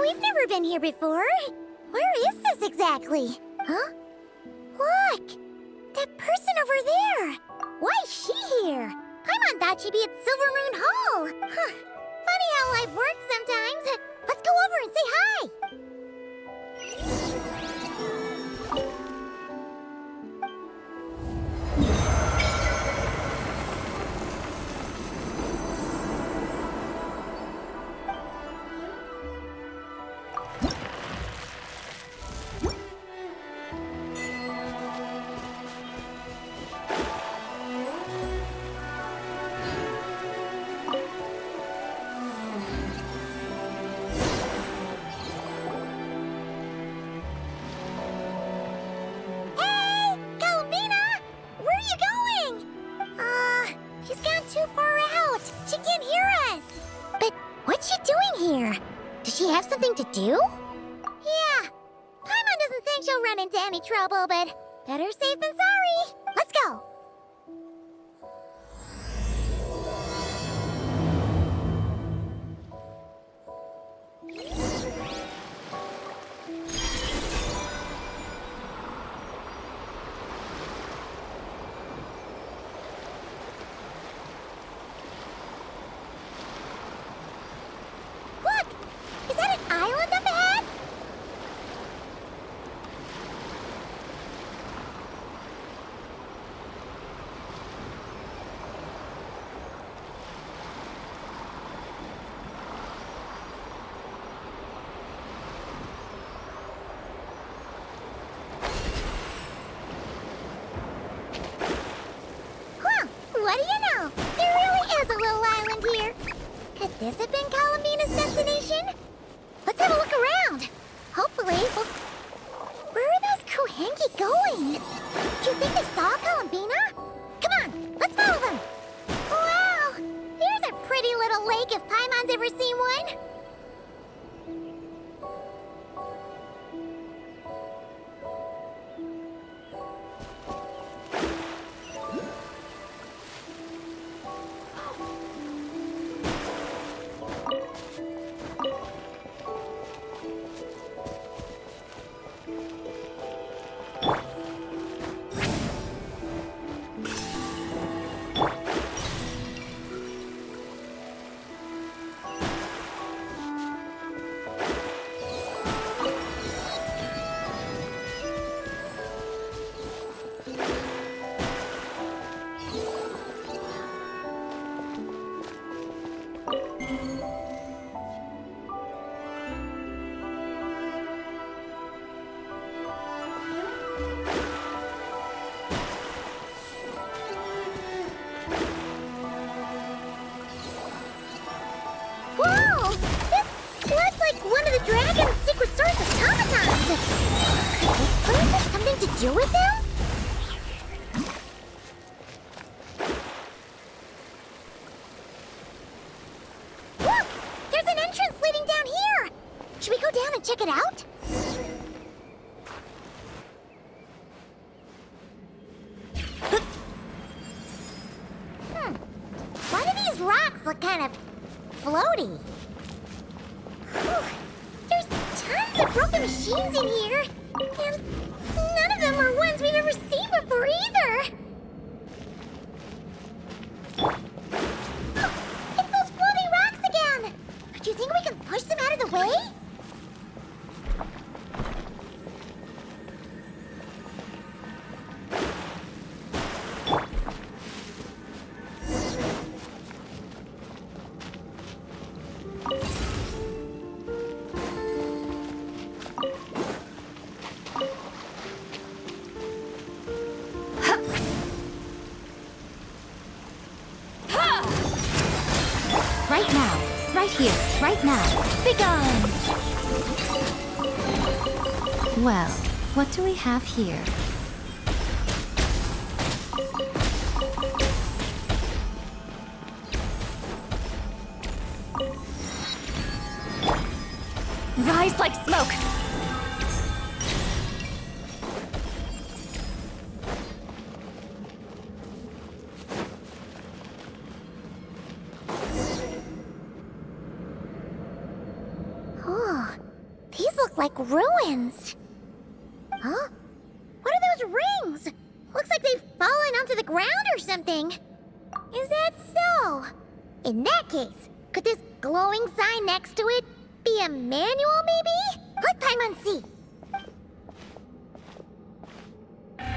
We've never been here before. Where is this exactly? Huh? Look! That person over there! Why is she here? Paimon thought she'd be at Silver Moon Hall! Huh. Funny how life works sometimes. Let's go over and say hi! Does she have something to do? Yeah. Paimon doesn't think she'll run into any trouble, but better safe than sorry. Let's go. What do you know? There really is a little island here. Could this have been Columbina's destination? Let's have a look around. Hopefully, where are those Kuhenki going? Do you think they saw Columbina? Come on, let's follow them. Wow, here's a pretty little lake if Paimon's ever seen one. One of the dragon's secret source automatons! Could this place have something to do with them? Look! There's an entrance leading down here! Should we go down and check it out? Why do these rocks look kind of floaty? There's tons of broken machines in here, and none of them are ones we've ever seen before either. Oh, it's those floating rocks again! Do you think we can push them out of the way? Right now, right here, right now. Begone! Well, what do we have here? Rise like smoke! like ruins. Huh? What are those rings? Looks like they've fallen onto the ground or something. Is that so? In that case, could this glowing sign next to it be a manual, maybe? Let Paimon see.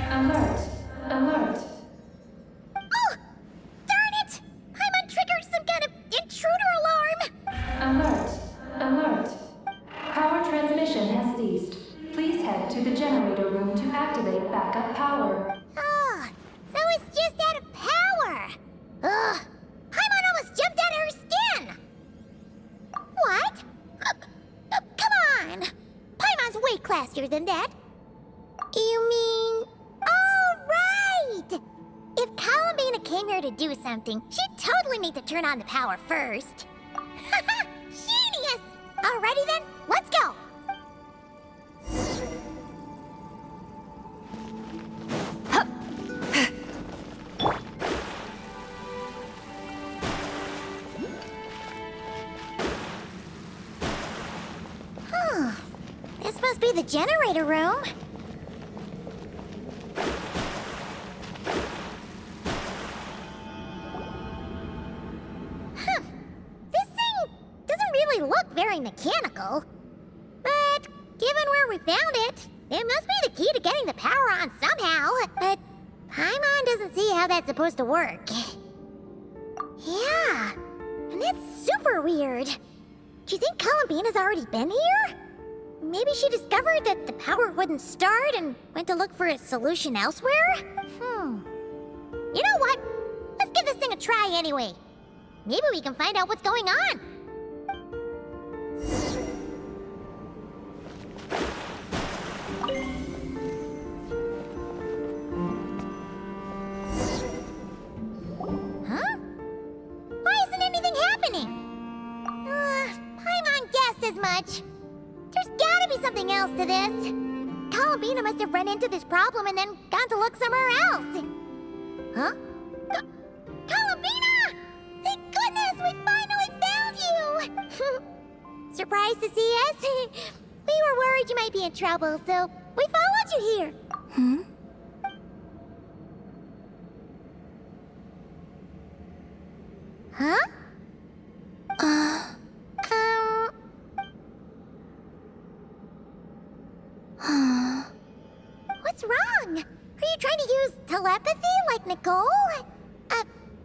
Alert! Alert! Oh! Darn it! Paimon triggered some kind of intruder alarm! Alert! Alert! Power transmission has ceased. Please head to the generator room to activate backup power. Oh, so it's just out of power. Ugh! Paimon almost jumped out of her skin! What? Come on! Paimon's way classier than that. You mean... Oh, right! If Columbina came here to do something, she'd totally need to turn on the power first. Haha! Genius! Alrighty then, let's go! This must be the generator room. Huh. This thing doesn't really look very mechanical. But given where we found it, it must be the key to getting the power on somehow. But Paimon doesn't see how that's supposed to work. Yeah, and that's super weird. Do you think Columbina's already been here? Maybe she discovered that the power wouldn't start and went to look for a solution elsewhere? You know what? Let's give this thing a try anyway. Maybe we can find out what's going on. Huh? Why isn't anything happening? Paimon guessed as much. There's gotta be something else to this. Columbina must have run into this problem and then gone to look somewhere else. Huh? Columbina! Thank goodness we finally found you! Surprised to see us? We were worried you might be in trouble, so we followed you here. Huh? What's wrong? Are you trying to use telepathy like Nicole?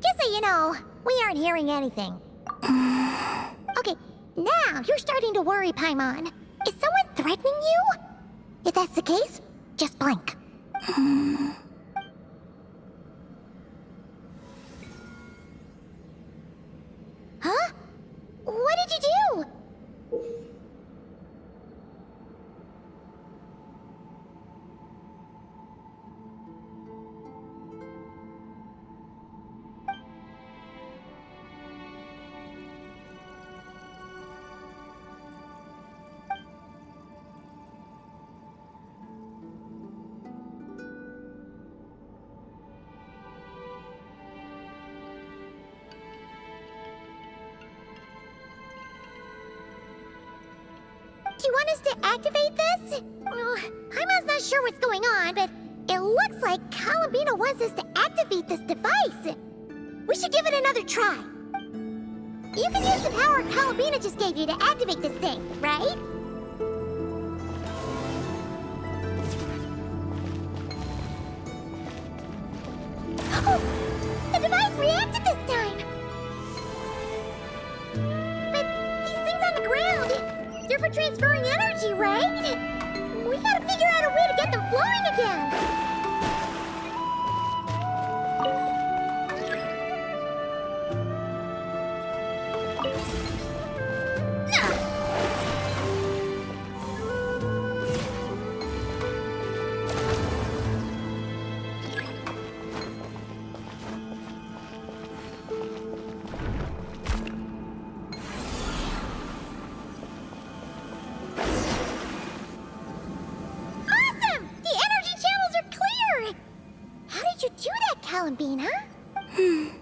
Just so you know, we aren't hearing anything. Okay, now you're starting to worry, Paimon. Is someone threatening you? If that's the case, just blink. Huh? What did you do? Do you want us to activate this? Paimon's not sure what's going on, but it looks like Columbina wants us to activate this device. We should give it another try. You can use the power Columbina just gave you to activate this thing, right? Oh, the device reacted this time. But these things on the ground, they're for transferring energy, right? We gotta figure out a way to get them flowing again. Columbina? Wait,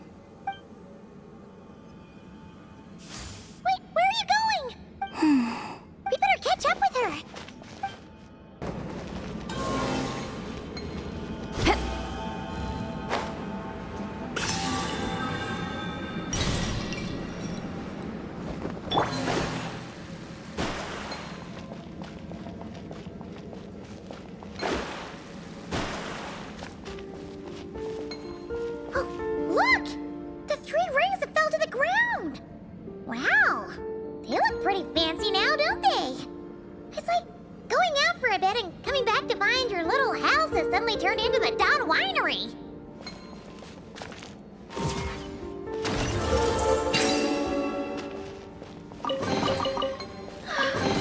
where are you going? We better catch up with her. pretty fancy now, don't they? It's like going out for a bit and coming back to find your little house has suddenly turned into the Dawn Winery.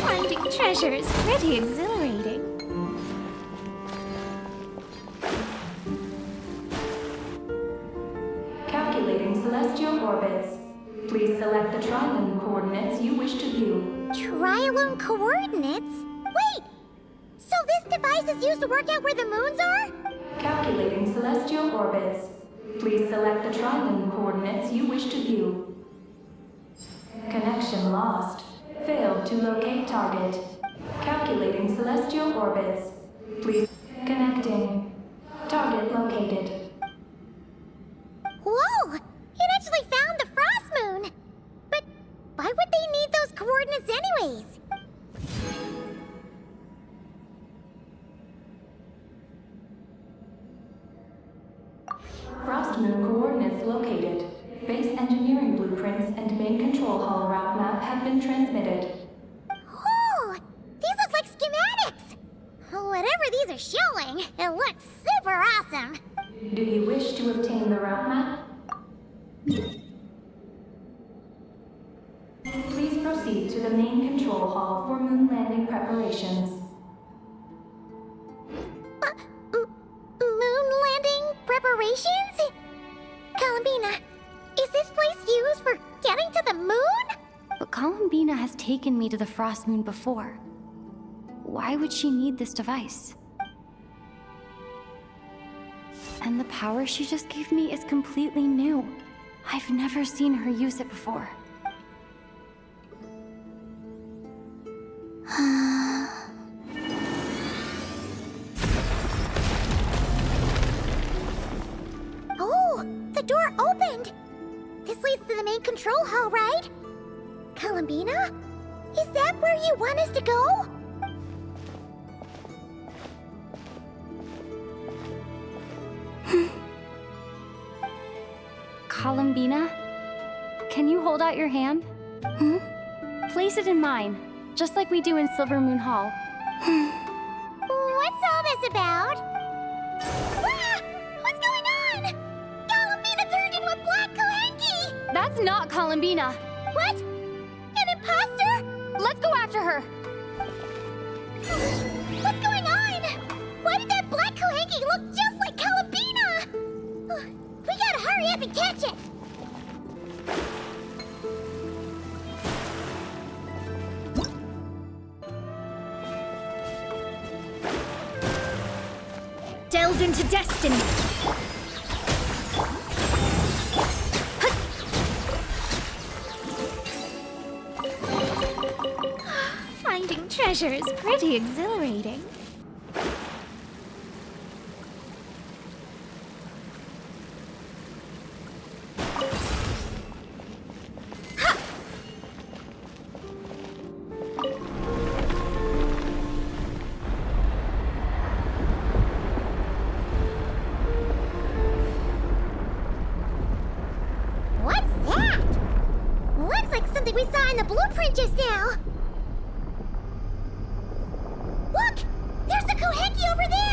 Finding treasure is pretty exhilarating. Calculating celestial orbits. Please select the trilune coordinates you wish to view. Trilune coordinates? Wait! So this device is used to work out where the moons are? Calculating celestial orbits. Please select the trilune coordinates you wish to view. Connection lost. Failed to locate target. Calculating celestial orbits. Please connecting. Target located. Whoa! It actually found the frost moon! But why would they need those coordinates anyways? Frost moon coordinates located. Base engineering blueprints and main control hall route map have been transmitted. Oh! These look like schematics! Whatever these are showing, it looks super awesome! Do you wish to obtain the route map? Please proceed to the main control hall for moon landing preparations. Moon landing preparations? Columbina, is this place used for getting to the moon? But Columbina has taken me to the frost moon before. Why would she need this device? And the power she just gave me is completely new. I've never seen her use it before. Oh, the door opened! This leads to the main control hall, right? Columbina? Is that where you want us to go? Columbina? Can you hold out your hand? Place it in mine, just like we do in Silver Moon Hall. What's all this about? Ah! What's going on? Columbina turned into a black Kohenki! That's not Columbina! What? An imposter? Let's go after her! What's going on? Why did that black Kohenki look just like Columbina? We gotta hurry up and catch it! Delve into destiny! Finding treasure is pretty exhilarating. What's that? Looks like something we saw in the blueprint just now. Look! There's the Kohenki over there!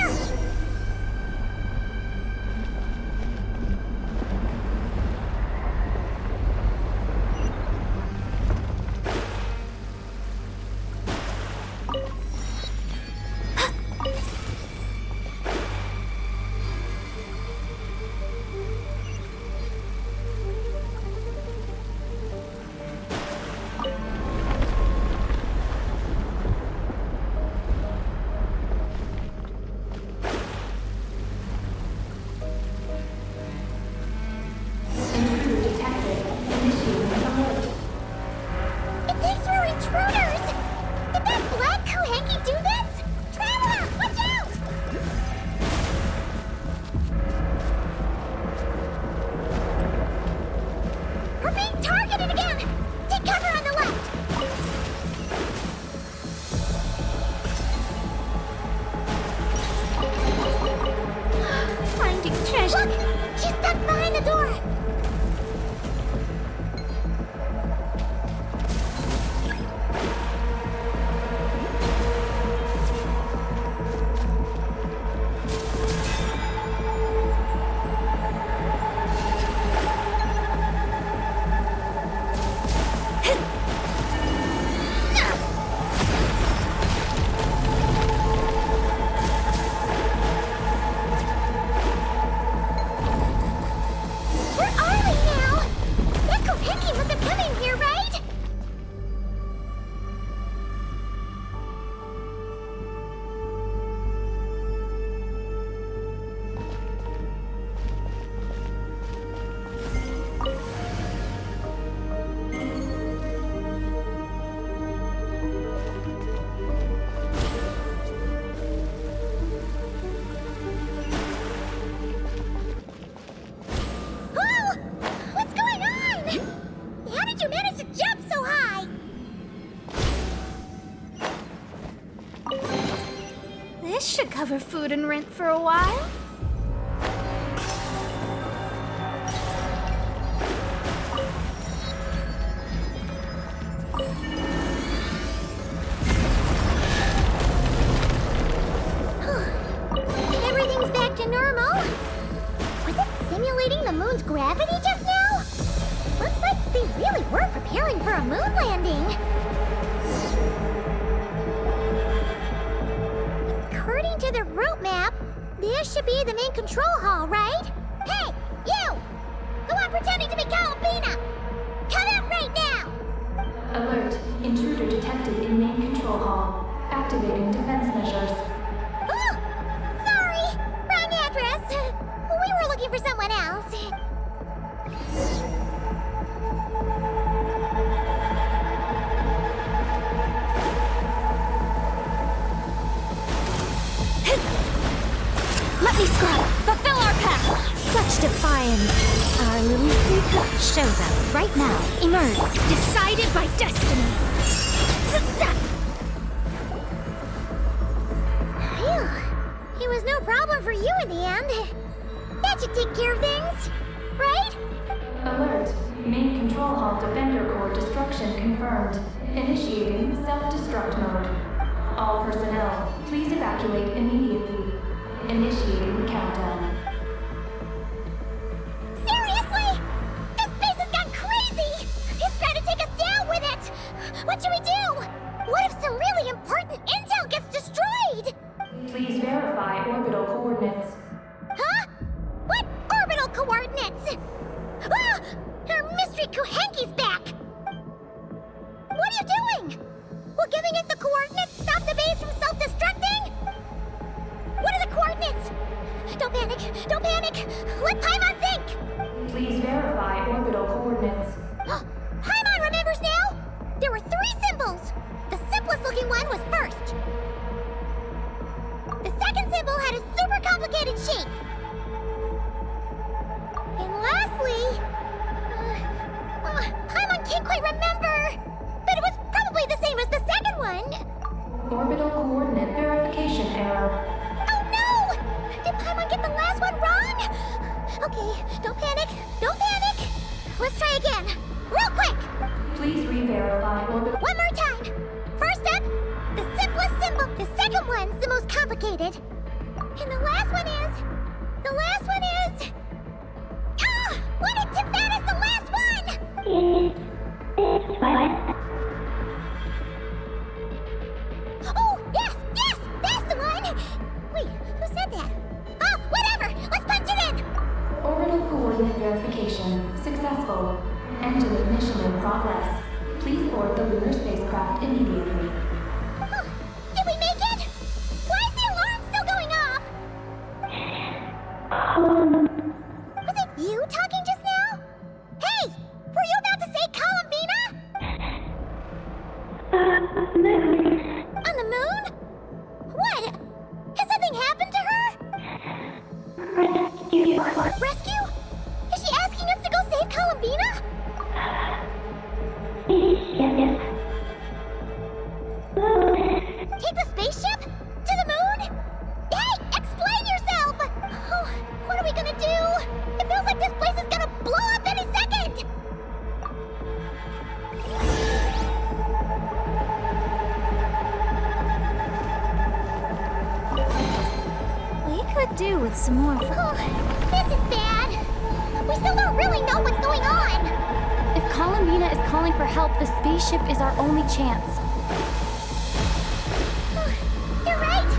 This should cover food and rent for a while. Everything's back to normal. Was it simulating the moon's gravity just now? Looks like they really were preparing for a moon landing. According to the route map, this should be the main control hall, right? Hey, you! Who are pretending to be Columbina? Come out right now! Alert. Intruder detected in main control hall. Activating defense measures. Oh! Sorry! Wrong address! We were looking for someone else. Let me scrub. Fulfill our path. Such defiance. Our little secret shows up right now. Emerge. Decided by destiny. Phew. It was no problem for you in the end. That should take care of things, right? Alert. Main control hall defender core destruction confirmed. Initiating self-destruct mode. All personnel, please evacuate immediately. Initiating countdown. Seriously? This place has gone crazy! It's trying to take us down with it! What should we do? What if some really important intel gets destroyed? Please verify orbital coordinates. Huh? What orbital coordinates? Ah! Our mystery Kuhenki's back! What are you doing? Will giving it the coordinates stop the base from self-destructing? What are the coordinates? Don't panic! Don't panic! Let Paimon think! Please verify orbital coordinates. Paimon remembers now! There were 3 symbols! The simplest looking one was first. The second symbol had a super complicated shape. And lastly... Paimon can't quite remember! But it was probably the same as the second one! Orbital coordinate verification error. Oh no! Did Paimon get the last one wrong? Okay, don't panic, don't panic! Let's try again, real quick! Please re-verify orbital... One more time! First up, the simplest symbol. The second one's the most complicated. And the last one is... Ah! Why did Tifanis the last one? Oh, yes! Yes! That's the one! Wait, who said that? Oh, whatever! Let's punch it in! Orbital coordinate verification successful. Engine ignition in progress. Please board the lunar spacecraft immediately. Huh, did we make it? Why is the alarm still going off? Was it you talking just now? Hey! Were you about to say Columbina? On the moon? What? Has something happened to her? Rescue? Is she asking us to go save Columbina? Take the spaceship? To the moon? Hey, explain yourself! Oh, what are we gonna do? It feels like this place is gonna blow up any second! We could do with some more food. Oh, this is bad. We still don't really know what's going on. If Columbina is calling for help, the spaceship is our only chance. You're right.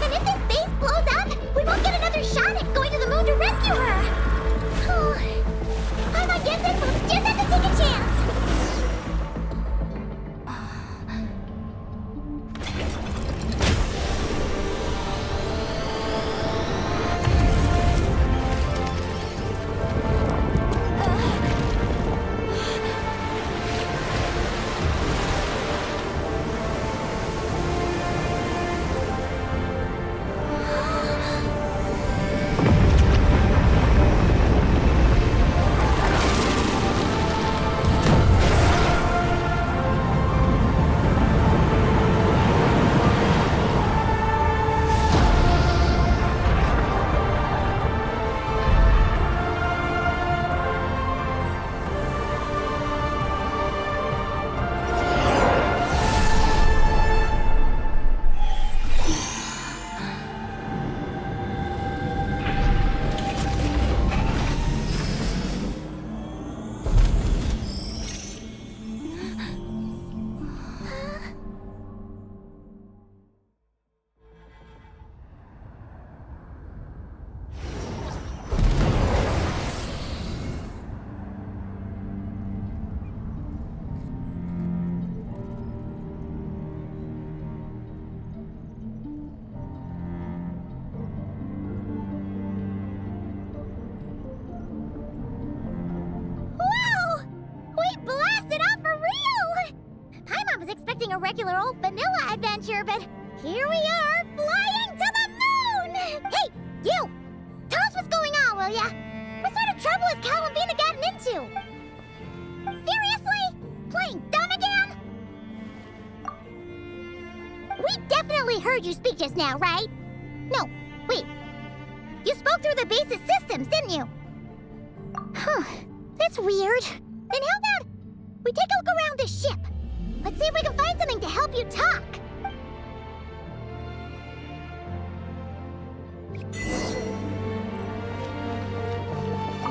And if this base blows up, we won't get another shot at going to the moon to rescue her. Oh, I'm on Genshin. We'll just have to take a chance. expecting a regular old vanilla adventure, but here we are, flying to the moon! Hey, you! Tell us what's going on, will ya? What sort of trouble has Columbina gotten into? Seriously? Playing dumb again? We definitely heard you speak just now, right? No, wait. You spoke through the base's systems, didn't you? Huh, that's weird. Then how about we take a look around this ship? Let's see if we can find something to help you talk.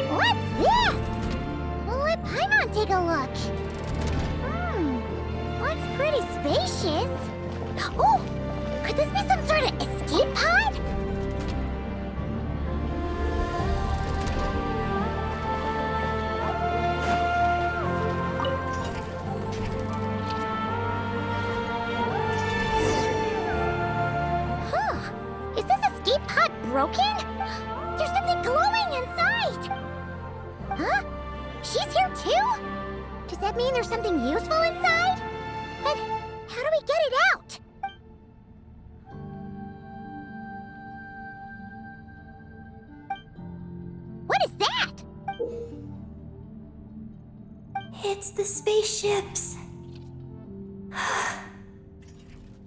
What's this? Well, let Paimon take a look. Looks pretty spacious. Oh, could this be some sort of escape pod? Is this escape pod broken? There's something glowing inside! Huh? She's here too? Does that mean there's something useful inside? But how do we get it out? What is that? It's the spaceship's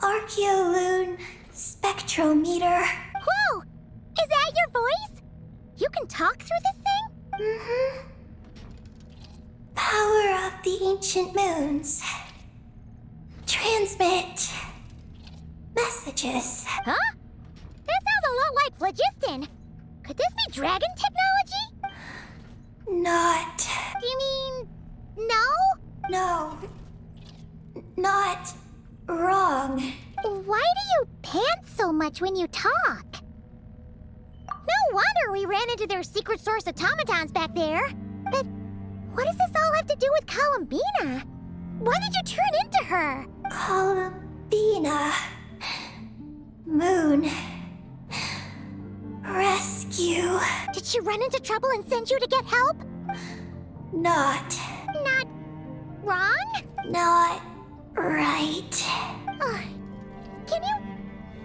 Archeoloon spectrometer. Whoa! Is that your voice? You can talk through this thing? Mm-hmm. Power of the ancient moons. Transmit messages. Huh? That sounds a lot like phlogiston. Could this be dragon technology? Not. Do you mean... no? No. Not wrong. Why do you pant so much when you talk? No wonder we ran into their secret source automatons back there. But what does this all have to do with Columbina? Why did you turn into her? Columbina. Moon. Rescue. Did she run into trouble and send you to get help? Not. Not wrong? Not right. Can you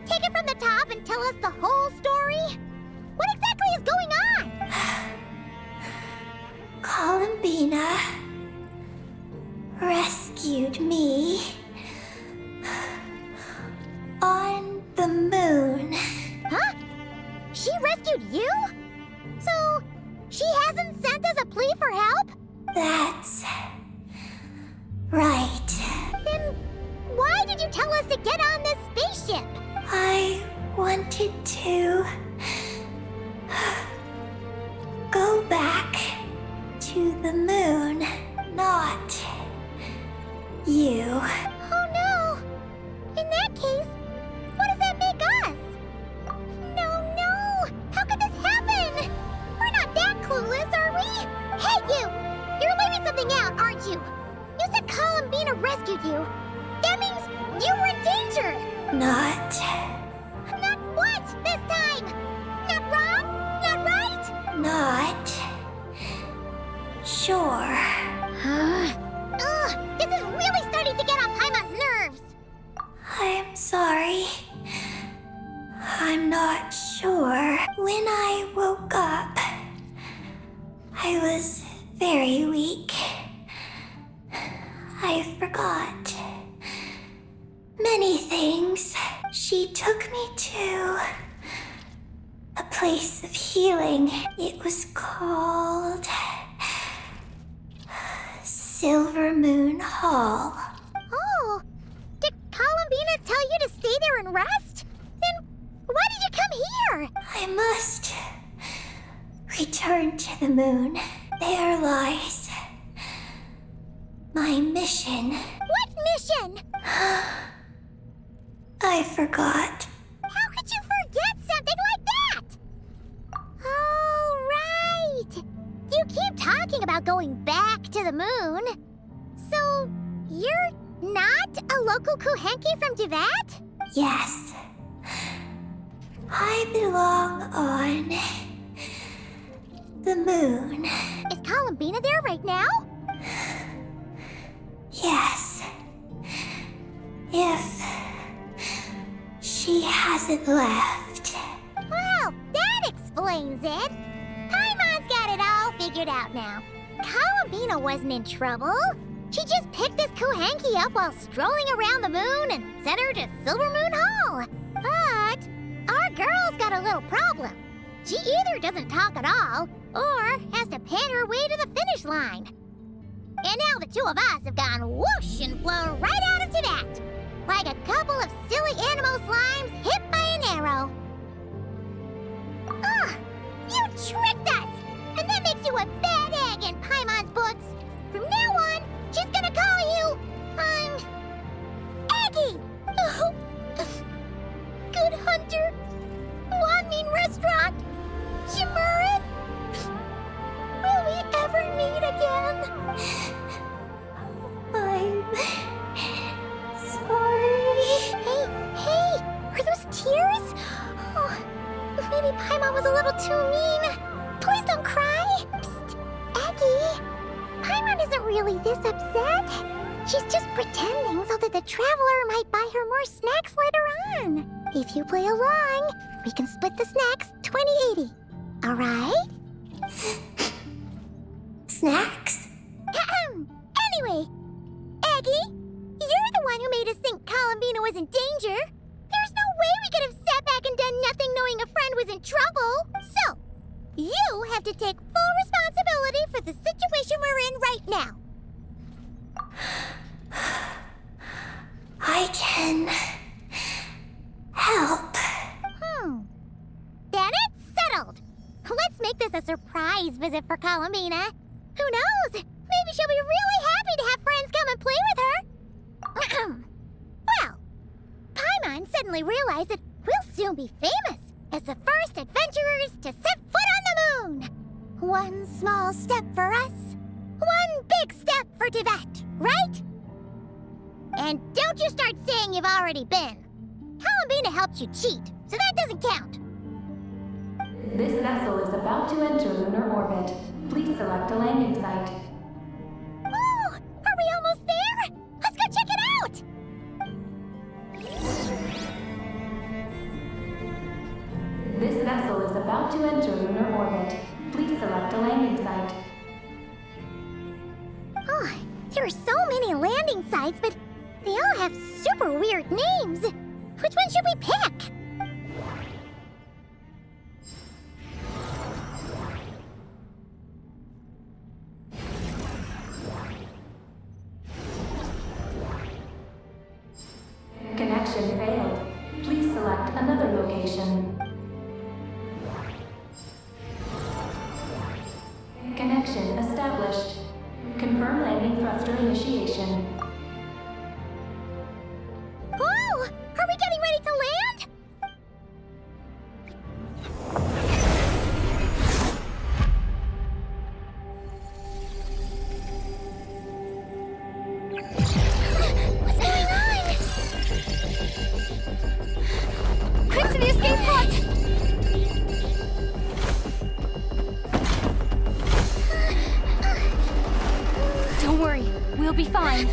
take it from the top and tell us the whole story? What exactly is going on? Columbina rescued me on the moon. Huh? She rescued you? So, she hasn't sent us a plea for help? That's right. Then why did you tell us to get on this spaceship? I wanted to go back to the moon, not you. Oh no! In that case, what does that make us? No! How could this happen? We're not that clueless, are we? Hey, you! You're leaving something out, aren't you? You said Columbina rescued you. That means you were in danger! Not. Not what this time? Not wrong? Not right? Not. Sure. This is really starting to get on Paimon's nerves! I'm sorry. I'm not sure. When I woke up, I was very weak. I forgot many things. She took me to a place of healing. It was called Silver Moon Hall. Oh, did Columbina tell you to stay there and rest? Then why did you come here? I must return to the moon. There lies my mission. What mission? I forgot. How could you forget something like that? Oh, right. You keep talking about going back to the moon. So, you're not a local Kuhenki from Duvat? Yes. I belong on the moon. Is Columbina there right now? Yes. She hasn't left. Well, that explains it. Paimon's got it all figured out now. Columbina wasn't in trouble. She just picked this Kuhanki up while strolling around the moon and sent her to Silver Moon Hall. But our girl's got a little problem. She either doesn't talk at all, or has to pant her way to the finish line. And now the two of us have gone whoosh and flown right out of Tibet, like a couple of silly animal slimes hit by an arrow. Ugh! You tricked us! And that makes you a bad egg in Paimon's books. From now on, she's gonna call you, Aggie! Oh. Good Hunter, Wanmin Restaurant, Shimurith. Will we ever meet again? I'm sorry. Hey, are those tears? Oh, maybe Paimon was a little too mean. Please don't cry. Psst, Aggie. Paimon isn't really this upset. She's just pretending so that the Traveler might buy her more snacks later on. If you play along, we can split the snacks 20-80. All right? Snacks? Anyway, Aggie, you're the one who made us think Columbina was in danger. There's no way we could have sat back and done nothing knowing a friend was in trouble. So, you have to take full responsibility for the situation we're in right now. I can help. Then it's settled. Let's make this a surprise visit for Columbina. Who knows? Maybe she'll be really happy to have friends come and play with her. Well, Paimon suddenly realized that we'll soon be famous as the first adventurers to set foot on the moon. One small step for us, one big step for Tibet, right? And don't you start saying you've already been. Columbina helped you cheat, so that doesn't count. This vessel is about to enter lunar orbit. Please select a landing site. Oh, are we almost there? Let's go check it out! This vessel is about to enter lunar orbit. Please select a landing site. Oh, there are so many landing sites, but they all have super weird names. Which one should we pick? Connection failed. Please select another location. Connection established. Confirm landing thruster initiation. Whoa! Are we getting ready to land? What's going on? Quick to the escape pods! Don't worry, we'll be fine.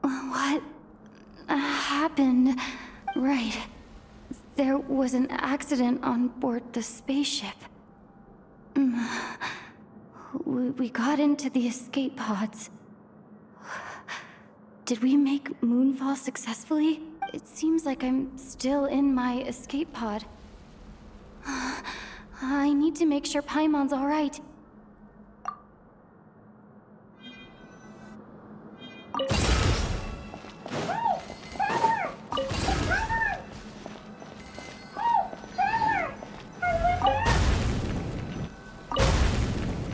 What happened? Right. There was an accident on board the spaceship. We got into the escape pods. Did we make moonfall successfully? It seems like I'm still in my escape pod. I need to make sure Paimon's all right.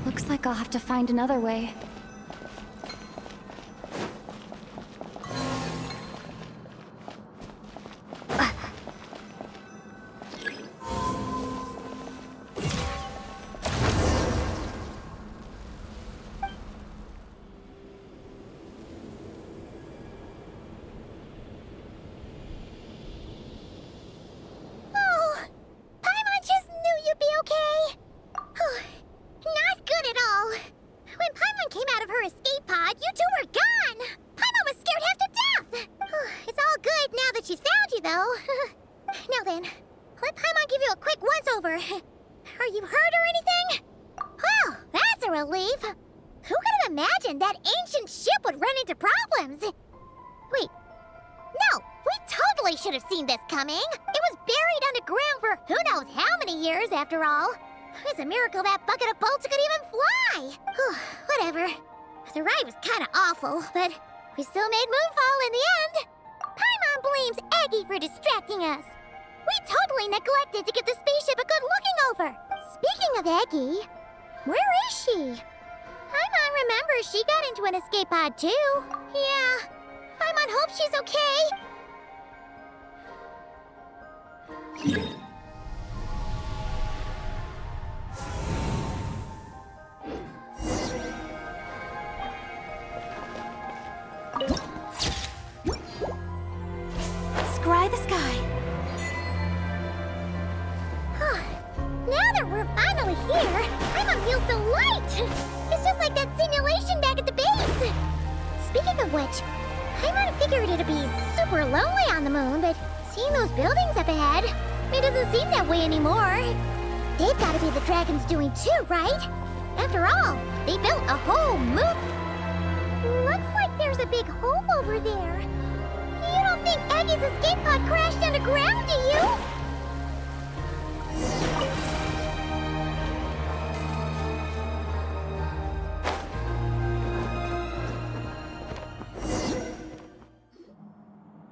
Looks like I'll have to find another way. that ancient ship would run into problems. Wait, no, we totally should have seen this coming. It was buried underground for who knows how many years, after all. It's a miracle that bucket of bolts could even fly. Whatever. The ride was kind of awful, but we still made Moonfall in the end. Paimon blames Aggie for distracting us. We totally neglected to give the spaceship a good looking over. Speaking of Aggie, where is she? Paimon remembers she got into an escape pod too. Yeah, Paimon hopes she's okay. Scry the sky. Now that we're finally here, Paimon feels so light. It's just like that simulation back at the base. Speaking of which, Paimon figured it'd be super lonely on the moon, but seeing those buildings up ahead, it doesn't seem that way anymore. They've got to be the dragon's doing too, right? After all, they built a whole moon. Looks like there's a big hole over there. You don't think Aggie's escape pod crashed underground, do you?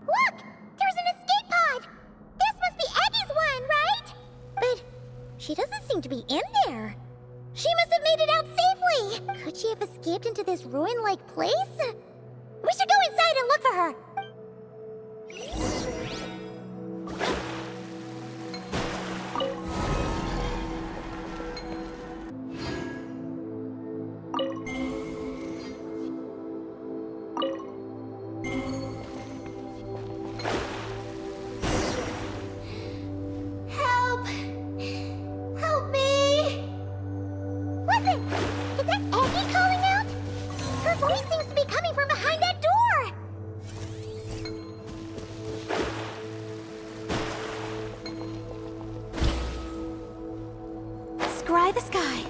Look! There's an escape pod! This must be Aggie's one, right? But she doesn't seem to be in there. She must have made it out safely! Could she have escaped into this ruin-like place? We should go inside and look for her! Help! Help me! Listen! Is that Aggie calling out? Her voice seems to be coming from behind that door! Scry the sky.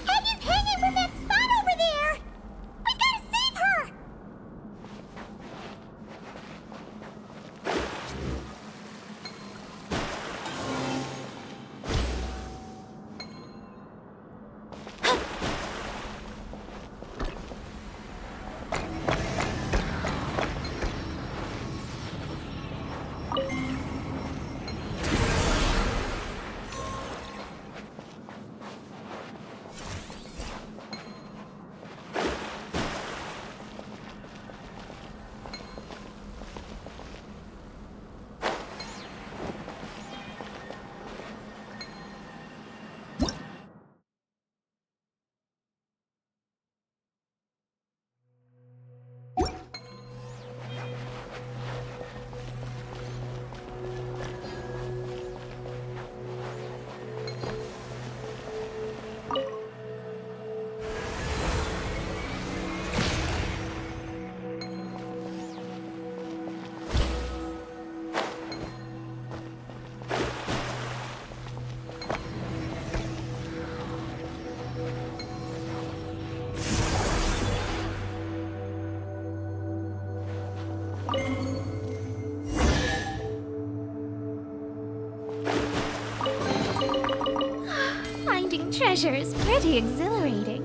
Aggie's hanging from that spot over there! We gotta save her! Finding treasure is pretty exhilarating.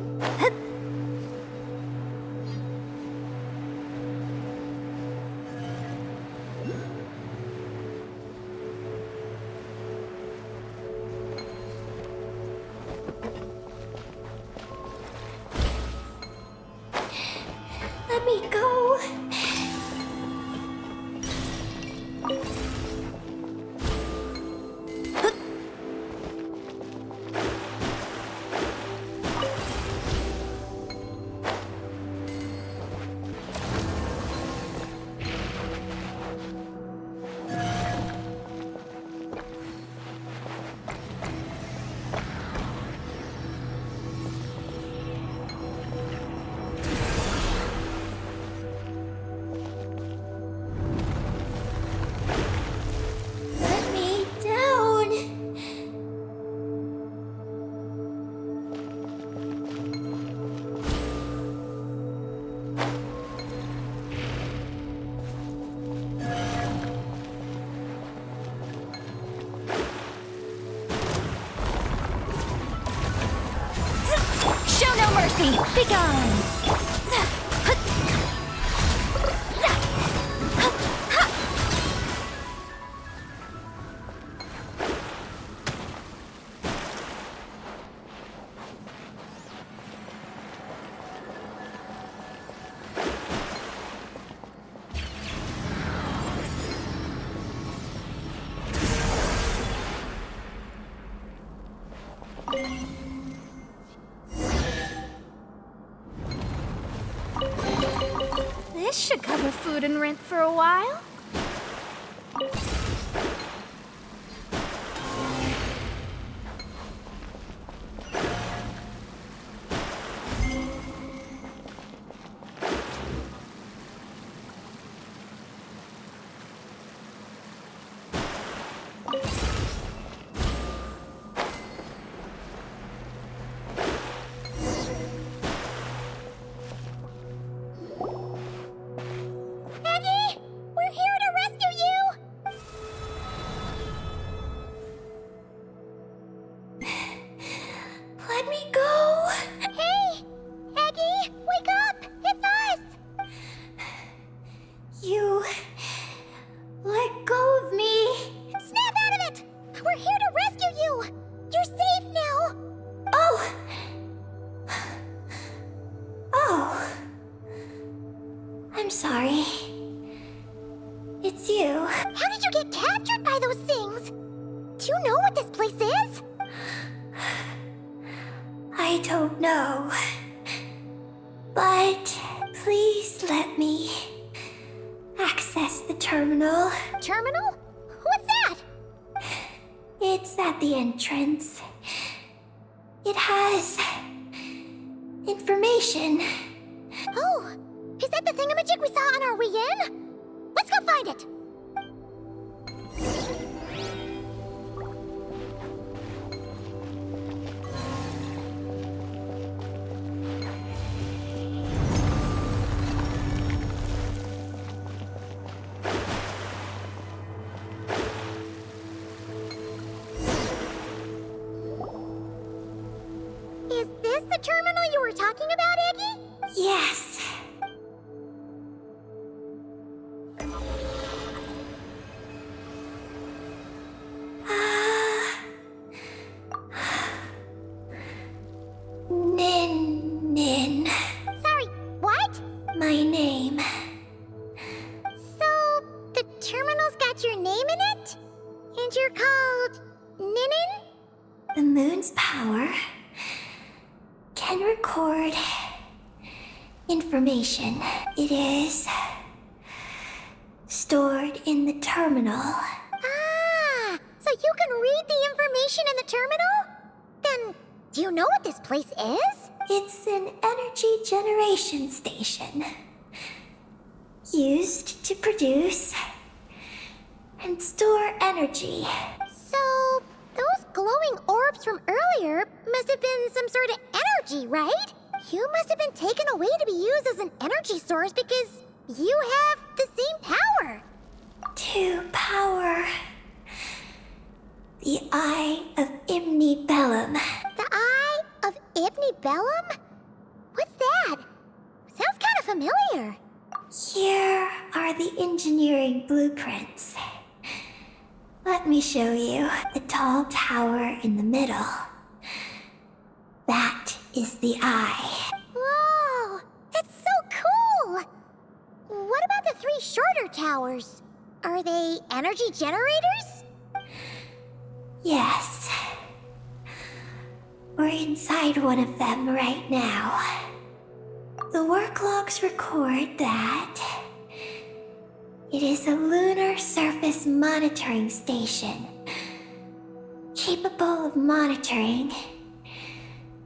mercy! Begone! This should cover food and rent for a while. Maggie, we're here to rescue you! Let me go! Hey, Aggie, wake up! It's us! You... let go of me! Snap out of it! We're here to rescue you! You're safe now! Oh! Oh. I'm sorry. It's you. How did you get captured by those things? Do you know what this place is? I don't know. But please let me access the terminal. Terminal? What's that? It's at the entrance. It has information. Oh, is that the thingamajig we saw on our way in? Let's go find it! Is this the terminal you were talking about, Aggie? Yes. Nin. Sorry, what? My name. So, the terminal's got your name in it? And you're called... Ninin? The moon's power can record information. It is stored in the terminal. Ah, so you can read the information in the terminal? Then, do you know what this place is? It's an energy generation station used to produce and store energy. So, those glowing orbs from earlier must have been some sort of energy, right? You must have been taken away to be used as an energy source because you have the same power. To power the Eye of Imnibellum. The Eye of Ibnibellum? What's that? Sounds kind of familiar. Here are the engineering blueprints. Let me show you the tall tower in the middle. That is the eye. Whoa, that's so cool! What about the three shorter towers? Are they energy generators? Yes. We're inside one of them right now. The work logs record that it is a lunar surface monitoring station, capable of monitoring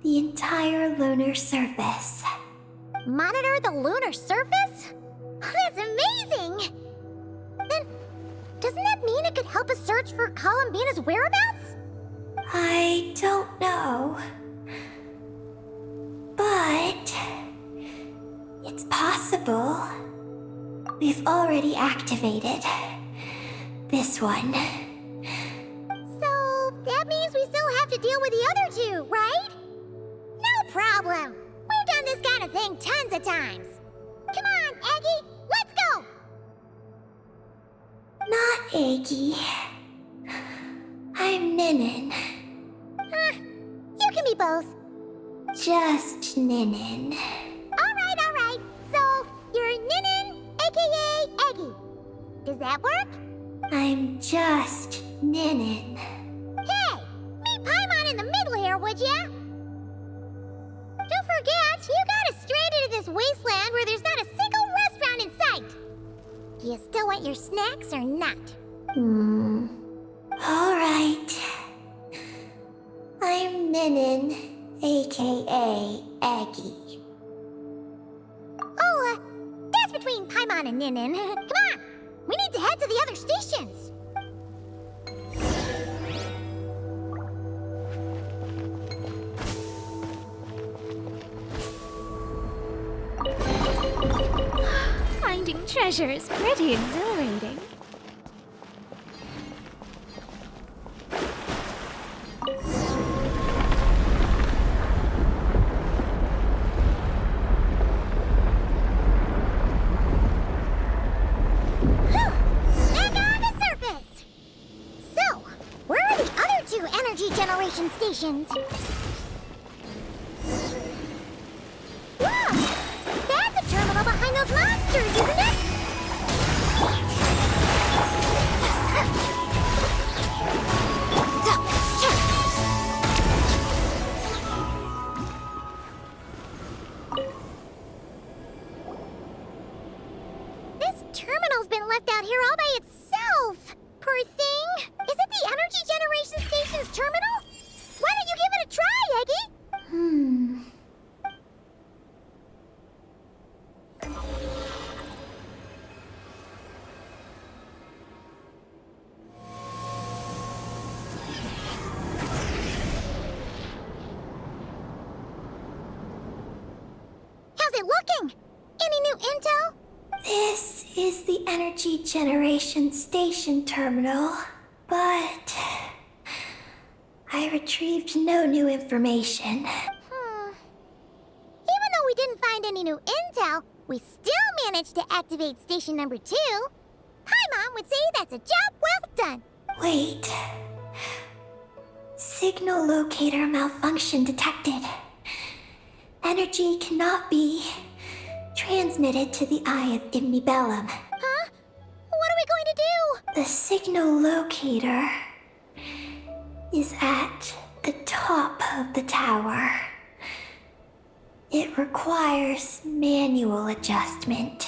the entire lunar surface. Monitor the lunar surface? That's amazing! Then, doesn't that mean it could help us search for Columbina's whereabouts? I don't know. But it's possible. We've already activated this one. So, that means we still have to deal with the other two, right? No problem! We're kind of thing tons of times. Come on, Aggie, let's go! Not Aggie. I'm Ninin. You can be both. Just Ninin. Alright. So, you're Ninin, aka Aggie. Does that work? I'm just Ninin. Hey, meet Paimon in the middle here, would ya? Don't forget, you got us stranded in this wasteland where there's not a single restaurant in sight. Do you still want your snacks or not? Alright. I'm Ninin, aka Aggie. Oh, that's between Paimon and Ninin. Come on, we need to head to the other stations. Finding treasure is pretty exhilarating. Back on the surface! So, where are the other two energy generation stations? Whoa! That's a terminal behind those monsters, isn't it? This terminal's been left out here all by itself. Poor thing. Is it the energy generation station's terminal? Why don't you give it a try, Eggie? How's it looking? Any new intel? This is the energy generation station terminal, but I retrieved no new information. Even though we didn't find any new intel, we still managed to activate station number 2. Paimon would say that's a job well done. Wait. Signal locator malfunction detected. Energy cannot be transmitted to the eye of Imnibellum. Huh? What are we going to do? The signal locator is at the top of the tower. It requires manual adjustment.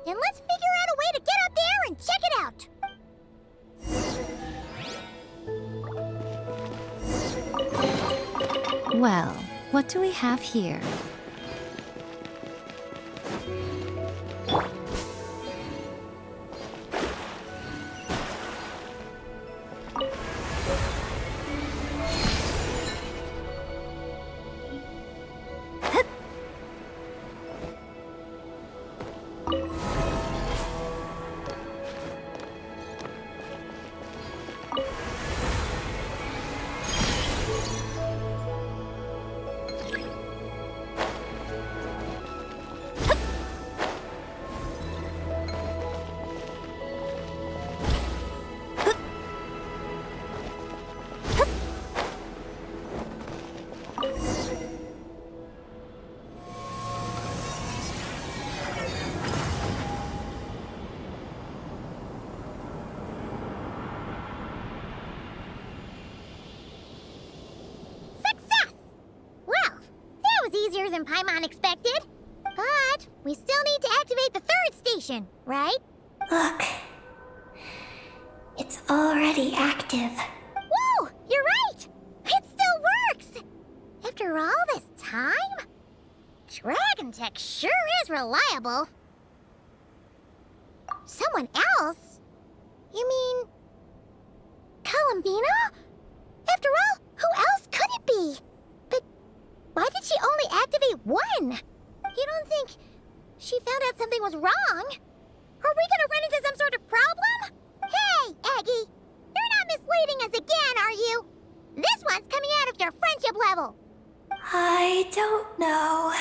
Then let's figure out a way to get up there and check it out. Well, what do we have here? Easier than Paimon expected. But we still need to activate the third station, right? Look. It's already active. Whoa! You're right! It still works! After all this time? Dragon Tech sure is reliable. Someone else? You mean... Columbina? After all, who else could it be? But why did she only activate one? You don't think she found out something was wrong? Are we gonna run into some sort of problem? Hey, Aggie! You're not misleading us again, are you? This one's coming out of your friendship level. I don't know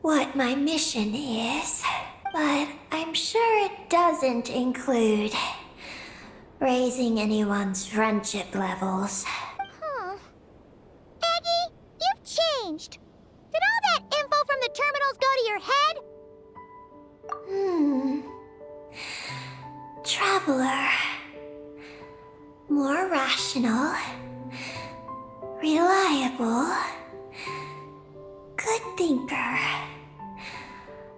what my mission is, but I'm sure it doesn't include raising anyone's friendship levels. Eggie, you've changed. Did all that info from the terminals go to your head? Traveler. More rational. Reliable. Good thinker.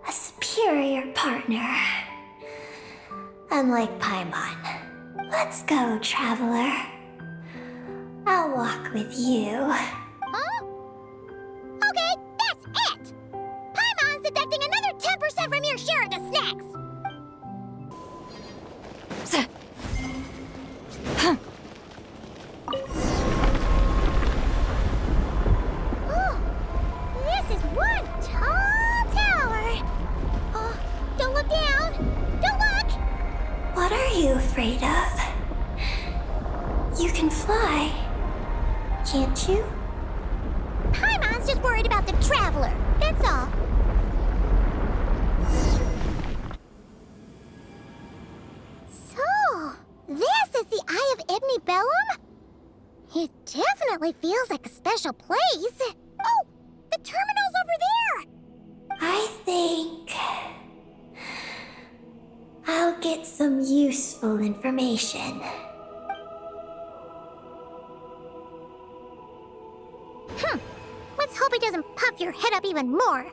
A superior partner. Unlike Paimon. Let's go, Traveler. I'll walk with you. Huh? Okay, that's it! Paimon's deducting another 10% from your share of the snacks! Oh, this is one tall tower! Oh, don't look down! Don't look! What are you afraid of? You can fly, can't you? Paimon's just worried about the traveler, that's all. So, this is the Eye of Ibni Bellum? It definitely feels like a special place. Oh, the terminal's over there! I think I'll get some useful information. Let's hope it doesn't puff your head up even more.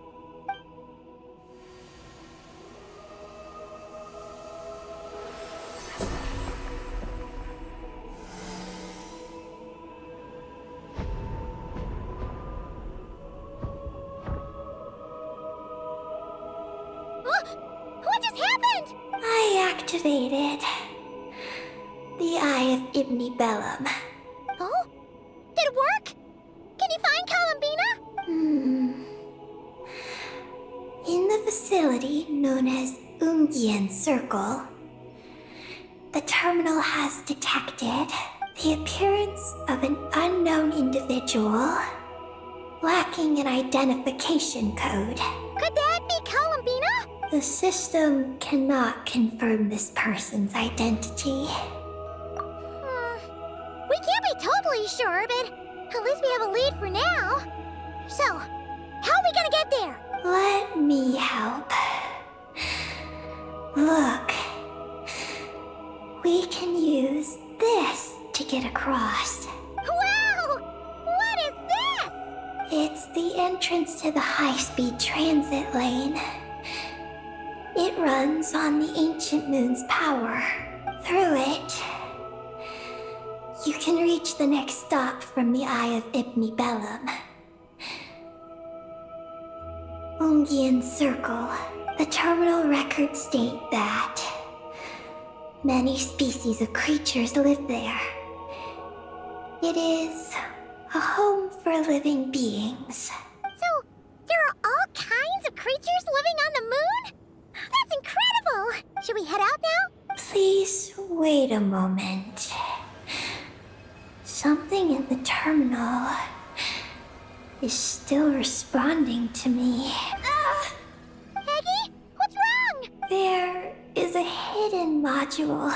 What just happened? I activated the Eye of Ibni Bellum. Oh? Did it work? Can you find Columbina? In the facility known as Ungian Circle, the terminal has detected the appearance of an unknown individual lacking an identification code. Could that be Columbina? The system cannot confirm this person's identity. We can't be totally sure, but at least we have a lead for now. So, how are we gonna get there? Let me help. Look. We can use this to get across. Wow! What is this? It's the entrance to the high-speed transit lane. It runs on the ancient moon's power. Through it, you can reach the next stop from the Eye of Ibni Bellum. Ungian Circle. The terminal records state that many species of creatures live there. It is a home for living beings. So, there are all kinds of creatures living on the moon? That's incredible! Should we head out now? Please wait a moment. Something in the terminal is still responding to me. Peggy, what's wrong? There is a hidden module.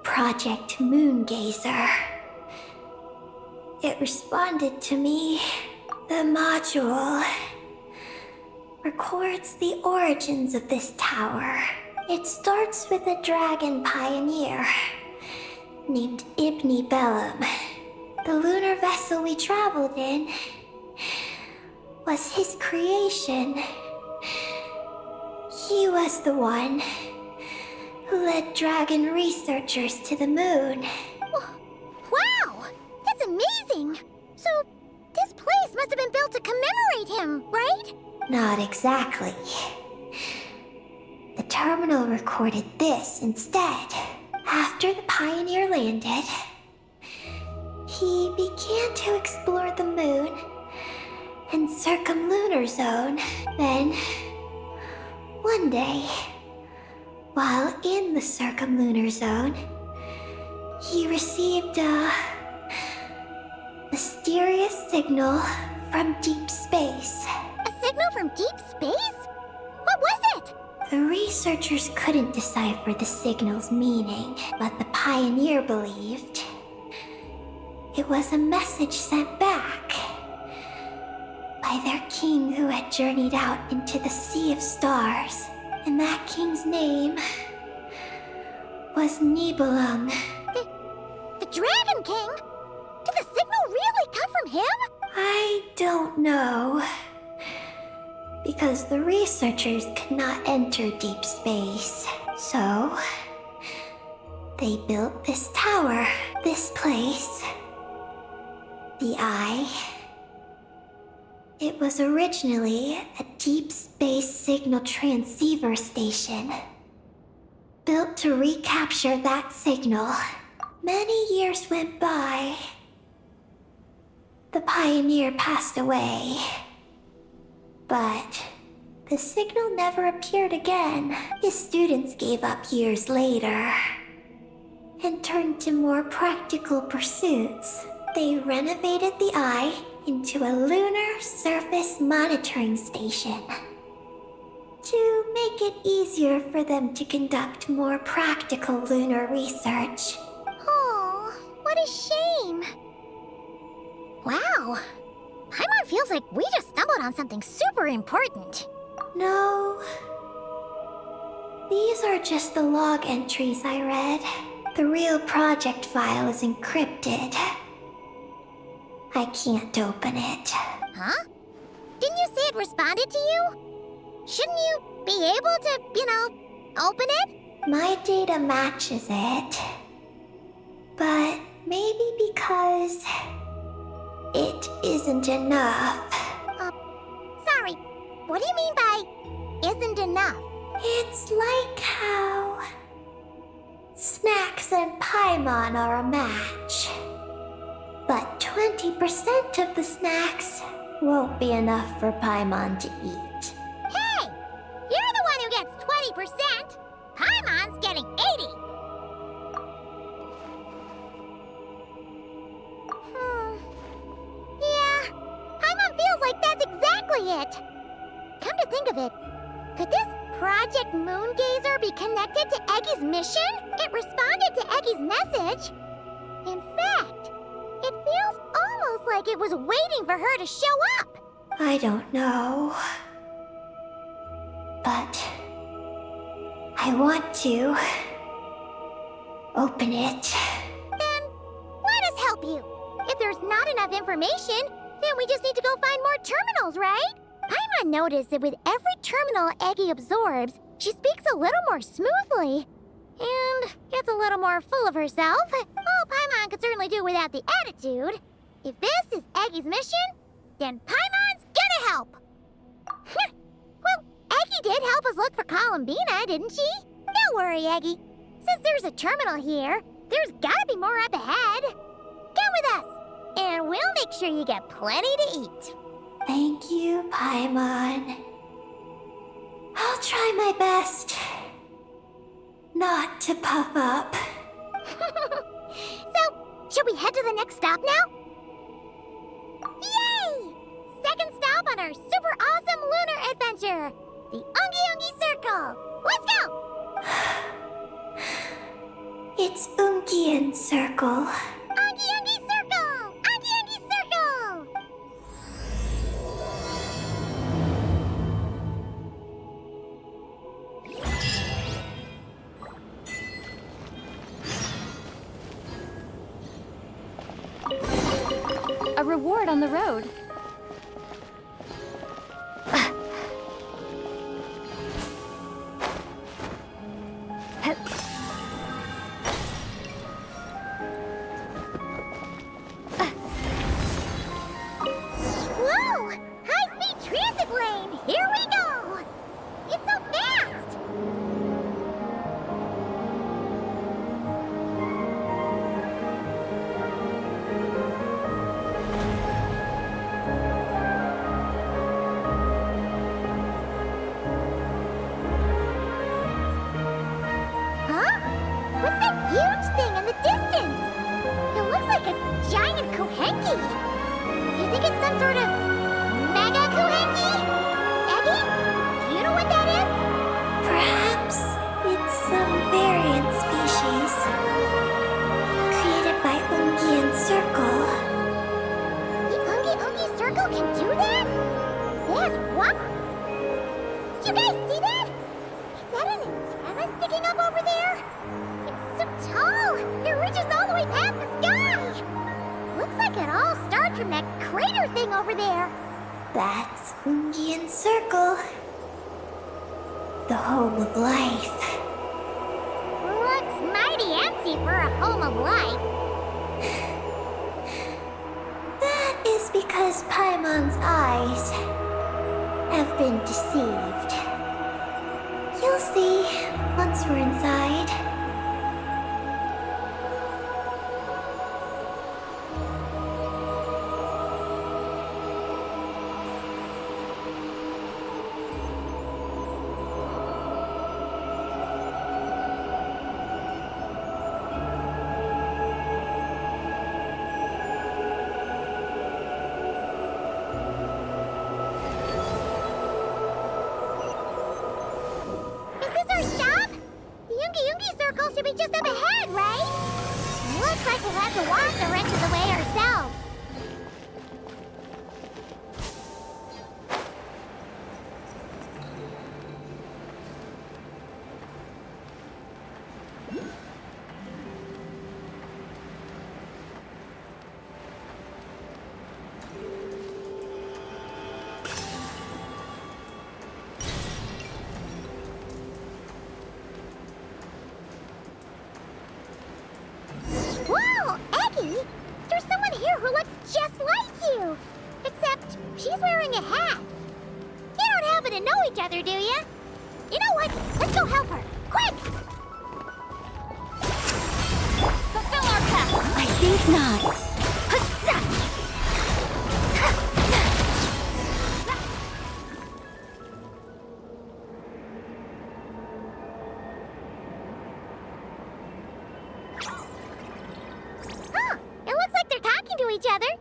Project Moongazer. It responded to me. The module records the origins of this tower. It starts with a dragon pioneer named Ibni Bellum. The lunar vessel we traveled in was his creation. He was the one who led dragon researchers to the moon. Wow! That's amazing! So, this place must have been built to commemorate him, right? Not exactly. The terminal recorded this instead. After the pioneer landed, he began to explore the moon and circumlunar zone. Then, one day, while in the circumlunar zone, he received a mysterious mysterious signal from deep space. A signal from deep space? What was it? The researchers couldn't decipher the signal's meaning, but the pioneer believed it was a message sent back by their king who had journeyed out into the sea of stars. And that king's name was Nibelung. The Dragon King? Did the signal really come from him? I don't know. Because the researchers could not enter deep space. So, they built this tower, this place. The Eye. It was originally a deep space signal transceiver station. Built to recapture that signal. Many years went by. The pioneer passed away. But the signal never appeared again. His students gave up years later and turned to more practical pursuits. They renovated the Eye into a lunar surface monitoring station to make it easier for them to conduct more practical lunar research. Oh, what a shame. Wow. Paimon feels like we just stumbled on something super important. No. These are just the log entries I read. The real project file is encrypted. I can't open it. Huh? Didn't you say it responded to you? Shouldn't you be able to, open it? My data matches it. But maybe because it isn't enough. Sorry. What do you mean by isn't enough? It's like how Snacks and Paimon are a match. But 20% of the snacks won't be enough for Paimon to eat. Hey! You're the one who gets 20%! Paimon's getting 80! Yeah, Paimon feels like that's exactly it! Come to think of it, could this Project Moongazer be connected to Eggy's mission? It responded to Eggy's message. In fact, it feels almost like it was waiting for her to show up. I don't know. But I want to open it. Then let us help you. If there's not enough information, then we just need to go find more terminals, right? Paimon noticed that with every terminal Eggy absorbs, she speaks a little more smoothly. And gets a little more full of herself. Oh, Paimon could certainly do without the attitude. If this is Eggy's mission, then Paimon's gonna help. Well, Eggy did help us look for Columbina, didn't she? Don't worry, Eggy. Since there's a terminal here, there's gotta be more up ahead. Come with us, and we'll make sure you get plenty to eat. Thank you, Paimon. I'll try my best not to puff up. So, should we head to the next stop now? Yay! Second stop on our super awesome lunar adventure, the Ungi Ungi Circle. Let's go! It's Ungian Circle. Ungi Ungi Circle! Ungi Ungi Circle! A reward on the road. Whoa! High-speed transit lane! Here we go! It's so fast! Huh? What's that huge thing in the distance? It looks like a giant Kohenki. over there? That's Ungian Circle. The home of life. Looks mighty empty for a home of life. That is because Paimon's eyes have been deceived. You'll see once we're inside. Is this our stop? The Yoongi Circle should be just up ahead, right? Looks like we'll have to walk the rest of the way ourselves. Whoa, Eggy! There's someone here who looks just like you! Except she's wearing a hat. You don't happen to know each other, do you? You know what? Let's go help her. Quick! Fulfill our pact! I think not. Huh, it looks like they're talking to each other.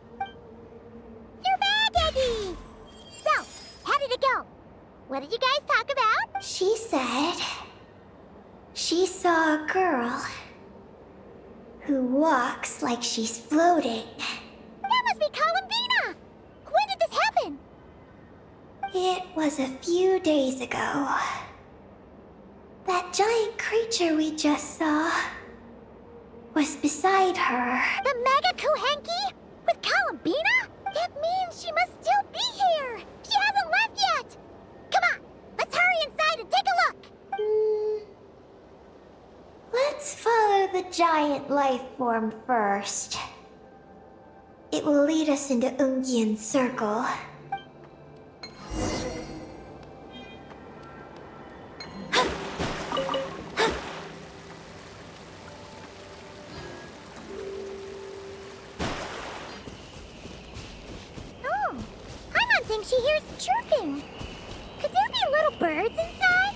You're back, Eggy! So, how did it go? What did you guys talk about? She said she saw a girl who walks like she's floating. That must be Columbina! When did this happen? It was a few days ago. That giant creature we just saw was beside her. The Mega Kuhenki? With Columbina? That means she must still be here! She hasn't left yet! Come on, let's hurry inside and take a look! Let's follow the giant life form first. It will lead us into Ungian Circle. Oh, Paimon thinks she hears chirping. Could there be little birds inside?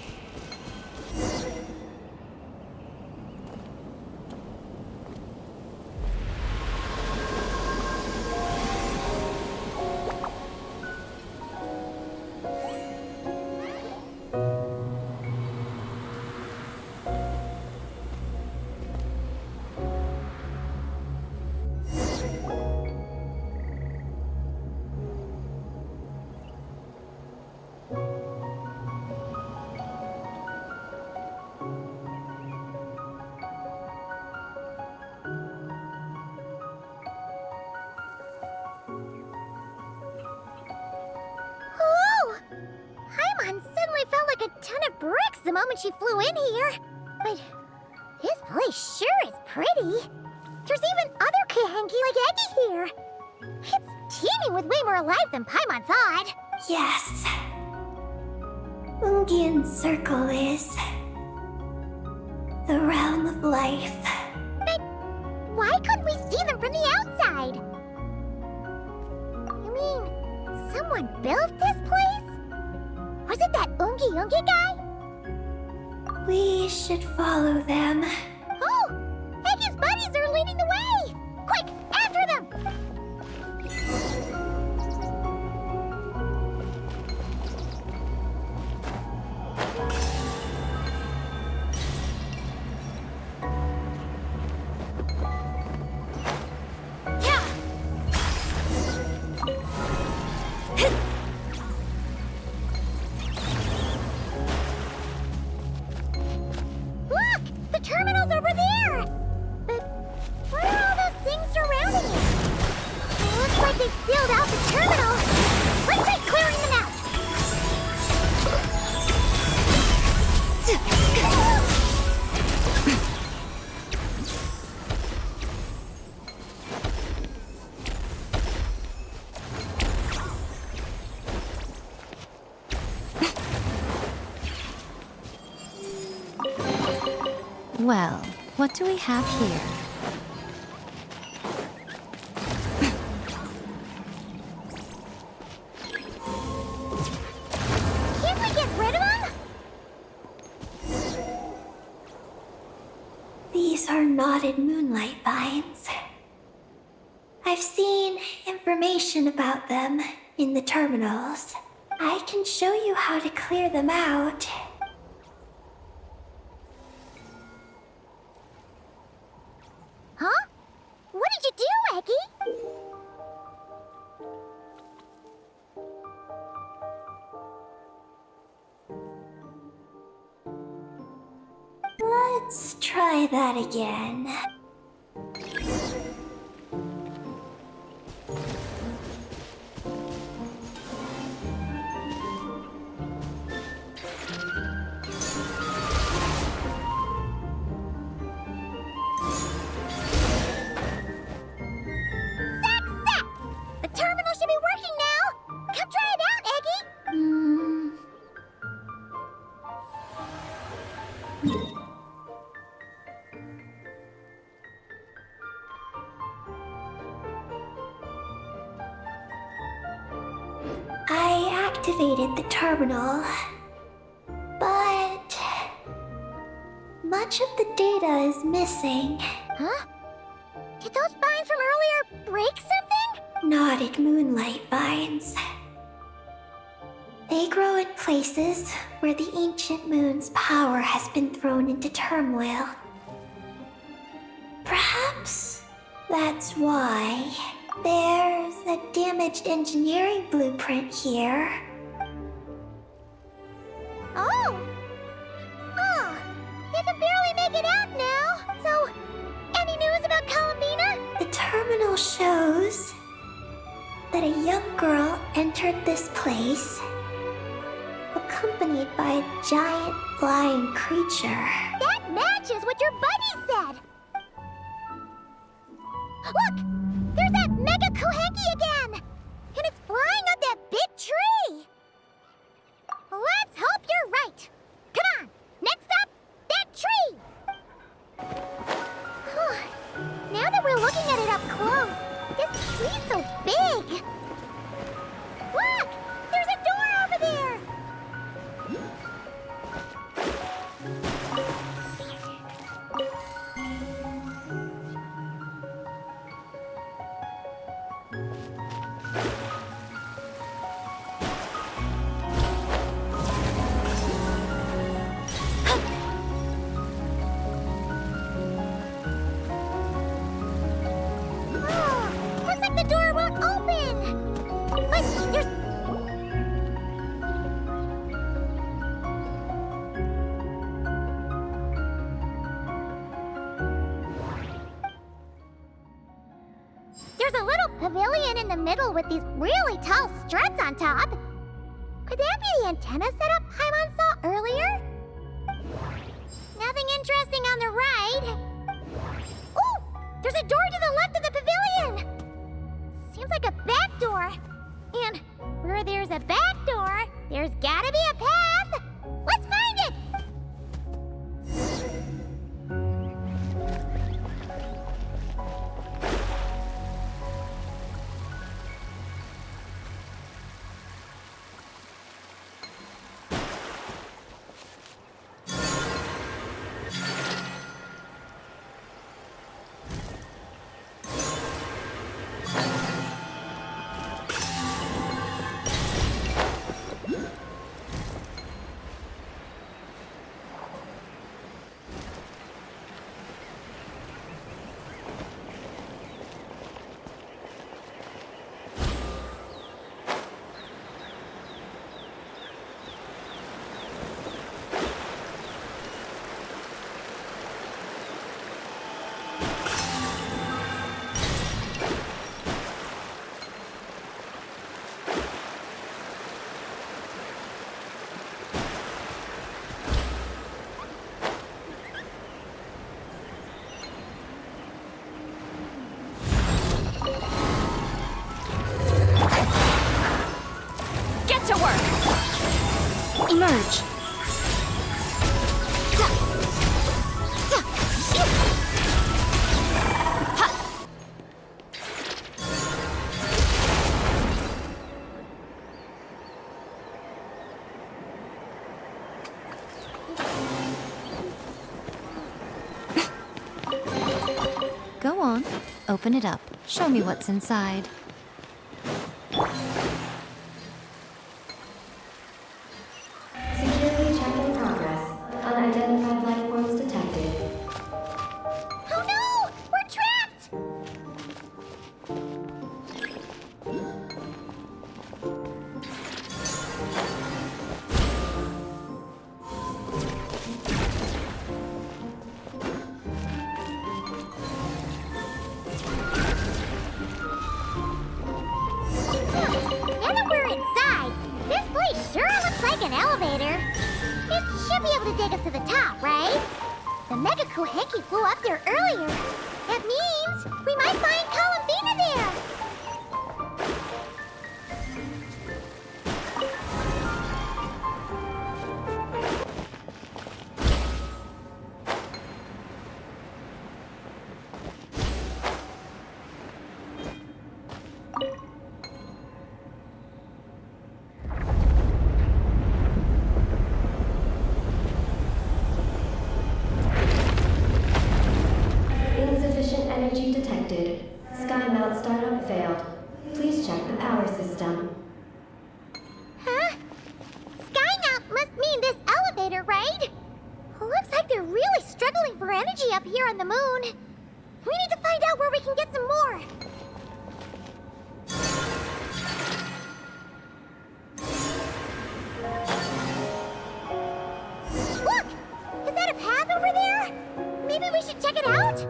Oh! Paimon suddenly felt like a ton of bricks the moment she flew in here. But this place sure is pretty. There's even other Kuhenki like Eggy here. It's teeming with way more life than Paimon thought. Yes. Ungian Circle is the realm of life. But why couldn't we see them from the outside? You mean someone built this place? Was it that Ungi guy? We should follow them. Oh! Eggy's buddies are leading the way! Quick, after them! Look! The terminal's Well, what do we have here? Can't we get rid of them? These are knotted moonlight vines. I've seen information about them in the terminals. I can show you how to clear them out. Huh? What did you do, Eggy? Let's try that again. Success! The terminal should be working now! Come try it out, Eggy! I activated the terminal, but much of the data is missing. Huh? Did those vines from earlier break something? Knotted moonlight vines. They grow in places where the ancient moon's power has been thrown into turmoil. Perhaps that's why there's a damaged engineering blueprint here. Oh! Oh! You can barely make it out now! So, any news about Columbina? The terminal shows that a young girl entered this place, accompanied by a giant flying creature. That matches what your buddy said! Look! There's that mega Kohenki again! And it's flying up that big tree! Let's hope you're right! Come on! Next up, that tree! Now that we're looking at it up close, this tree's so big! Look! There's a door over there! Oh, looks like the door won't open! But there's... There's a little pavilion in the middle with these really tall struts on top. Could that be the antenna setup Paimon saw earlier? Nothing interesting on the right. Oh! There's a door to the left of the pavilion! Seems like a back door. And where there's a back door, there's gotta be a path! Let's find it! Emerge. on, open it up. Show me what's inside. Security check in progress. Unidentified life forms detected. Oh no! We're trapped! Now that we're inside, this place sure looks like an elevator. It should be able to take us to the top, right? The Mega Kuhenki flew up there earlier. That means we might find Columbina there. Insufficient energy detected. Sky mount startup failed. Please check the power system. Huh? Skynaut must mean this elevator, right? Looks like they're really struggling for energy up here on the moon. We need to find out where we can get some more. Look! Is that a path over there? Maybe we should check it out?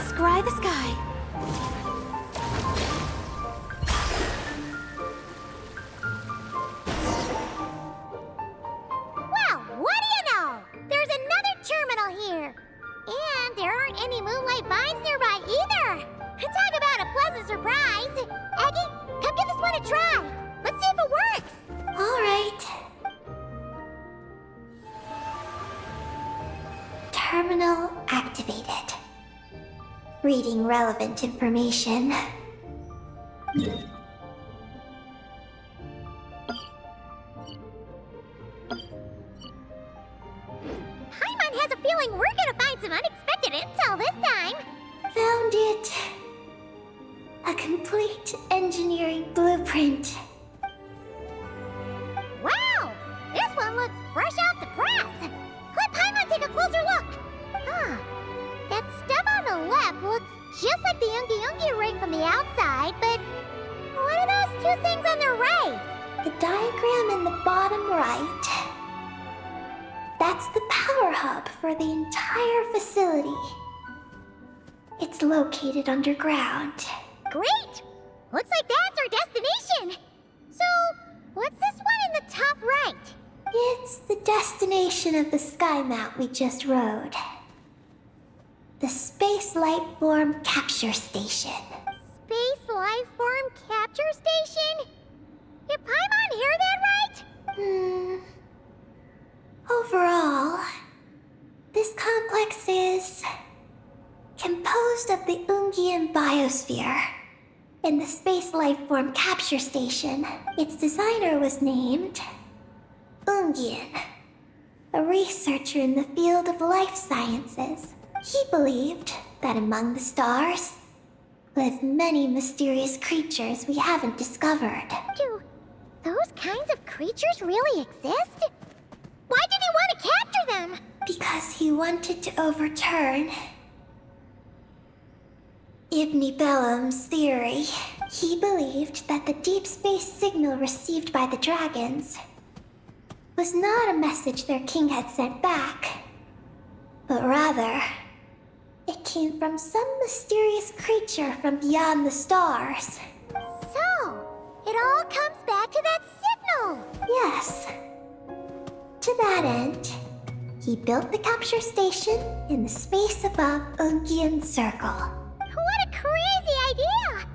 Scry the sky. Well, what do you know? There's another terminal here. And there aren't any moonlight vines nearby either. Talk about a pleasant surprise. Aggie, come give this one a try. Let's see if it works. All right. Terminal activated. Reading relevant information. Paimon has a feeling we're gonna find some unexpected intel this time. Found it. A complete engineering blueprint. Wow! This one looks fresh off the press. Let Paimon take a closer look. Huh. That stub on the left looks just like the Ungi ring from the outside, but what are those two things on the right? The diagram in the bottom right. That's the power hub for the entire facility. It's located underground. Great! Looks like that's our destination. So, what's this one in the top right? It's the destination of the sky mount we just rode. The Space Life Form Capture Station. Space Life Form Capture Station? Did Paimon hear that right? Overall, this complex is composed of the Ungian biosphere. In the Space Life Form Capture Station, its designer was named Ungian, a researcher in the field of life sciences. He believed that among the stars live many mysterious creatures we haven't discovered. Do those kinds of creatures really exist? Why did he want to capture them? Because he wanted to overturn Ibn Bellum's theory. He believed that the deep space signal received by the dragons was not a message their king had sent back, but rather it came from some mysterious creature from beyond the stars. So, it all comes back to that signal. Yes. To that end, he built the capture station in the space above Ungian Circle. What a crazy idea!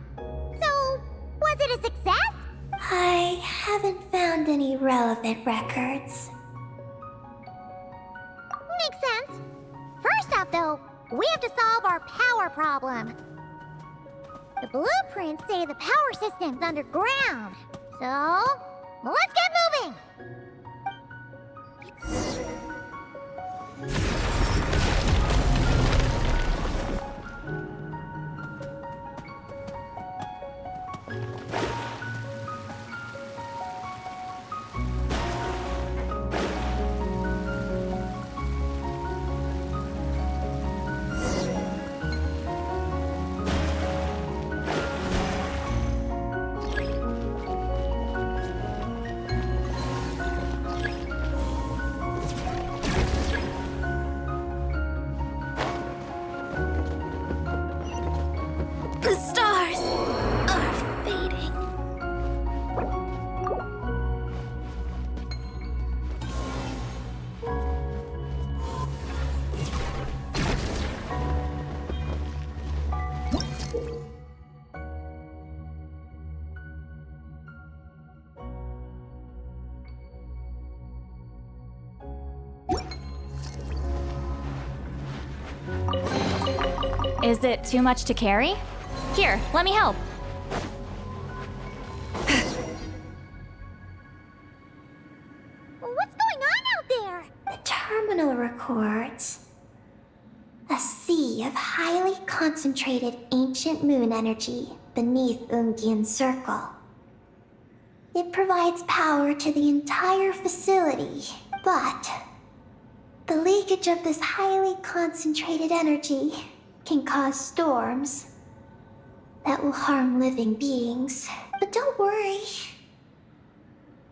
So, was it a success? I haven't found any relevant records. Makes sense. First off, though, we have to solve our power problem. The blueprints say the power system's underground. So, let's get moving! The stars are fading. Is it too much to carry? Here, let me help. What's going on out there? The terminal records a sea of highly concentrated ancient moon energy beneath Ungian Circle. It provides power to the entire facility, but the leakage of this highly concentrated energy can cause storms that will harm living beings. But don't worry.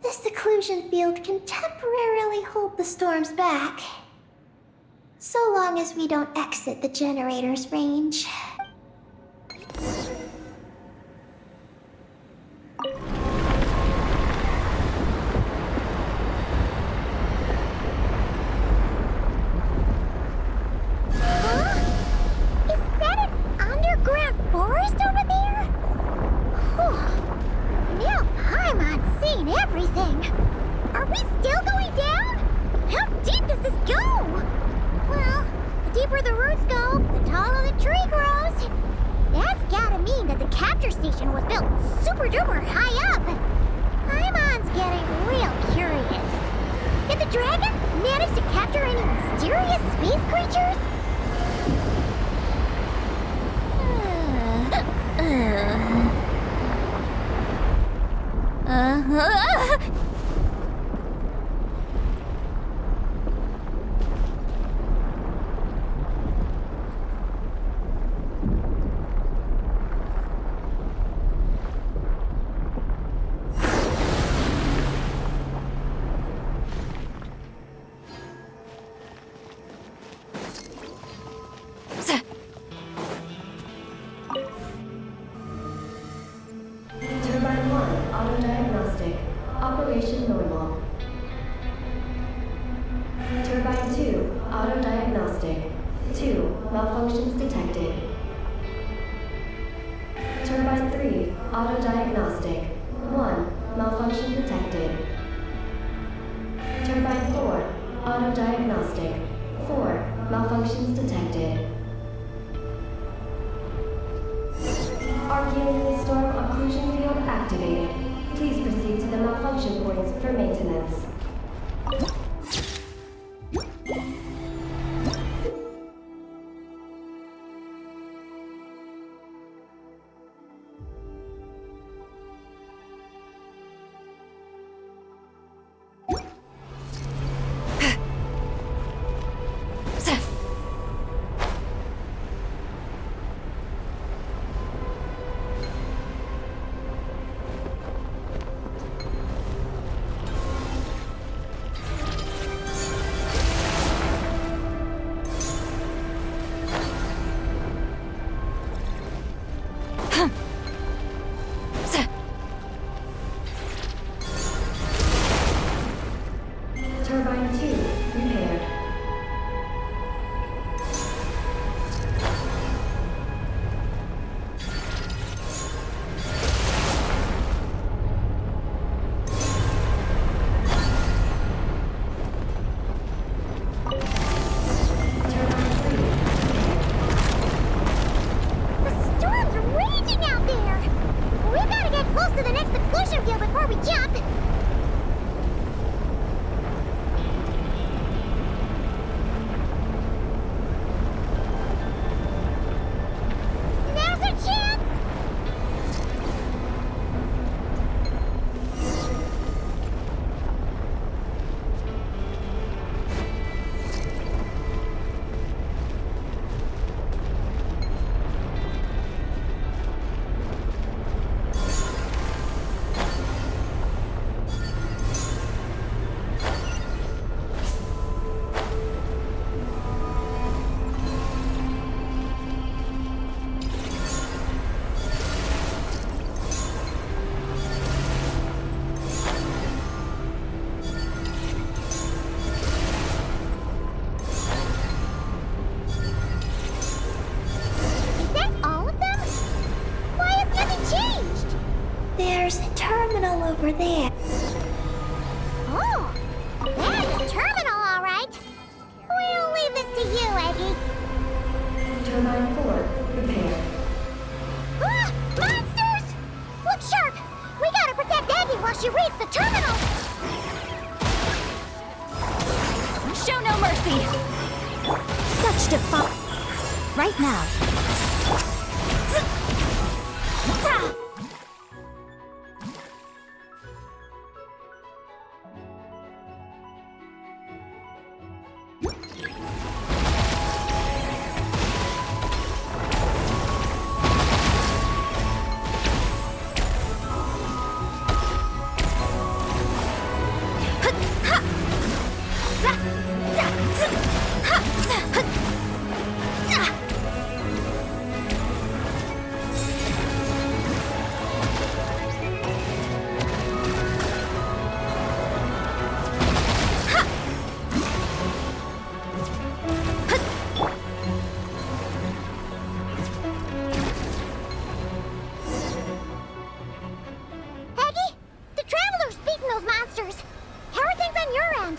This seclusion field can temporarily hold the storms back, so long as we don't exit the generator's range. Is that an underground forest over there? Whew. Now Paimon's seen everything. Are we still going down? How deep does this go? Well, the deeper the roots go, the taller the tree grows. That's gotta mean that the capture station was built super duper high up. Paimon's getting real curious. Did the dragon manage to capture any mysterious space creatures? Turbine 1, auto-diagnostic. Operation normal. Turbine 2, auto-diagnostic. 2, malfunctions detected. Turbine 3, auto-diagnostic. 1, malfunction detected. Turbine 4, auto-diagnostic. 4, malfunctions detected. Archaean storm occlusion field activated. Please proceed to the malfunction points for maintenance. Turbine 2 repaired. The storm's raging out there! We gotta get close to the next explosion field before we jump! Now's our chance! Is that all of them? Why has nothing changed? There's a terminal over there. Oh, that's a terminal, all right. We'll leave this to you, Eggy. Turbine 4 repaired. Ah! Monsters! Look sharp! We gotta protect Eggy while she reads the terminal! Show no mercy! Such defiance. Right now. Eggy, the Traveler's beaten those monsters. How are things on your end?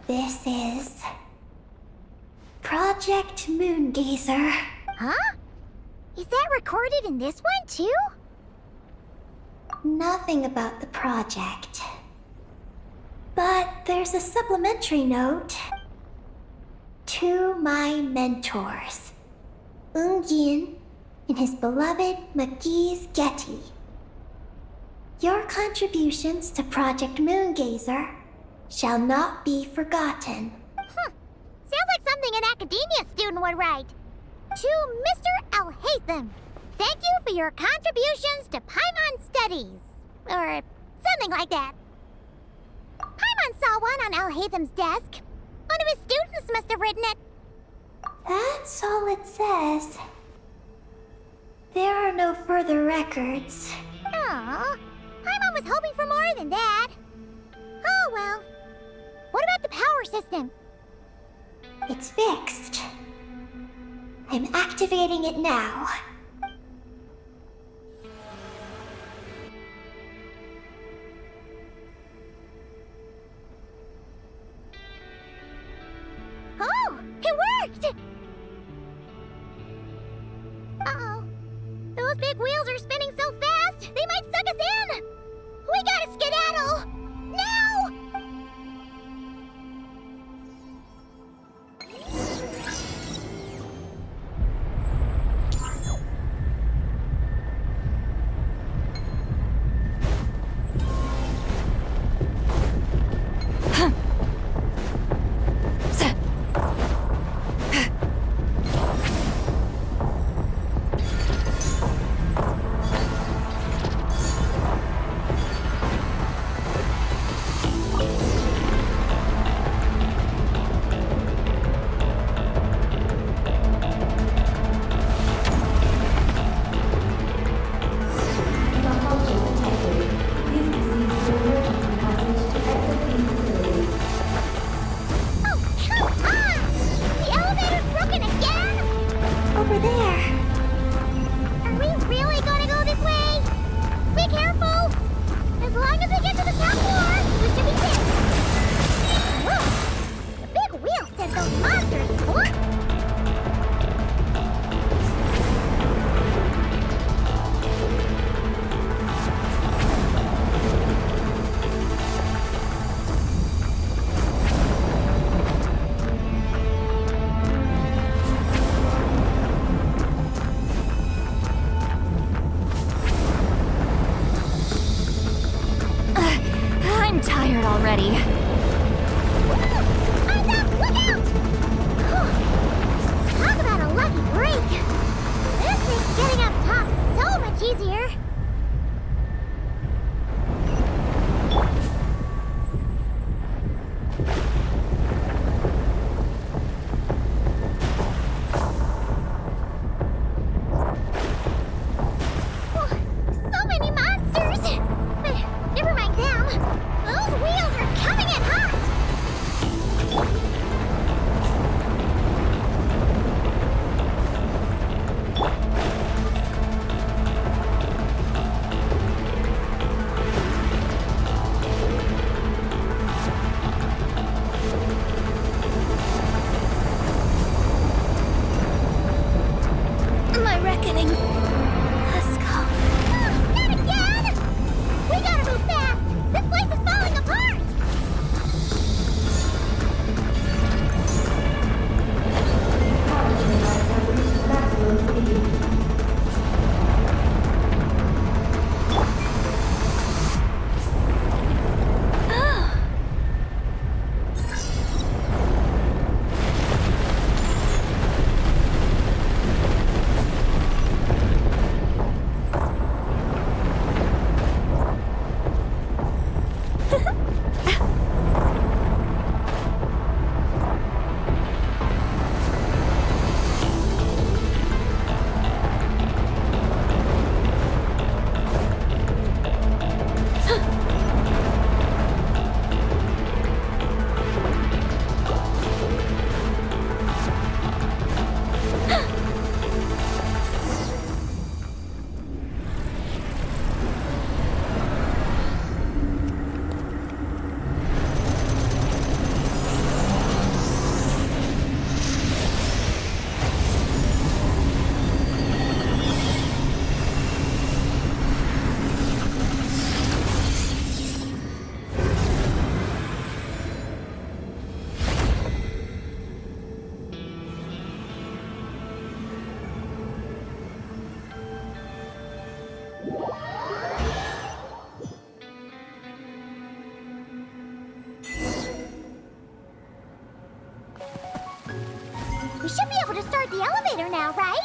This is Project Moongazer. Huh? Is that recorded in this one, too? Nothing about the project. But there's a supplementary note. To my mentors, Yin and his beloved McGee's Getty. Your contributions to Project Moongazer shall not be forgotten. Sounds like something an academia student would write. To Mr. Alhaitham, thank you for your contributions to Paimon Studies. Or something like that. Paimon saw one on Alhaitham's desk. One of his students must have written it. That's all it says. There are no further records. Aw, Paimon was hoping for more than that. Oh well. What about the power system? It's fixed. I'm activating it now. Oh, it worked! Uh-oh. Those big wheels are spinning so fast, they might suck us in! We gotta skedaddle! Now! tired already. Eyes up! Look out! Whew. Talk about a lucky break. This makes getting up top so much easier. So many monsters! But never mind them. Those wheels are coming in hot! My reckoning. Let's go. Not again! We gotta move fast! This place is falling apart! We should be able to start the elevator now, right?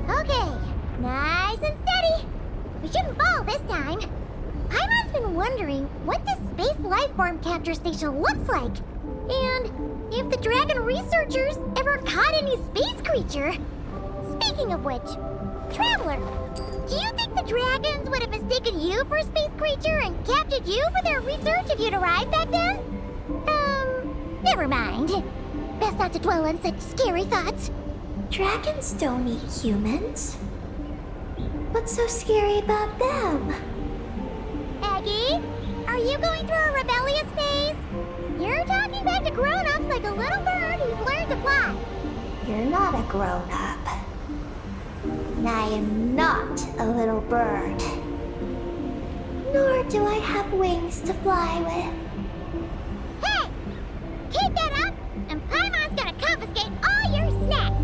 Okay, nice and steady. We shouldn't fall this time. Paimon's been wondering what this space life form capture station looks like. And if the dragon researchers ever caught any space creature. Speaking of which, Traveler, do you think the dragons would have mistaken you for a space creature and captured you for their research if you'd arrived back then? Never mind. Best not to dwell on such scary thoughts. Dragons don't eat humans. What's so scary about them? Aggie, are you going through a rebellious phase? You're talking back to grown-ups like a little bird who's learned to fly. You're not a grown-up. And I am not a little bird. Nor do I have wings to fly with. Hey! Keep that up, and Paimon's gonna confiscate all your snacks!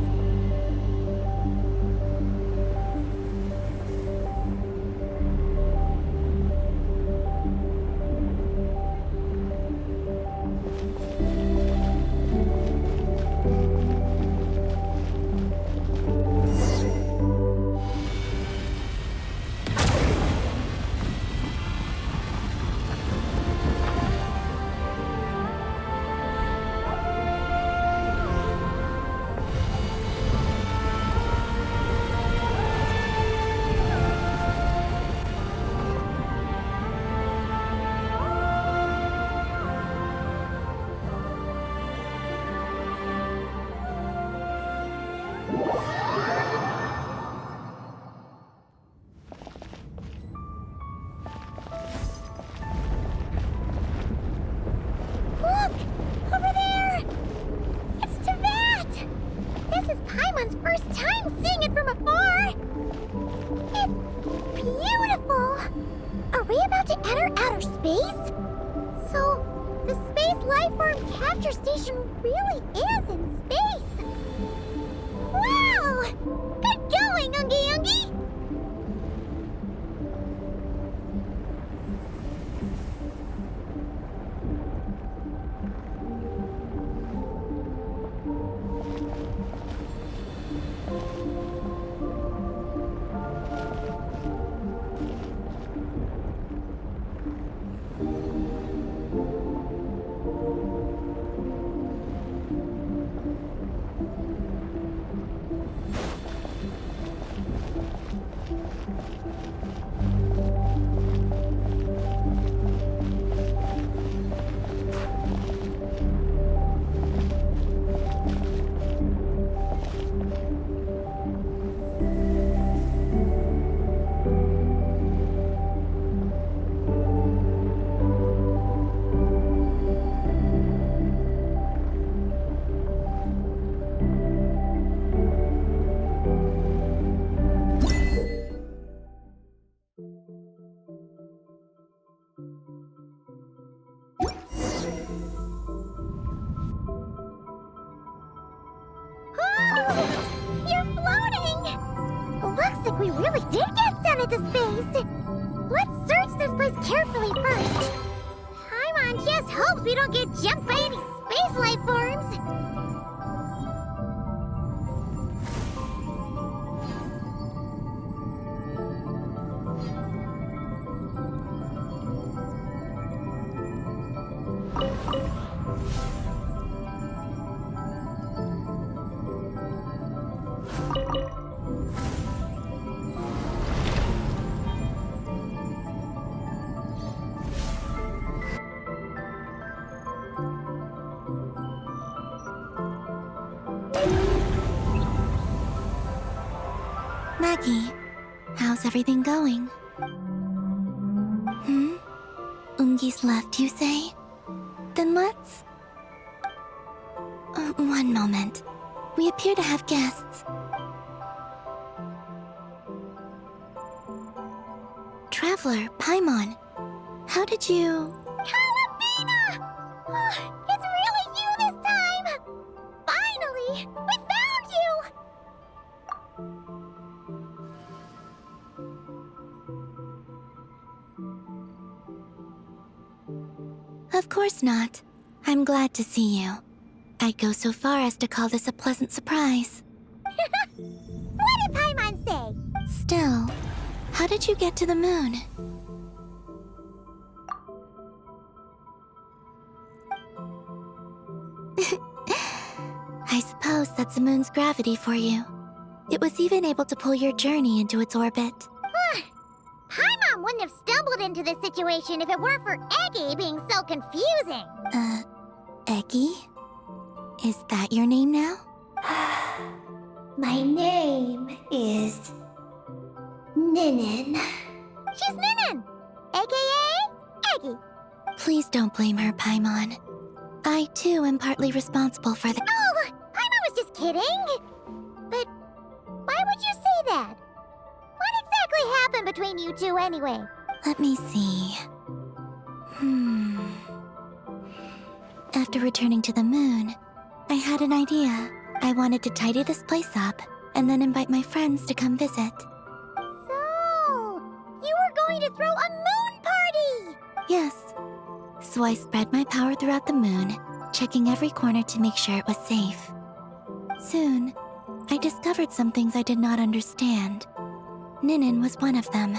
Space? So, the space life form capture station really is in Looks like we really did get sent into space. Let's search this place carefully first. Paimon just hopes we don't get jumped by any space life forms. Maggie, how's everything going? Ungi's left, you say? Then let's... one moment. We appear to have guests. Traveler, Paimon, how did you... Columbina! Oh, it's really you this time! Finally! We found you! Of course not. I'm glad to see you. I'd go so far as to call this a pleasant surprise. What did Paimon say? Still, how did you get to the moon? I suppose that's the moon's gravity for you. It was even able to pull your journey into its orbit. Paimon wouldn't have stumbled into this situation if it weren't for Eggy being so confusing. Eggy? Is that your name now? My name is Ninin. She's Ninin, aka Eggy. Please don't blame her, Paimon. I, too, am partly responsible for the... Oh, Paimon was just kidding. But why would you say that? What exactly happened between you two anyway? Let me see. After returning to the moon, I had an idea. I wanted to tidy this place up and then invite my friends to come visit. So, you were going to throw a moon party! Yes. So I spread my power throughout the moon, checking every corner to make sure it was safe. Soon, I discovered some things I did not understand. Ninin was one of them.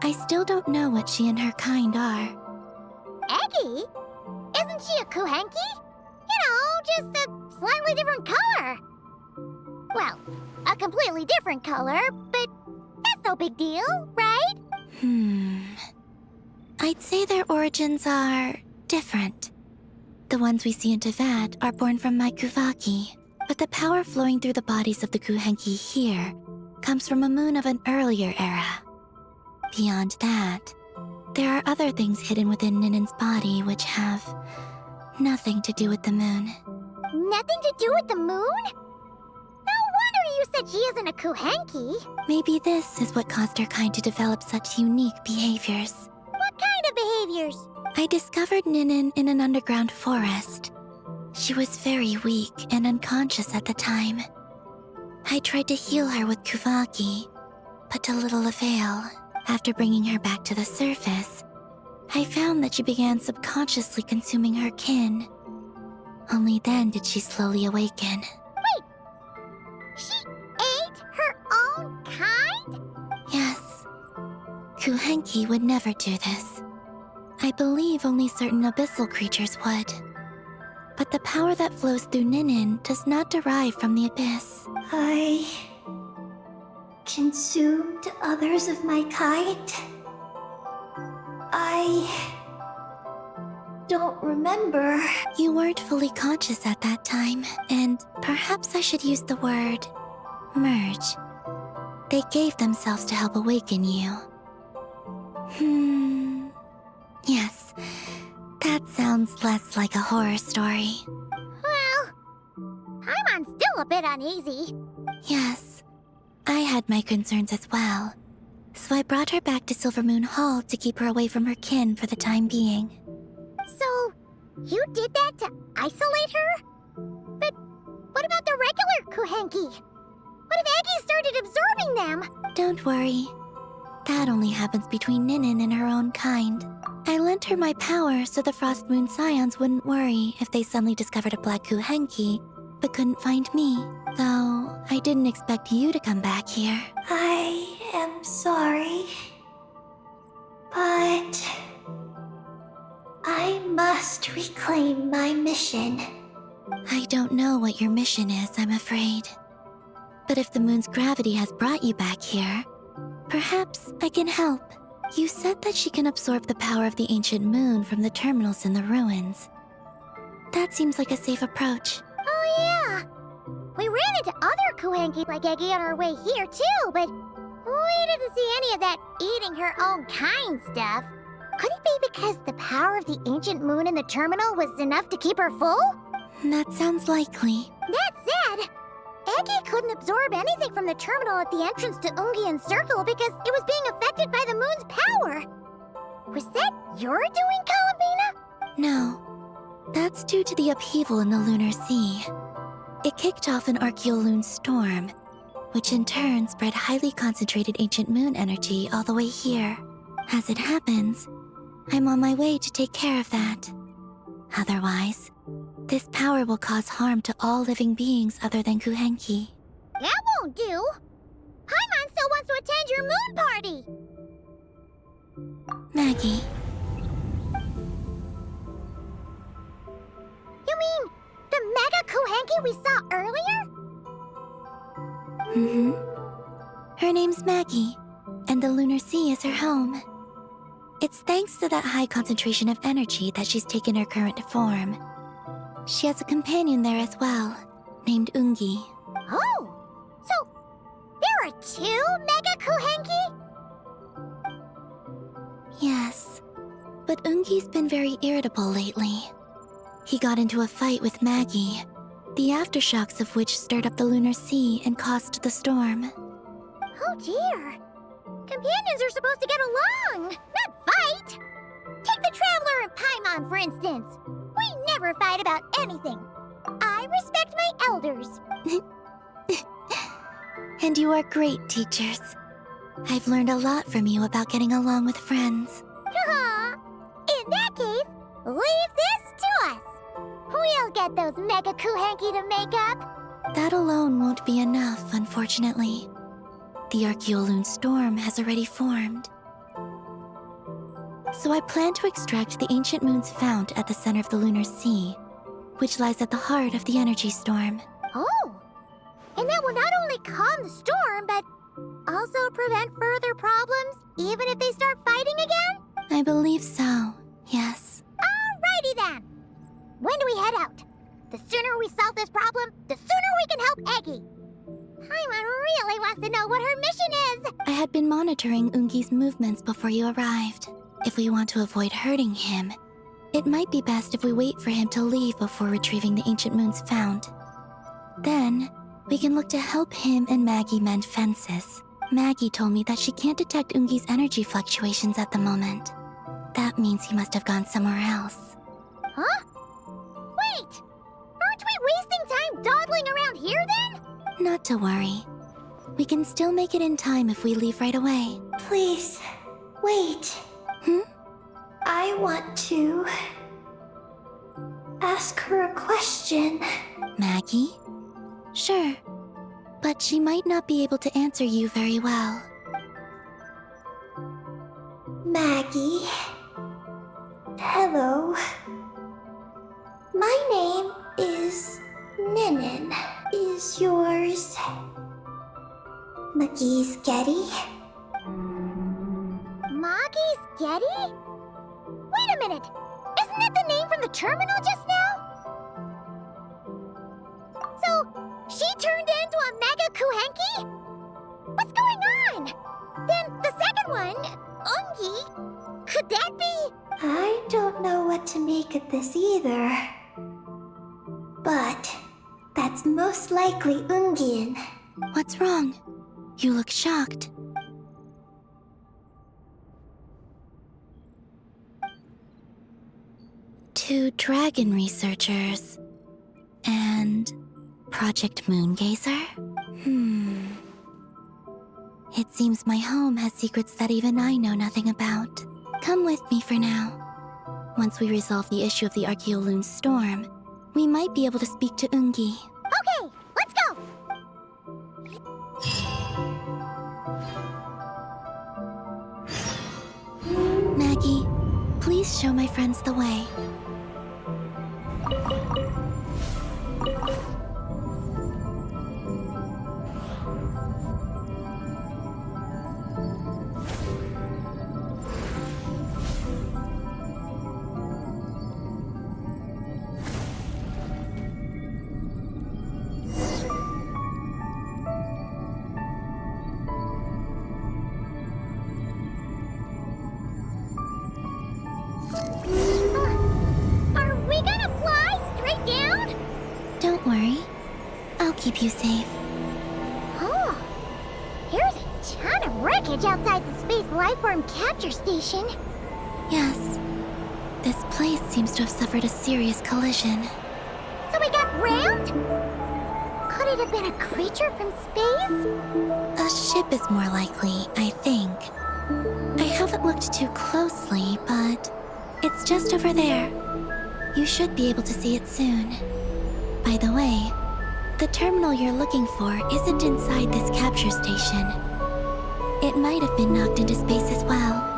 I still don't know what she and her kind are. Eggy? Isn't she a kuhenki? You know, just a slightly different color. Well, a completely different color, but that's no big deal, right? I'd say their origins are different. The ones we see in Teyvat are born from my Kuvaki, but the power flowing through the bodies of the Kuhenki here comes from a moon of an earlier era. Beyond that, there are other things hidden within Ninin's body which have nothing to do with the moon. Nothing to do with the moon? No wonder you said she isn't a kuhenki. Maybe this is what caused her kind to develop such unique behaviors. What kind of behaviors? I discovered Ninin in an underground forest. She was very weak and unconscious at the time. I tried to heal her with Kuvaki, but to little avail. After bringing her back to the surface, I found that she began subconsciously consuming her kin. Only then did she slowly awaken. Wait! She ate her own kind? Yes. Kuhenki would never do this. I believe only certain abyssal creatures would. But the power that flows through Ninin does not derive from the abyss. I consumed others of my kind. I don't remember. You weren't fully conscious at that time, and perhaps I should use the word merge. They gave themselves to help awaken you. Yes, that sounds less like a horror story. Well, Paimon's still a bit uneasy. Yes, I had my concerns as well. So I brought her back to Silvermoon Hall to keep her away from her kin for the time being. So, you did that to isolate her? But what about the regular kuhenki? What if Eggy started absorbing them? Don't worry. That only happens between Ninin and her own kind. I lent her my power so the Frost Moon Scions wouldn't worry if they suddenly discovered a black Kuhenki, but couldn't find me. Though, I didn't expect you to come back here. I am sorry, but I must reclaim my mission. I don't know what your mission is, I'm afraid. But if the moon's gravity has brought you back here, perhaps I can help. You said that she can absorb the power of the ancient moon from the terminals in the ruins. That seems like a safe approach. Oh yeah! We ran into other Kuhenki like Eggy on our way here too, but we didn't see any of that eating her own kind stuff. Could it be because the power of the ancient moon in the terminal was enough to keep her full? That sounds likely. That said, Eggy couldn't absorb anything from the terminal at the entrance to Ungian Circle because it was being affected by the moon's power. Was that your doing, Columbina? No. That's due to the upheaval in the lunar sea. It kicked off an Archeoloon storm, which in turn spread highly concentrated ancient moon energy all the way here. As it happens, I'm on my way to take care of that. Otherwise, this power will cause harm to all living beings other than Kuhenki. That won't do. Paimon still wants to attend your moon party. Maggie, You mean the Mega Kuhenki we saw earlier? Her name's Maggie, and the lunar sea is her home. It's thanks to that high concentration of energy that she's taken her current form. She has a companion there as well, named Ungi. Oh, so there are two Mega Kuhenki? Yes, but Ungi's been very irritable lately. He got into a fight with Maggie, the aftershocks of which stirred up the lunar sea and caused the storm. Oh dear. Companions are supposed to get along, not fight. Take the Traveler and Paimon, for instance. We never fight about anything. I respect my elders. And you are great teachers. I've learned a lot from you about getting along with friends. In that case, leave this to us. We'll get those Mega Kuhenki to make up. That alone won't be enough, unfortunately. The Archeoloon storm has already formed. So I plan to extract the ancient moon's fount at the center of the lunar sea, which lies at the heart of the energy storm. Oh, and that will not only calm the storm, but also prevent further problems, even if they start fighting again? I believe so, yes. Alrighty then. When do we head out? The sooner we solve this problem, the sooner we can help Eggy. Paimon really wants to know what her mission is. I had been monitoring Ungi's movements before you arrived. If we want to avoid hurting him, it might be best if we wait for him to leave before retrieving the ancient moon's fount. Then, we can look to help him and Maggie mend fences. Maggie told me that she can't detect Ungi's energy fluctuations at the moment. That means he must have gone somewhere else. Huh? Wait! Aren't we wasting time dawdling around here then? Not to worry. We can still make it in time if we leave right away. Please, wait. I want to ask her a question. Maggie? Sure. But she might not be able to answer you very well. Maggie. Hello. My name is Ninin. Is yours Maggie's Getty? Maggie's Getty? Wait a minute! Isn't that the name from the terminal just now? So, she turned into a Mega Kuhenki? What's going on? Then the second one, Ungi, could that be? I don't know what to make of this either. But that's most likely Ungian. What's wrong? You look shocked. Two dragon researchers and Project Moongazer? It seems my home has secrets that even I know nothing about. Come with me for now. Once we resolve the issue of the Archeoloon storm, we might be able to speak to Ungi. Okay, let's go! Maggie, please show my friends the way. Are we gonna fly straight down? Don't worry. I'll keep you safe. Oh, here's a ton of wreckage outside the Space Lifeform Capture Station. Yes. This place seems to have suffered a serious collision. So we got rammed? Could it have been a creature from space? A ship is more likely, I think. I haven't looked too closely, but it's just over there. You should be able to see it soon. By the way, the terminal you're looking for isn't inside this capture station. It might have been knocked into space as well.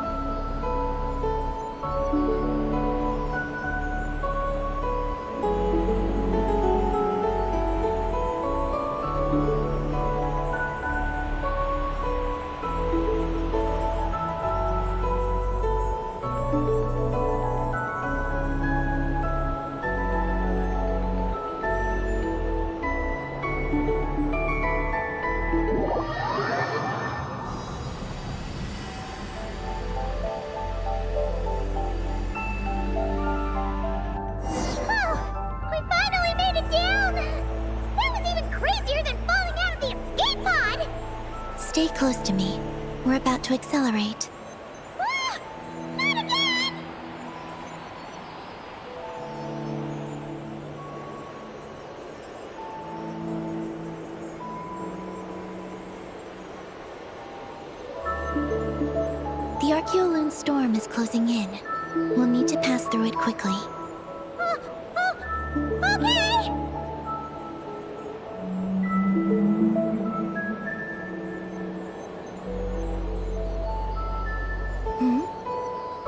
Stay close to me. We're about to accelerate. Ah! Not again! The Archeoloon storm is closing in. We'll need to pass through it quickly. Okay!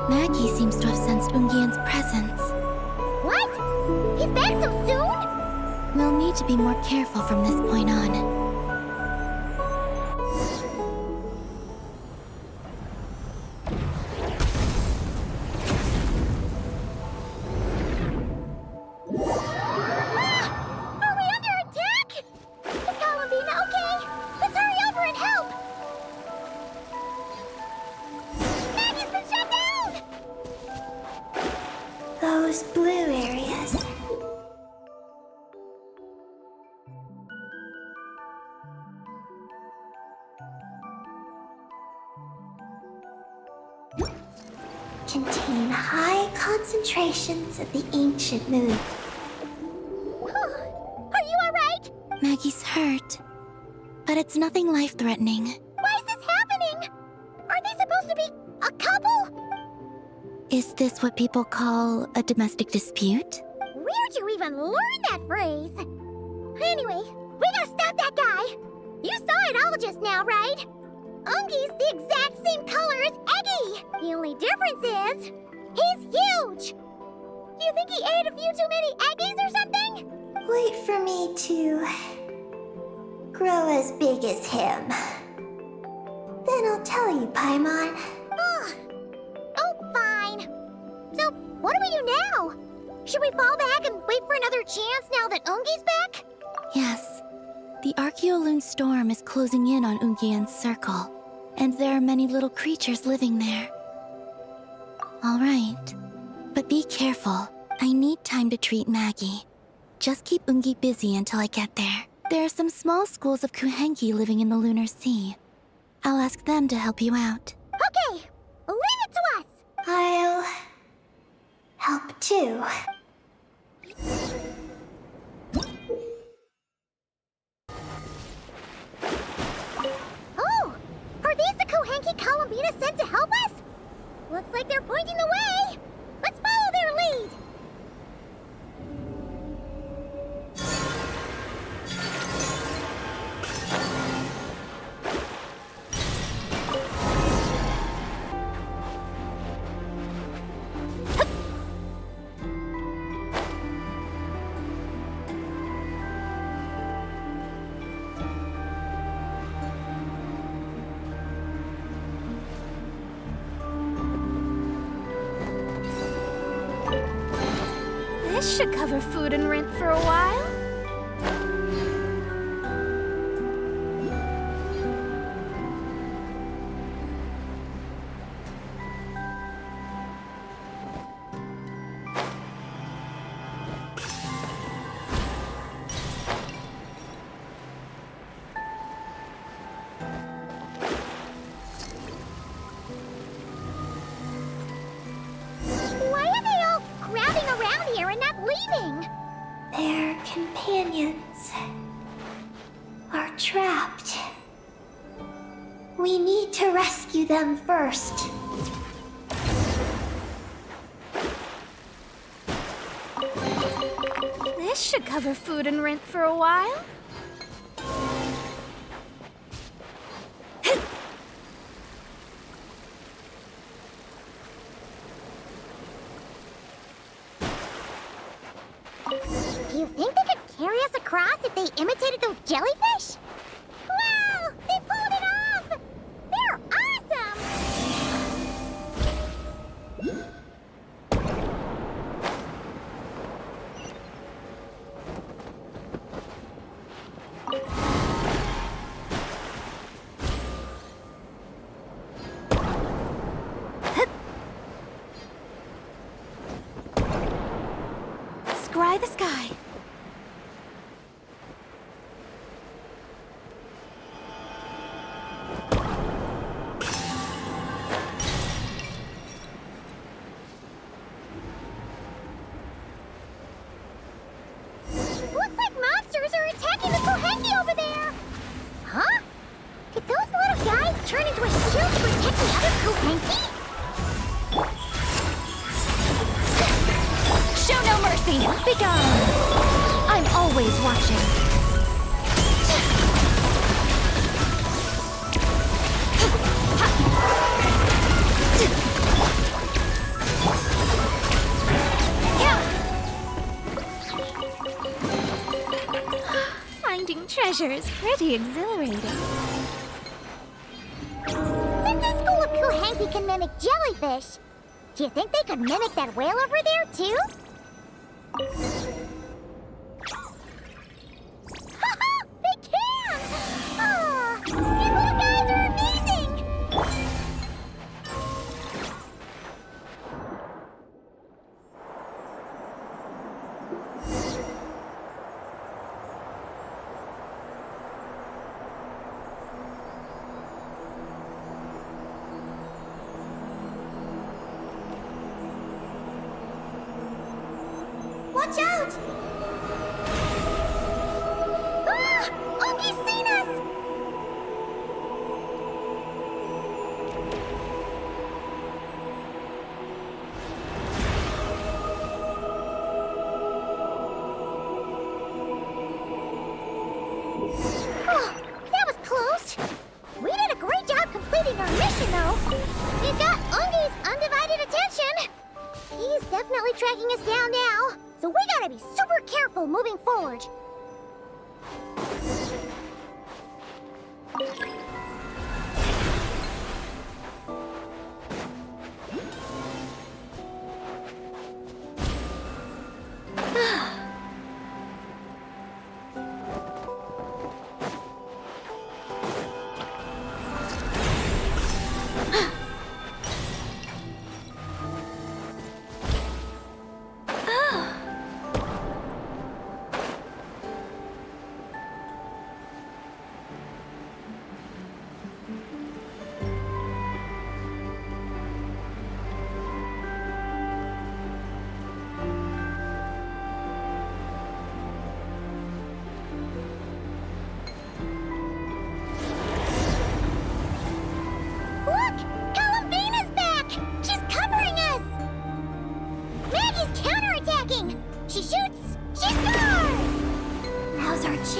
Maggie seems to have sensed Ungian's presence. What? He's back so soon? We'll need to be more careful from this point on. Are we under attack? Is Columbina okay? Let's hurry over and help! Maggie's been shut down! Those blue areas. Contain high concentrations of the ancient moon. Are you alright? Maggie's hurt, but it's nothing life-threatening. Why is this happening? Are they supposed to be a couple? Is this what people call a domestic dispute? Where'd you even learn that phrase? Anyway, we gotta stop that guy. You saw it all just now, right? Ungi's the exact same color as Eggy. The only difference is, he's huge. Do you think he ate a few too many Eggies or something? Wait for me to grow as big as him. Then I'll tell you, Paimon. Ugh. Oh, fine. So, what do we do now? Should we fall back and wait for another chance now that Ungi's back? Yes. The Archeoloon storm is closing in on Ungian's circle, and there are many little creatures living there. All right. But be careful. I need time to treat Maggie. Just keep Ungi busy until I get there. There are some small schools of Kuhenki living in the Lunar Sea. I'll ask them to help you out. Okay, leave it to us. I'll help too. Oh, Columbina sent to help us? Looks like they're pointing the way. Let's follow their lead. This should cover food and rent for a while. Why are they all crowding around here and not leaving? Their companions are trapped. We need to rescue them first. This should cover food and rent for a while. Do you think they could carry us across if they imitated those jellyfish? Wow! They pulled it off! They're awesome! Scry the sky. Looks like monsters are attacking the Kohenki over there! Huh? Did those little guys turn into a shield to protect the other Kohenki? Show no mercy! Begone! I'm always watching. Finding treasure is pretty exhilarating. Since this school of Kohenki can mimic jellyfish, do you think they could mimic that whale over there, too? Haha! They can! Oh, these little guys are amazing! Watch out! Ah! Ogi's seen us! Oh, that was close. We did a great job completing our mission, though. We've got Ungi's undivided attention. He's definitely tracking us down now, so we gotta be super careful moving forward.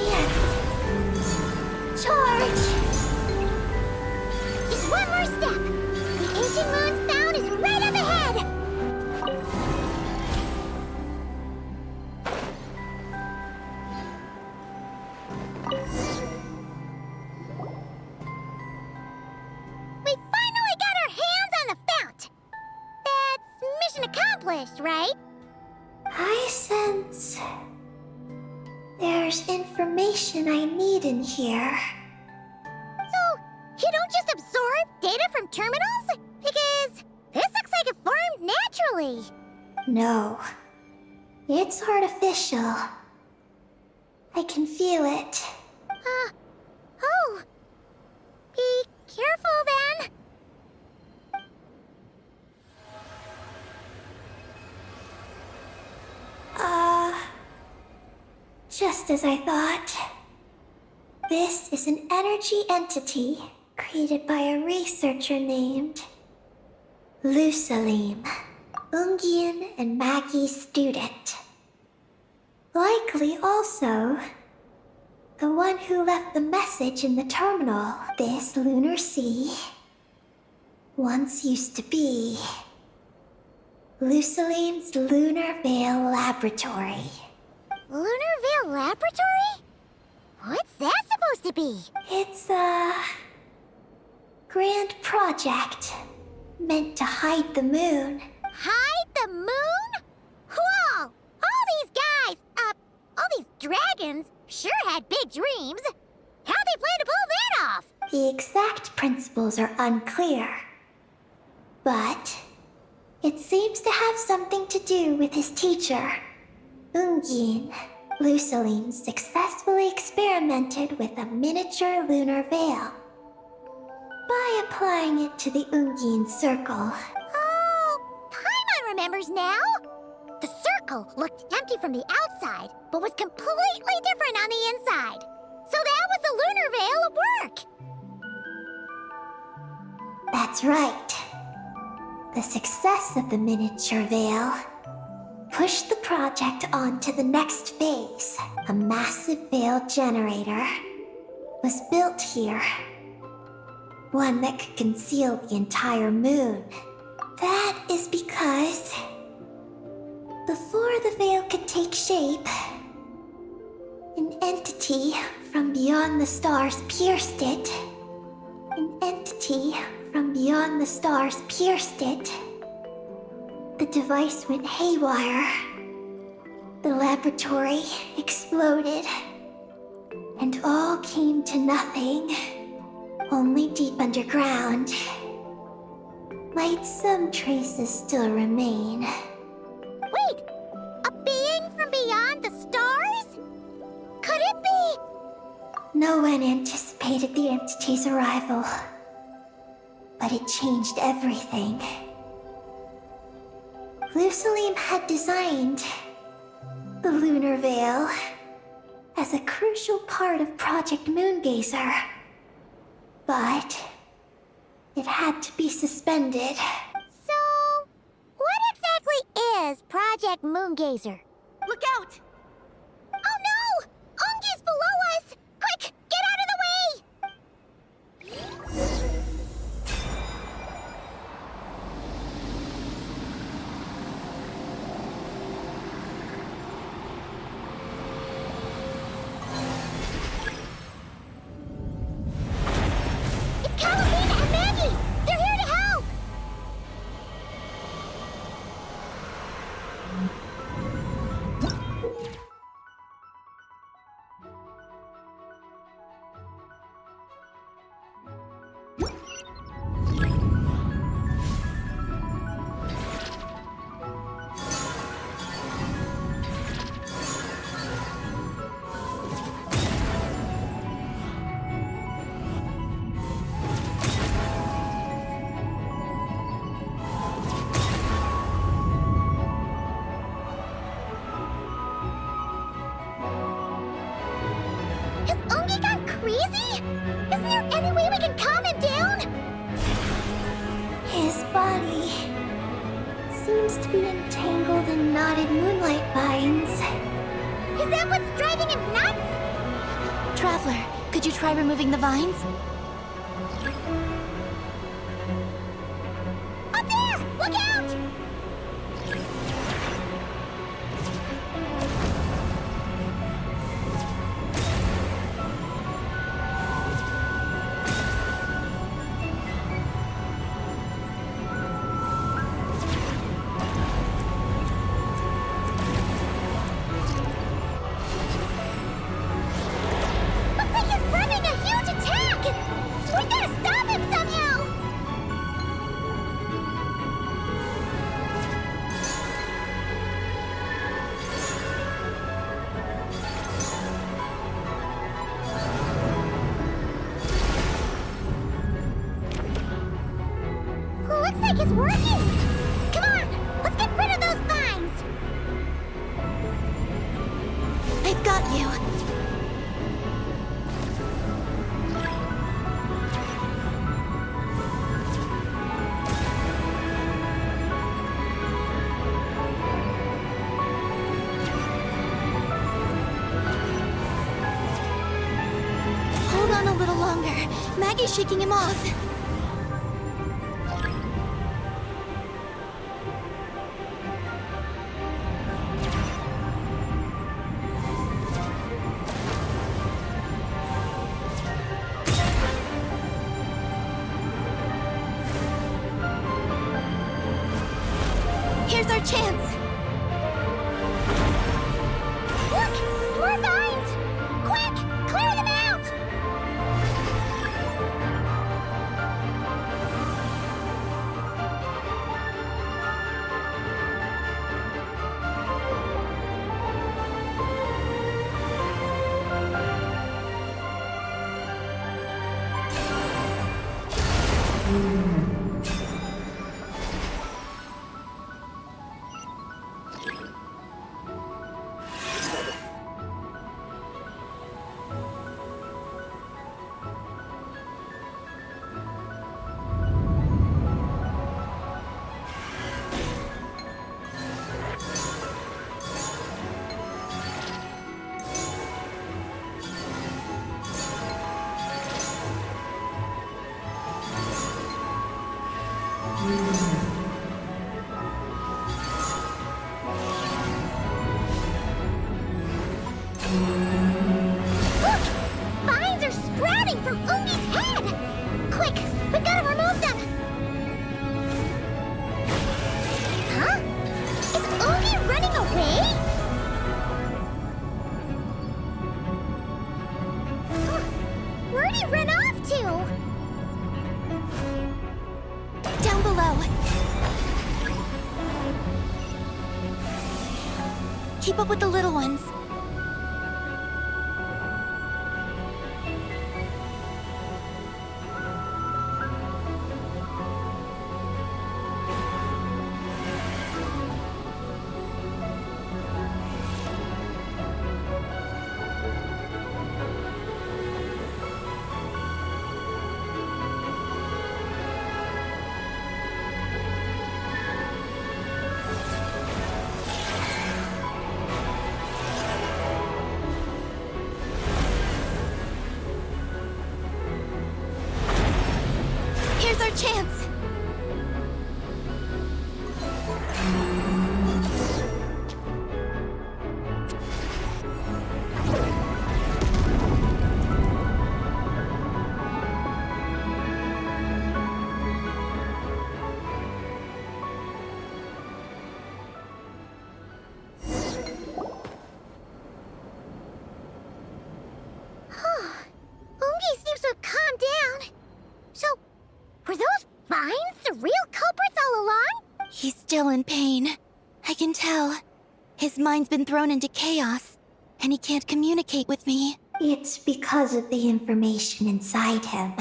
chance. Charge! Just one more step. The ancient moon's found is right up ahead. We finally got our hands on the fount. That's mission accomplished, right? I sense there's information I need in here. So, you don't just absorb data from terminals? Because this looks like it formed naturally. No, it's artificial. I can feel it. Oh. Be careful then. Just as I thought. This is an energy entity created by a researcher named Lusalim, Ungian and Maggie's student. Likely also the one who left the message in the terminal. This lunar sea once used to be Lusalim's Lunar Veil Laboratory. Lunar Veil Laboratory? What's that supposed to be? It's a grand project meant to hide the moon. Hide the moon? Whoa! All these guys, all these dragons sure had big dreams. How'd they plan to pull that off? The exact principles are unclear, but it seems to have something to do with his teacher, Ungin. Lusaline successfully experimented with a miniature lunar veil by applying it to the Ungin circle. Oh, Paimon remembers now. The circle looked empty from the outside, but was completely different on the inside. So that was the lunar veil at work. That's right. The success of the miniature veil pushed the project on to the next phase. A massive veil generator was built here. One that could conceal the entire moon. That is because before the veil could take shape, an entity from beyond the stars pierced it. An entity from beyond the stars pierced it. The device went haywire. The laboratory exploded. And all came to nothing. Only deep underground might some traces still remain. Wait, a being from beyond the stars? Could it be? No one anticipated the entity's arrival, but it changed everything. Lusalim had designed the lunar veil as a crucial part of Project Moongazer, but it had to be suspended. So, what exactly is Project Moongazer? Look out! Oh no! Ungi's below us! Quick, get out of the way! It's Columbina and Maggie! They're here to help! Has Ungi gone crazy? Isn't there any way we can calm him down? His body seems to be entangled in knotted moonlight vines. Is that what's driving him nuts? Traveler, could you try removing the vines? Up there! Look out! Looks like he's running a huge attack! We gotta stop him somehow! Looks like it's working! Come on, let's get rid of those vines! I've got you. Hold on a little longer. Maggie's shaking him off. Here's our chance. Look! More vines! Quick! Clear them out! Look! Vines are sprouting from Ungi's head! Quick! We've got to remove them! Huh? Is Ungi running away? Huh. Where'd he run off to? Down below. Keep up with the little ones. Here's our chance. Ungi seems to have calmed down. So, were those vines the real culprits all along? He's still in pain. I can tell. His mind's been thrown into chaos, and he can't communicate with me. It's because of the information inside him.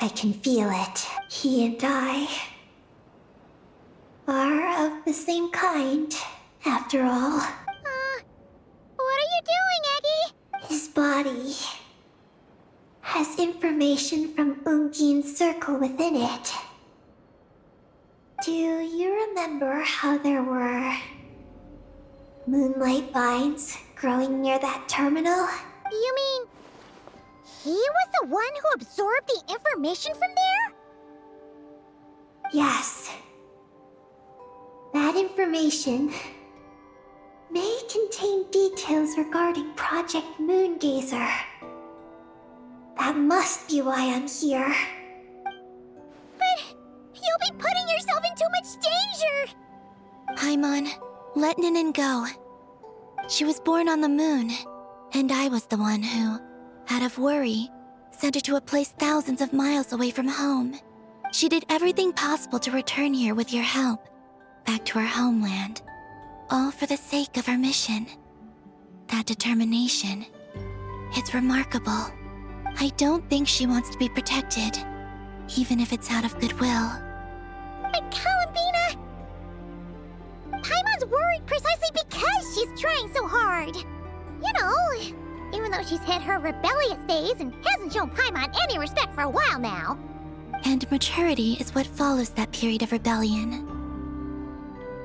I can feel it. He and I are of the same kind, after all. What are you doing, Eggy? His body has information from Ungin's circle within it. Do you remember how there were moonlight vines growing near that terminal. You mean he was the one who absorbed the information from there? Yes. That information may contain details regarding Project Moongazer. That must be why I'm here. But you'll be putting yourself in too much danger! Paimon, let Ninin go. She was born on the moon, and I was the one who, out of worry, sent her to a place thousands of miles away from home. She did everything possible to return here with your help, back to her homeland, all for the sake of our mission. That determination, it's remarkable. I don't think she wants to be protected, even if it's out of goodwill. But Columbina... Paimon's worried precisely because she's trying so hard. You know, even though she's hit her rebellious phase and hasn't shown Paimon any respect for a while now. And maturity is what follows that period of rebellion.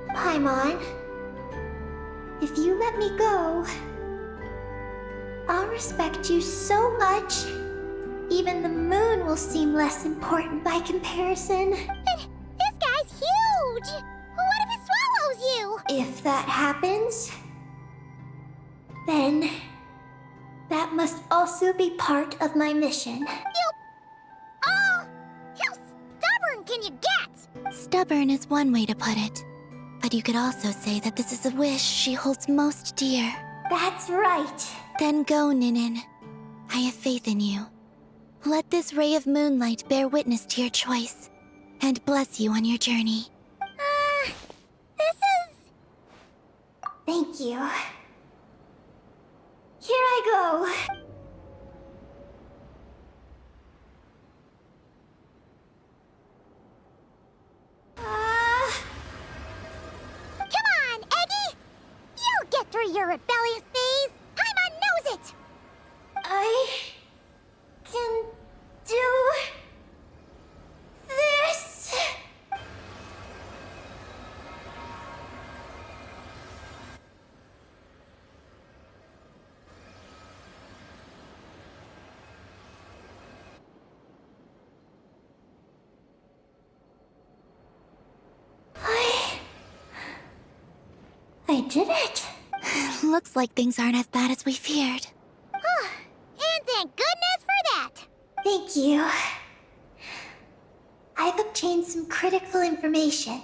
Paimon, if you let me go, I'll respect you so much, even the moon will seem less important by comparison. This guy's huge! What if it swallows you? If that happens, then that must also be part of my mission. How stubborn can you get? Stubborn is one way to put it. But you could also say that this is a wish she holds most dear. That's right. Then go, Ninin. I have faith in you. Let this ray of moonlight bear witness to your choice, and bless you on your journey. This is... Thank you. Here I go. Come on, Eggy! You'll get through your rebellious phase! Paimon knows it! I can do this. I did it. Looks like things aren't as bad as we feared. And thank goodness for that! Thank you. I've obtained some critical information.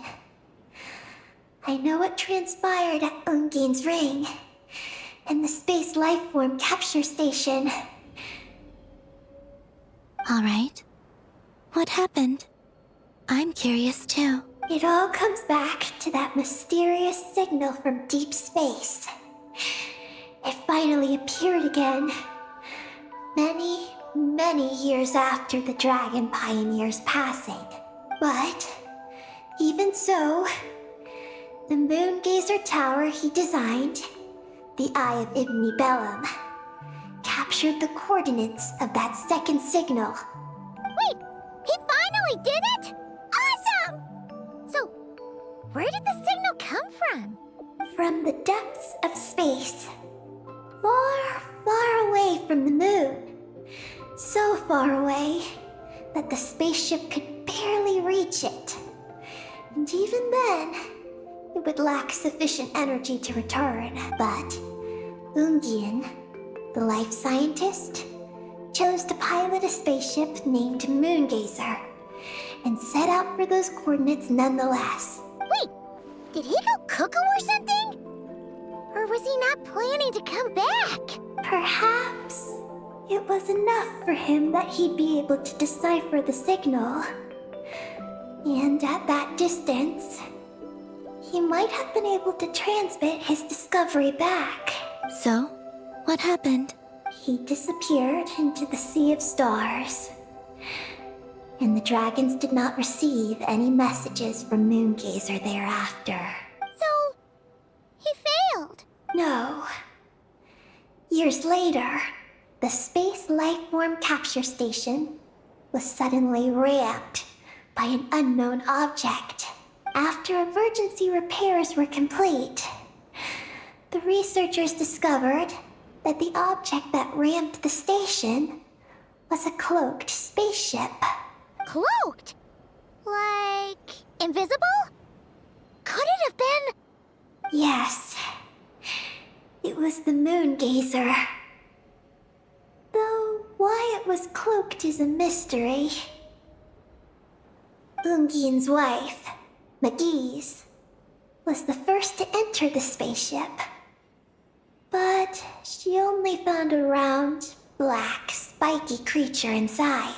I know what transpired at Ungain's ring and the space lifeform capture station. All right. What happened? I'm curious too. It all comes back to that mysterious signal from deep space. It finally appeared again. Many years after the Dragon Pioneer's passing. But, even so, the Moongazer Tower he designed, the Eye of Ibni Bellum, captured the coordinates of that second signal. Wait! He finally did it?! Awesome! So, where did the signal come from? From the depths of space. Far away from the moon. So far away that the spaceship could barely reach it. And even then, it would lack sufficient energy to return. But Ungian, the life scientist, chose to pilot a spaceship named Moongazer and set out for those coordinates nonetheless. Wait! Did he go cuckoo or something? Or was he not planning to come back? Perhaps it was enough for him that he'd be able to decipher the signal. And at that distance, he might have been able to transmit his discovery back. So, what happened? He disappeared into the sea of stars. And the dragons did not receive any messages from Moongazer thereafter. So, he failed. No. Years later, the Space Lifeform Capture Station was suddenly ramped by an unknown object. After emergency repairs were complete, the researchers discovered that the object that rammed the station was a cloaked spaceship. Cloaked? Like, invisible? Could it have been... Yes. It was the Moongazer. Though why it was cloaked is a mystery. Ungian's wife, McGee's, was the first to enter the spaceship. But she only found a round, black, spiky creature inside.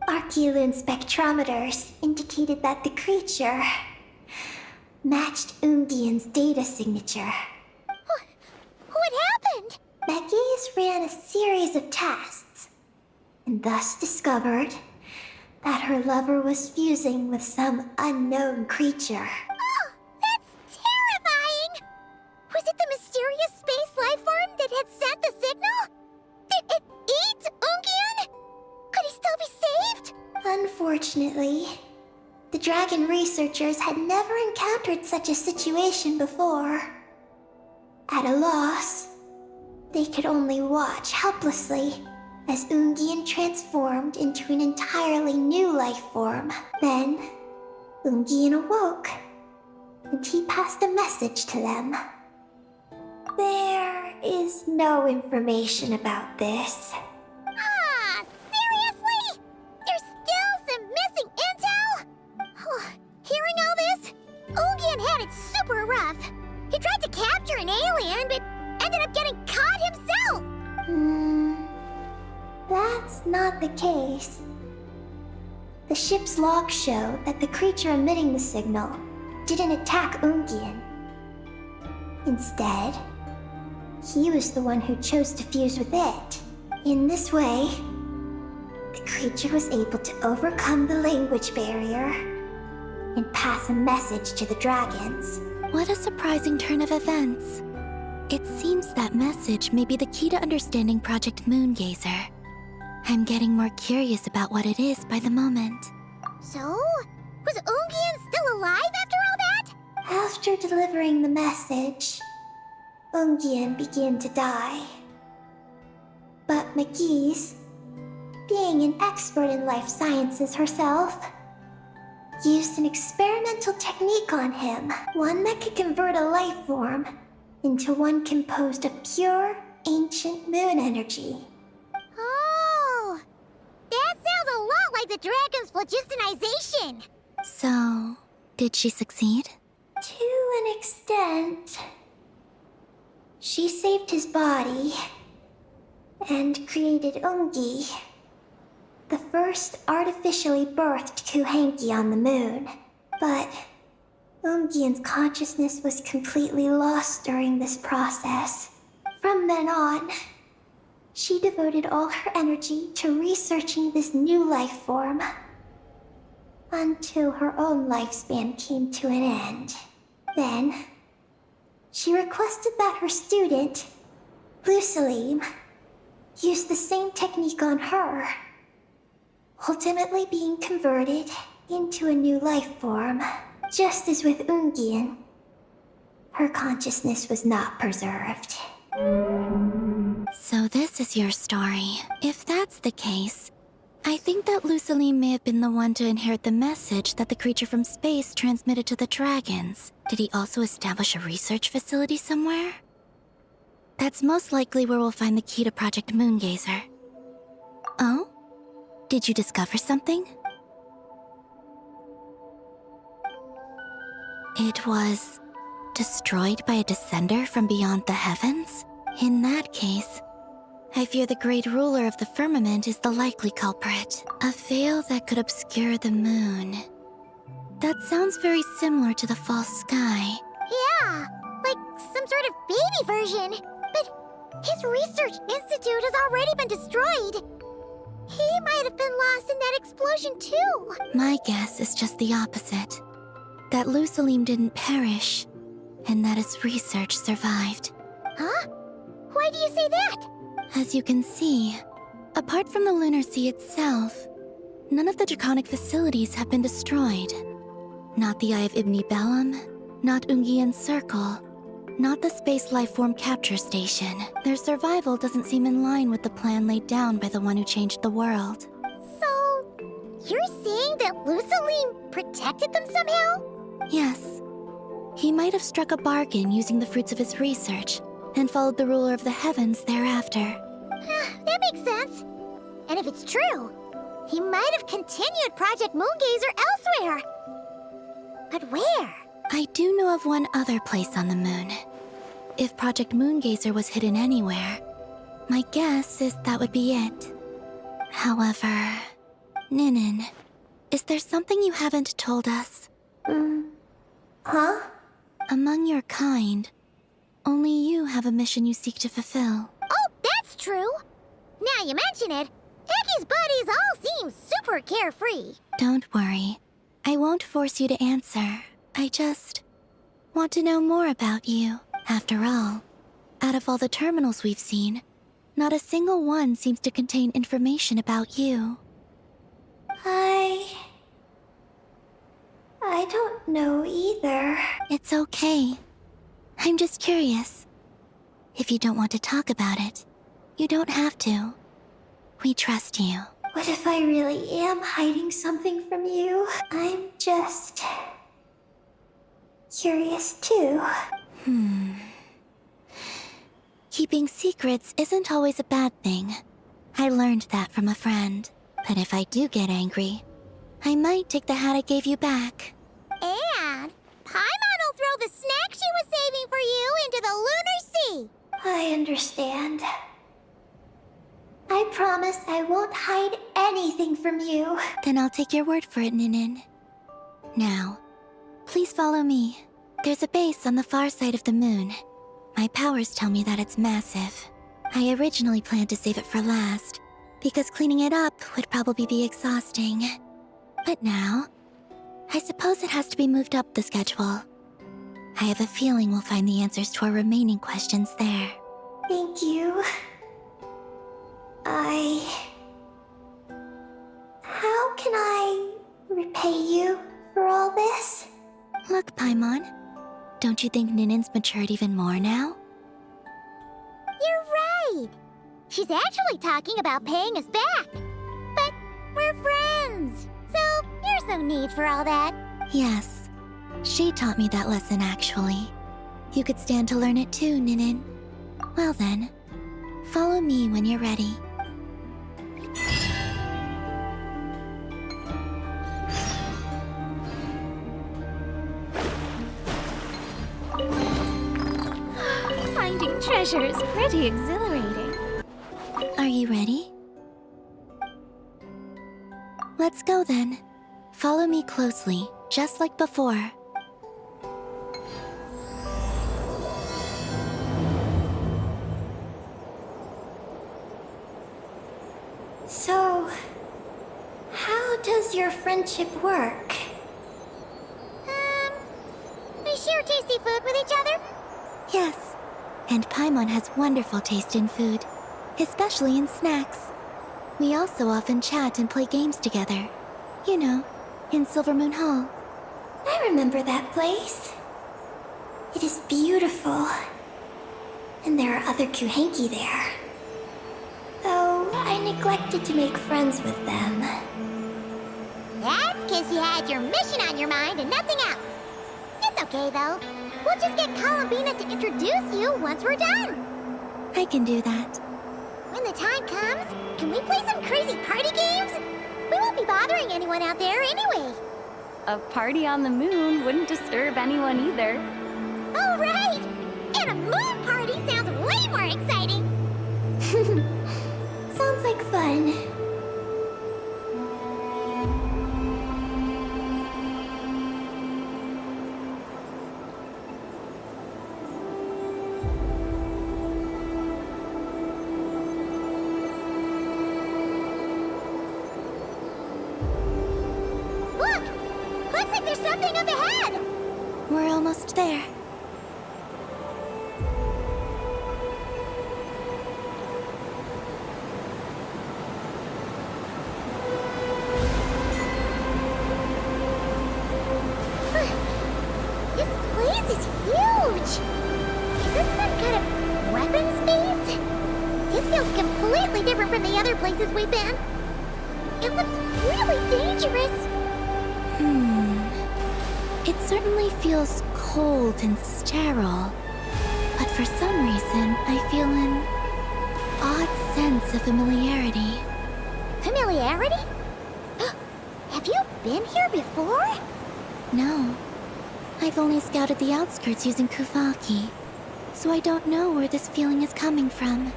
Archeolune spectrometers indicated that the creature matched Ungian's data signature. What happened? McGee's ran a series of tests, and thus discovered that her lover was fusing with some unknown creature. Oh, that's terrifying! Was it the mysterious space life form that had sent the signal? Did it eat Ungian? Could he still be saved? Unfortunately, the dragon researchers had never encountered such a situation before. At a loss, they could only watch helplessly as Ungian transformed into an entirely new life form. Then, Ungian awoke, and he passed a message to them. There is no information about this. Ah, seriously? There's still some missing intel? Hearing all this, Ungian had it super rough. He tried to capture an alien, but ended up getting caught himself. That's not the case. The ship's logs show that the creature emitting the signal didn't attack Ungian. Instead, he was the one who chose to fuse with it. In this way, the creature was able to overcome the language barrier and pass a message to the dragons. What a surprising turn of events. It seems that message may be the key to understanding Project Moongazer. I'm getting more curious about what it is by the moment. So, was Ungian still alive after all that? After delivering the message, Ungian began to die. But McGee's, being an expert in life sciences herself, used an experimental technique on him, one that could convert a life form into one composed of pure, ancient moon energy. Oh, that sounds a lot like the dragon's phlogistonization. So, did she succeed? To an extent. She saved his body and created Ungi, the first artificially birthed Kuhanki on the moon. But Ungian's consciousness was completely lost during this process. From then on, she devoted all her energy to researching this new life form, until her own lifespan came to an end. Then, she requested that her student, Lusalim, use the same technique on her, ultimately being converted into a new life form. Just as with Ungian, her consciousness was not preserved. So this is your story. If that's the case, I think that Lusaline may have been the one to inherit the message that the creature from space transmitted to the dragons. Did he also establish a research facility somewhere? That's most likely where we'll find the key to Project Moongazer. Oh? Did you discover something? It was destroyed by a descender from beyond the heavens? In that case, I fear the great ruler of the firmament is the likely culprit. A veil that could obscure the moon. That sounds very similar to the false sky. Yeah, like some sort of baby version. But his research institute has already been destroyed. He might have been lost in that explosion too. My guess is just the opposite. That Lusalim didn't perish, and that his research survived. Huh? Why do you say that? As you can see, apart from the lunar sea itself, none of the draconic facilities have been destroyed. Not the Eye of Ibni Bellum, not Ungian's Circle, not the space life form capture station. Their survival doesn't seem in line with the plan laid down by the one who changed the world. So, you're saying that Luceline protected them somehow? Yes. He might have struck a bargain using the fruits of his research and followed the ruler of the heavens thereafter. That makes sense. And if it's true, he might have continued Project Moongazer elsewhere. But where? I do know of one other place on the moon. If Project Moongazer was hidden anywhere, my guess is that would be it. However, Ninin, is there something you haven't told us? Huh? Among your kind, only you have a mission you seek to fulfill. Oh, that's true. Now you mention it, Ecky's buddies all seem super carefree. Don't worry. I won't force you to answer. I just want to know more about you. After all, out of all the terminals we've seen, not a single one seems to contain information about you. I don't know either. It's okay. I'm just curious. If you don't want to talk about it, you don't have to. We trust you. What if I really am hiding something from you? I'm just curious too. Keeping secrets isn't always a bad thing. I learned that from a friend. But if I do get angry, I might take the hat I gave you back. And Paimon will throw the snack she was saving for you into the lunar sea. I understand. I promise I won't hide anything from you. Then I'll take your word for it, Ninin. Now, please follow me. There's a base on the far side of the moon. My powers tell me that it's massive. I originally planned to save it for last, because cleaning it up would probably be exhausting. But now, I suppose it has to be moved up the schedule. I have a feeling we'll find the answers to our remaining questions there. Thank you. How can I repay you for all this? Look, Paimon, don't you think Ninin's matured even more now? You're right. She's actually talking about paying us back. But we're friends, so there's no need for all that. Yes, she taught me that lesson actually. You could stand to learn it too, Ninin. Well then, follow me when you're ready. Finding treasure is pretty exhilarating. Are you ready? Let's go then. Follow me closely, just like before. So, how does your friendship work? We share tasty food with each other. Yes, and Paimon has wonderful taste in food, especially in snacks. We also often chat and play games together. You know, in Silvermoon Hall. I remember that place. It is beautiful. And there are other Kuhenki there. Though I neglected to make friends with them. That's because you had your mission on your mind and nothing else. It's okay, though. We'll just get Columbina to introduce you once we're done. I can do that. When the time comes, can we play some crazy party games? We won't be bothering anyone out there anyway. A party on the moon wouldn't disturb anyone either. Oh, right! And a moon party sounds way more exciting. Sounds like fun. Look! Looks like there's something up ahead! We're almost there. This place is huge! completely different from the other places we've been. It looks really dangerous. It certainly feels cold and sterile. But for some reason, I feel an odd sense of familiarity. Familiarity? Have you been here before? No. I've only scouted the outskirts using Kuvaki, so I don't know where this feeling is coming from.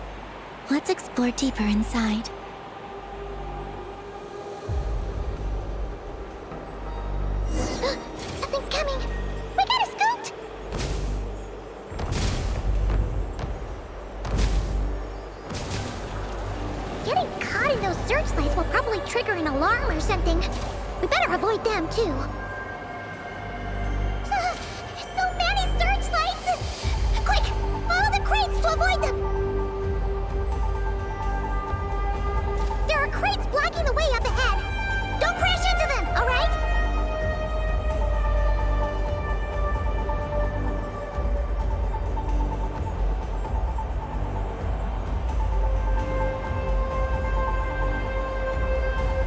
Let's explore deeper inside. Something's coming! We gotta scoot! Getting caught in those searchlights will probably trigger an alarm or something. We better avoid them, too. So many searchlights! Quick! Follow the crates to avoid them! There are crates blocking the way up ahead! Don't crash into them, alright?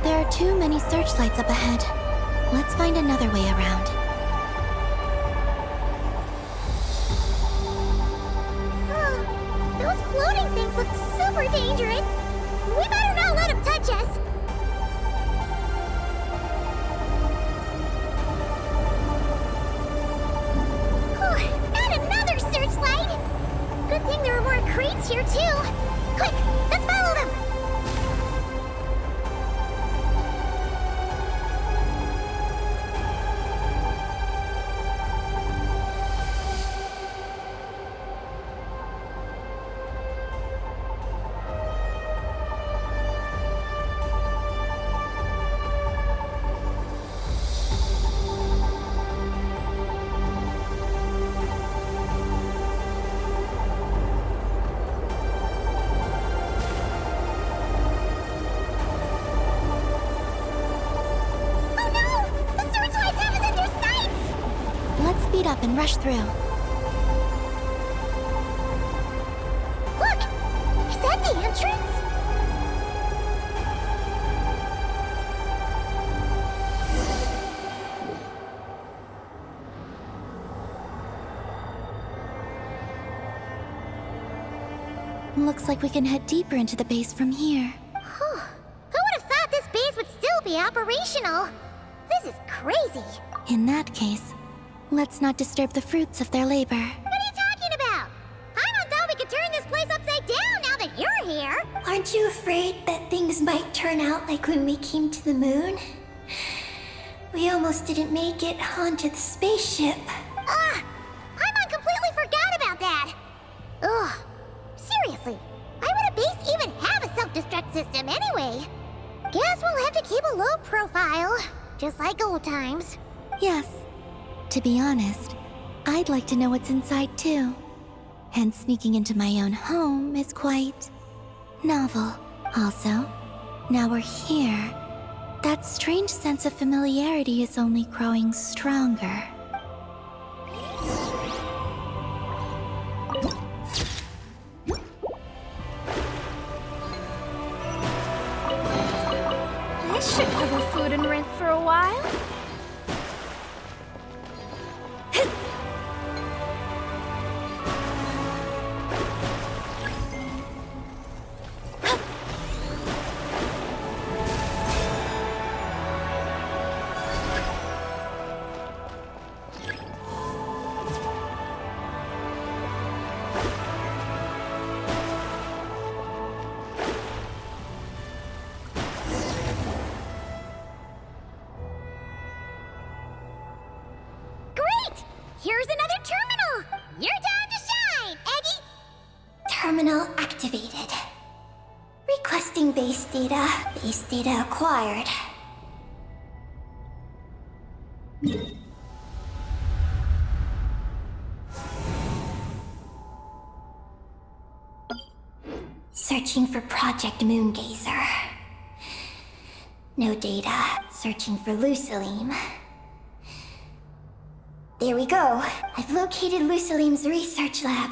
There are too many searchlights up ahead. Let's find another way around. Those floating things look super dangerous. We better not let them touch us. And another searchlight. Good thing there are more crates here too. Quick, let's follow them. Speed up and rush through. Look! Is that the entrance? Looks like we can head deeper into the base from here. Who would have thought this base would still be operational? This is crazy. In that case, let's not disturb the fruits of their labor. What are you talking about? I thought we could turn this place upside down now that you're here. Aren't you afraid that things might turn out like when we came to the moon? We almost didn't make it onto the spaceship. I completely forgot about that. Ugh. Seriously, why would a base even have a self-destruct system anyway? Guess we'll have to keep a low profile, just like old times. Yes. To be honest, I'd like to know what's inside too. And sneaking into my own home is quite novel. Also, now we're here. That strange sense of familiarity is only growing stronger. This should cover food and rent for a while. Here's another terminal! Your time to shine, Eggy! Terminal activated. Requesting base data. Base data acquired. Searching for Project Moongazer. No data. Searching for Lucilim. There we go. I've located Lucilim's research lab.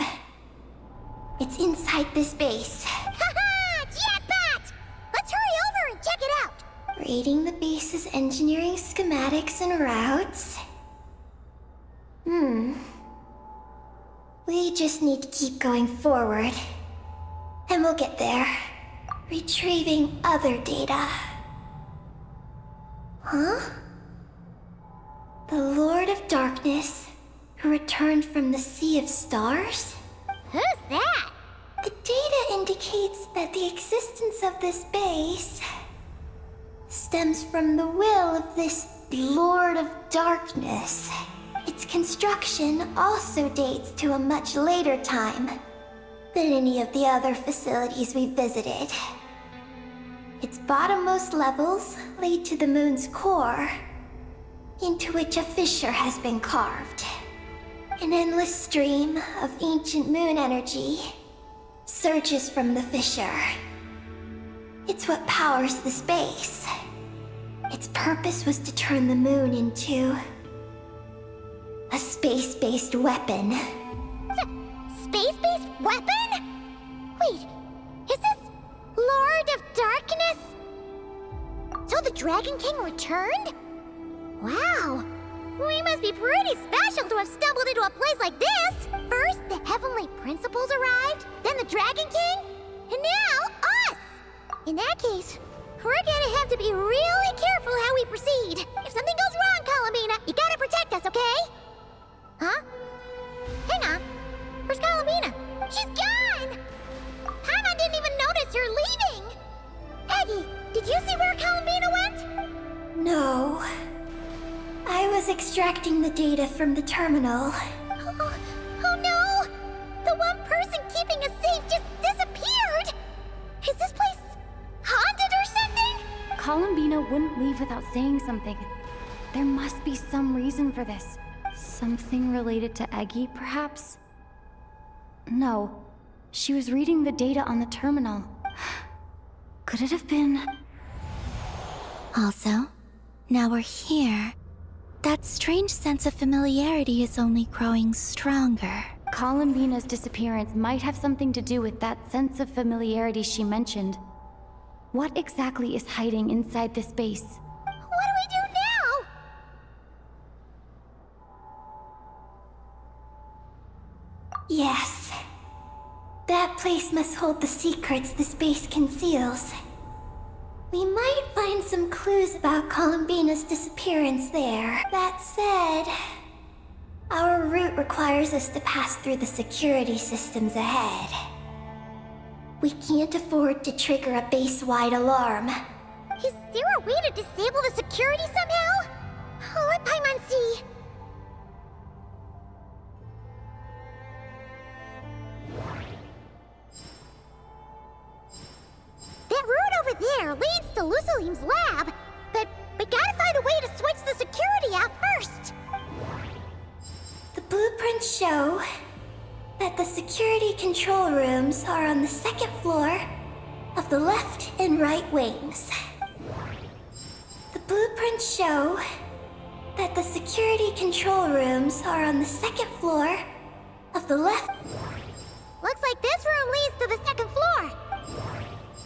It's inside this base. Haha! Reading the base's engineering schematics and routes. We just need to keep going forward. And we'll get there. Retrieving other data. Huh? The Lord of Darkness, who returned from the Sea of Stars? Who's that? The data indicates that the existence of this base stems from the will of this Lord of Darkness. Its construction also dates to a much later time than any of the other facilities we visited. Its bottommost levels lead to the moon's core, into which a fissure has been carved. An endless stream of ancient moon energy surges from the fissure. It's what powers the space. Its purpose was to turn the moon into a space-based weapon. Space-based weapon? Wait, is this Lord of Darkness? So the Dragon King returned? Wow, we must be pretty special to have stumbled into a place like this. First, the Heavenly Principles arrived, then the Dragon King, and now us! In that case, we're gonna have to be really careful how we proceed. If something goes wrong, Columbina, you gotta protect us, okay? Huh? Hang on. Where's Columbina? She's gone! Paimon didn't even notice you're leaving! Eggy, did you see where Columbina went? No. I was extracting the data from the terminal. Oh no! The one person keeping us safe just disappeared! Is this place haunted or something? Columbina wouldn't leave without saying something. There must be some reason for this. Something related to Eggy, perhaps? No. She was reading the data on the terminal. Could it have been... Also, now we're here. That strange sense of familiarity is only growing stronger. Columbina's disappearance might have something to do with that sense of familiarity she mentioned. What exactly is hiding inside this base? What do we do now? Yes. That place must hold the secrets the space conceals. We might find some clues about Columbina's disappearance there. That said, our route requires us to pass through the security systems ahead. We can't afford to trigger a base-wide alarm. Is there a way to disable the security somehow? Let Paimon see. That route over there leads to Lucilim's lab, but we gotta find a way to switch the security out first. The blueprints show that the security control rooms are on the second floor of the left and right wings. The blueprints show that the security control rooms are on the second floor of the left. Looks like this room leads to the second floor.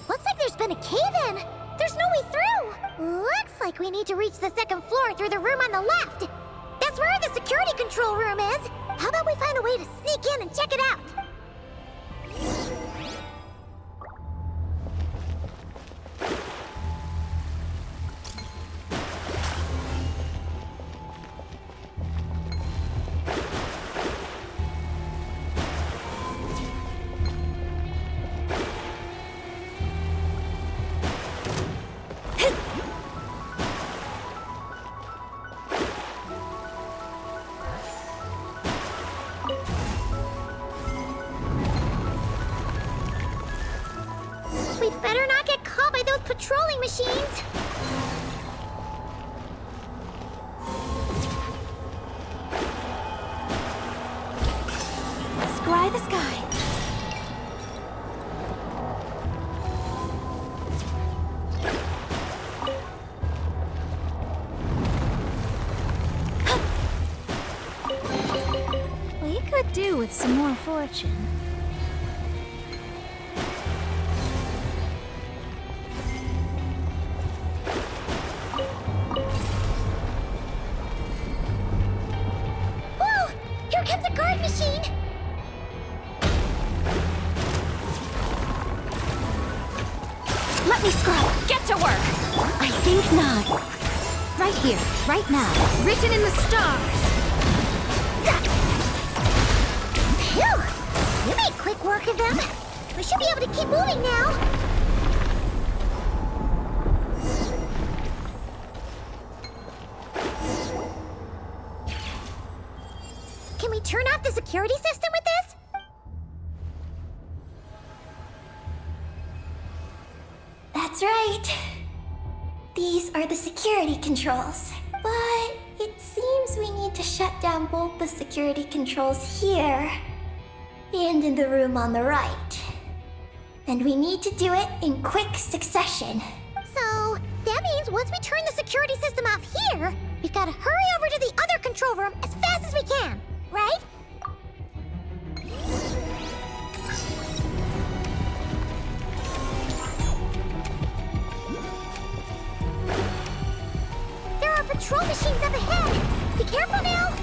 Looks like there's been a cave-in. There's no way through. Looks like we need to reach the second floor through the room on the left. That's where the security control room is. How about we find a way to sneak in and check it out? We better not get caught by those patrolling machines. Scry the sky. We could do with some more fortune. Let me scrub. Get to work. I think not. Right here, right now. Written in the stars. Phew! You made quick work of them. We should be able to keep moving now. Can we turn off the security system with this? That's right. These are the security controls. But it seems we need to shut down both the security controls here and in the room on the right. And we need to do it in quick succession. So, that means once we turn the security system off here, we've got to hurry over to the other control room as fast as we can, right? There are patrol machines up ahead. Be careful now.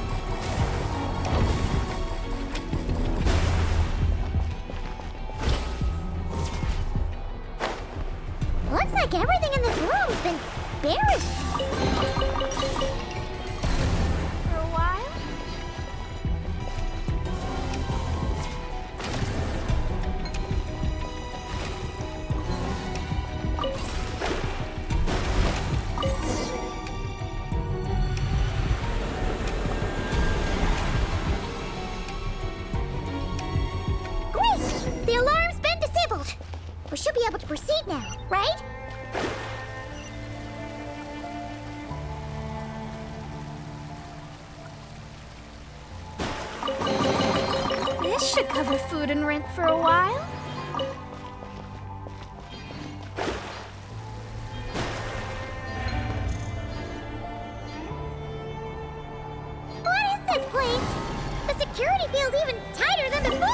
Looks like everything in this room's been buried. For a while? Great! The alarm's been disabled. We should be able to proceed now, right? This should cover food and rent for a while. What is this place? The security feels even tighter than before.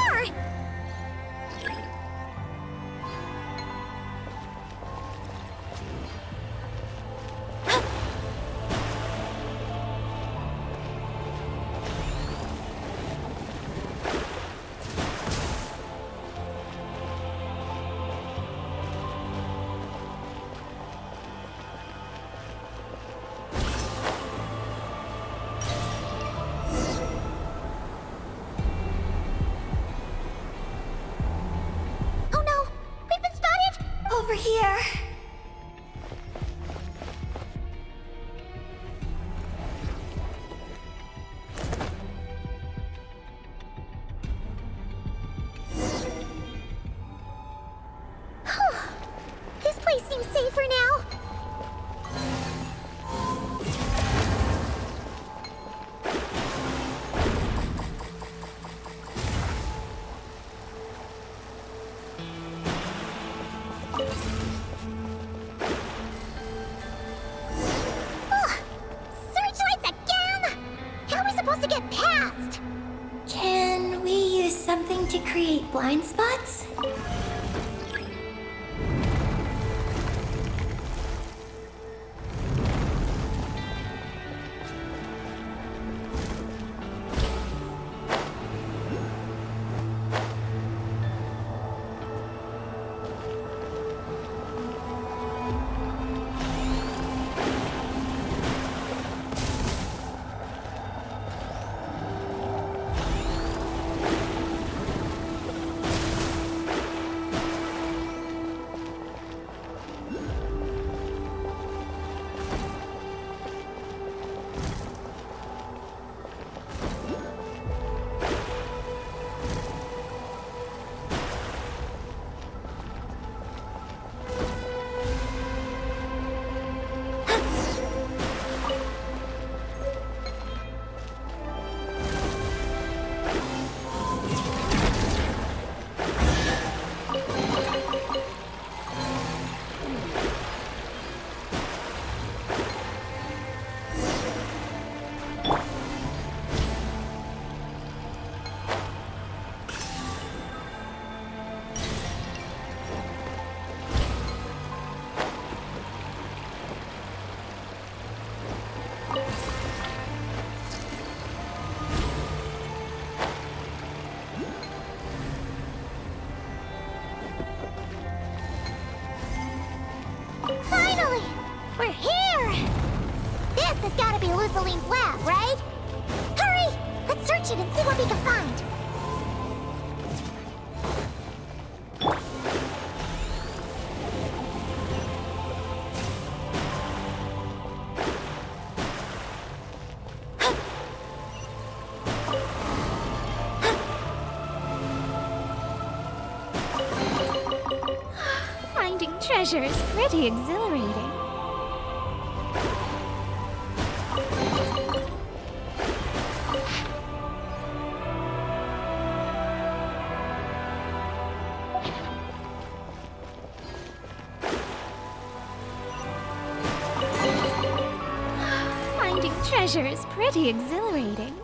Oh no! We've been spotted! Over here. This place seems safer now. Ugh! Searchlights again! How are we supposed to get past? Can we use something to create blind spots? We're here! This has gotta be Luciline's lab, right? Hurry! Let's search it and see what we can find. Finding treasure is pretty exhilarating. Finding treasure is pretty exhilarating.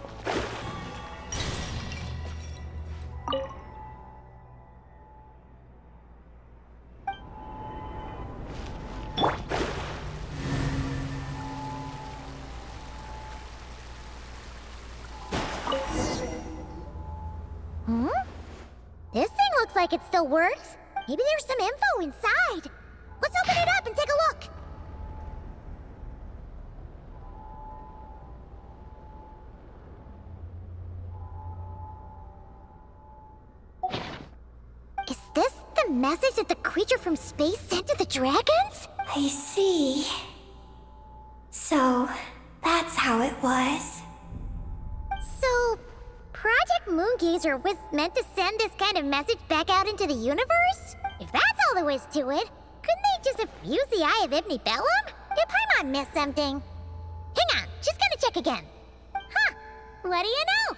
This thing looks like it still works. Maybe there's some info inside. Let's open it up and take a look. Is this the message that the creature from space sent to the dragons? I see. So, that's how it was. So, Project Moongazer was meant to send this kind of message back out into the universe? If that's all there is to it, couldn't they just have used the Eye of Ibn Bellum? Did Paimon miss something? Hang on, just gonna check again. Huh, what do you know?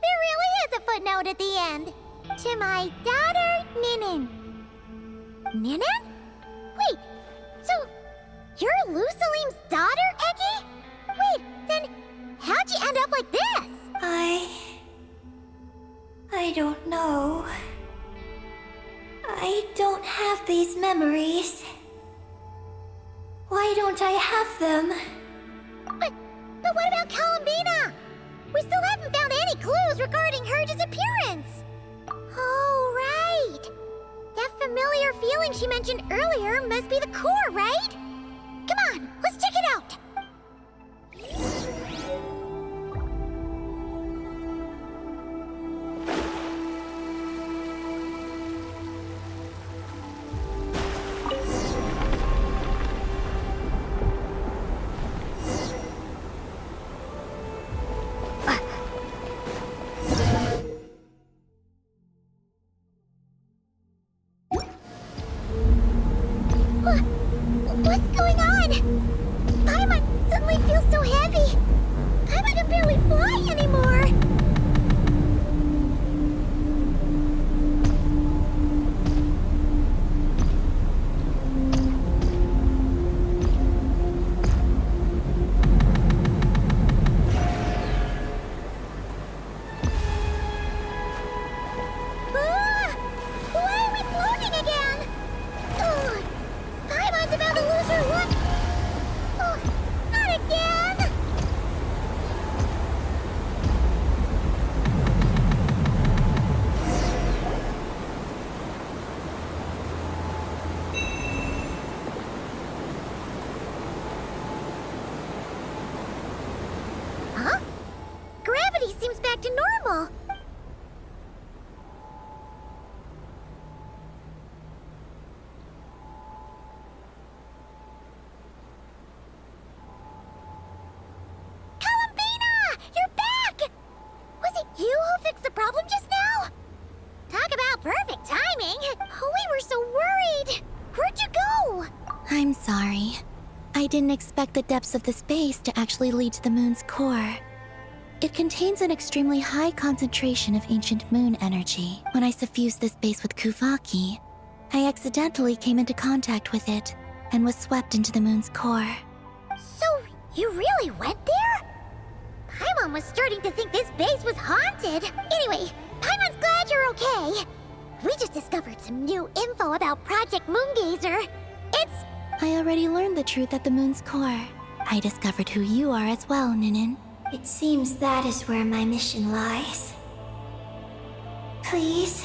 There really is a footnote at the end. To my daughter, Ninin. Ninin? Wait, so you're Luciline's daughter, Eggy? Wait, then how'd you end up like this? I don't know. I don't have these memories. Why don't I have them? But what about Columbina? We still haven't found any clues regarding her disappearance. Oh, right. That familiar feeling she mentioned earlier must be the core, right? Come on, let's check it out. What's going on? Paimon suddenly feels so heavy. Paimon can barely fly anymore. Why are we floating again? Ugh. Paimon's about to lose her look. Oh, not again! Huh? Gravity seems back to normal. You're back! Was it you who fixed the problem just now? Talk about perfect timing! Oh, we were so worried! Where'd you go? I'm sorry. I didn't expect the depths of the space to actually lead to the moon's core. It contains an extremely high concentration of ancient moon energy. When I suffused this base with Kuvaki, I accidentally came into contact with it and was swept into the moon's core. So, you really went there? Paimon was starting to think this base was haunted. Anyway, Paimon's glad you're okay. We just discovered some new info about Project Moongazer. I already learned the truth at the moon's core. I discovered who you are as well, Ninin. It seems that is where my mission lies. Please,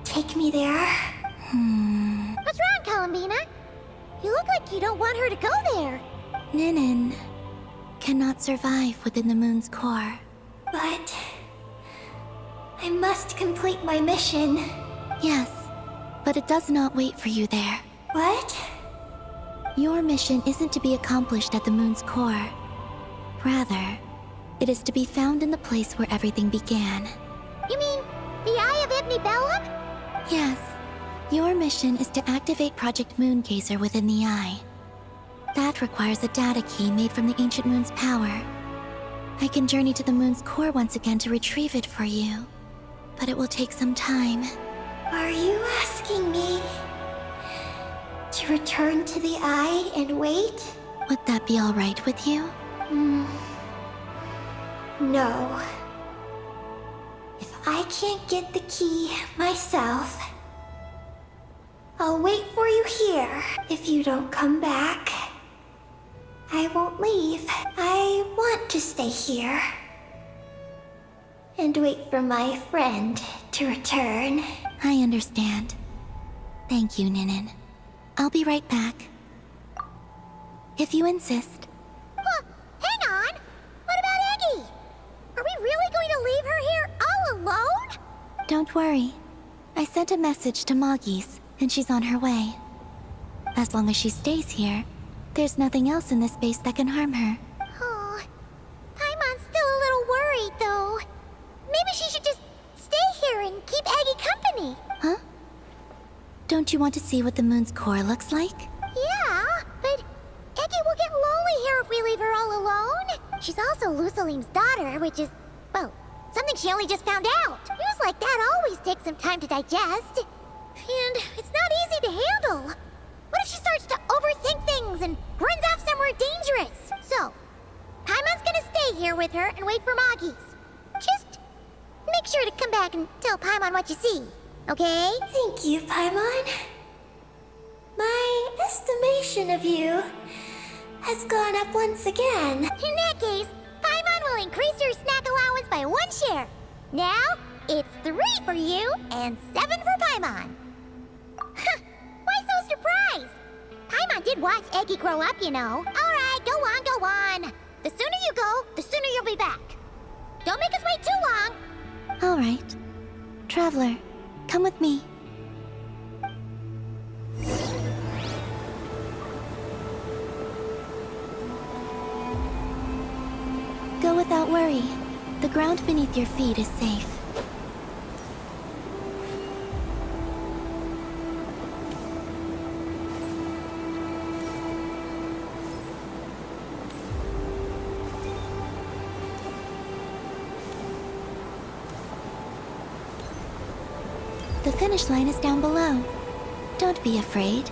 take me there. What's wrong, Columbina? You look like you don't want her to go there. Ninin cannot survive within the moon's core. But I must complete my mission. Yes, but it does not wait for you there. What? Your mission isn't to be accomplished at the moon's core. Rather, it is to be found in the place where everything began. You mean the Eye of Ibnibellum? Yes. Your mission is to activate Project Moongazer within the Eye. That requires a data key made from the ancient moon's power. I can journey to the moon's core once again to retrieve it for you, but it will take some time. Are you asking me to return to the Eye and wait? Would that be all right with you? No. If I can't get the key myself, I'll wait for you here. If you don't come back, I won't leave. I want to stay here and wait for my friend to return. I understand. Thank you, Ninin. I'll be right back. If you insist. Huh, hang on! What about Eggy? Are we really going to leave her here all alone? Don't worry. I sent a message to Moggy's, and she's on her way. As long as she stays here, there's nothing else in this space that can harm her. Oh, Paimon's still a little worried, though. Maybe she should just stay here and keep Eggy company. Huh? Don't you want to see what the moon's core looks like? Yeah, but Eggy will get lonely here if we leave her all alone. She's also Lusalim's daughter, which is, well, something she only just found out. News like that always takes some time to digest. And it's not easy to handle. What if she starts to overthink things and runs off somewhere dangerous? So, Paimon's gonna stay here with her and wait for Moggy's. Just make sure to come back and tell Paimon what you see, okay? Thank you, Paimon. My estimation of you has gone up once again. In that case, Paimon will increase your snack allowance by 1 share. Now, it's 3 for you and 7 for Paimon. Why so surprised? Paimon did watch Eggy grow up, you know. Alright, go on, go on. The sooner you go, the sooner you'll be back. Don't make us wait too long. All right. Traveler, come with me. Go without worry. The ground beneath your feet is safe. The finish line is down below. Don't be afraid.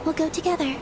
We'll go together.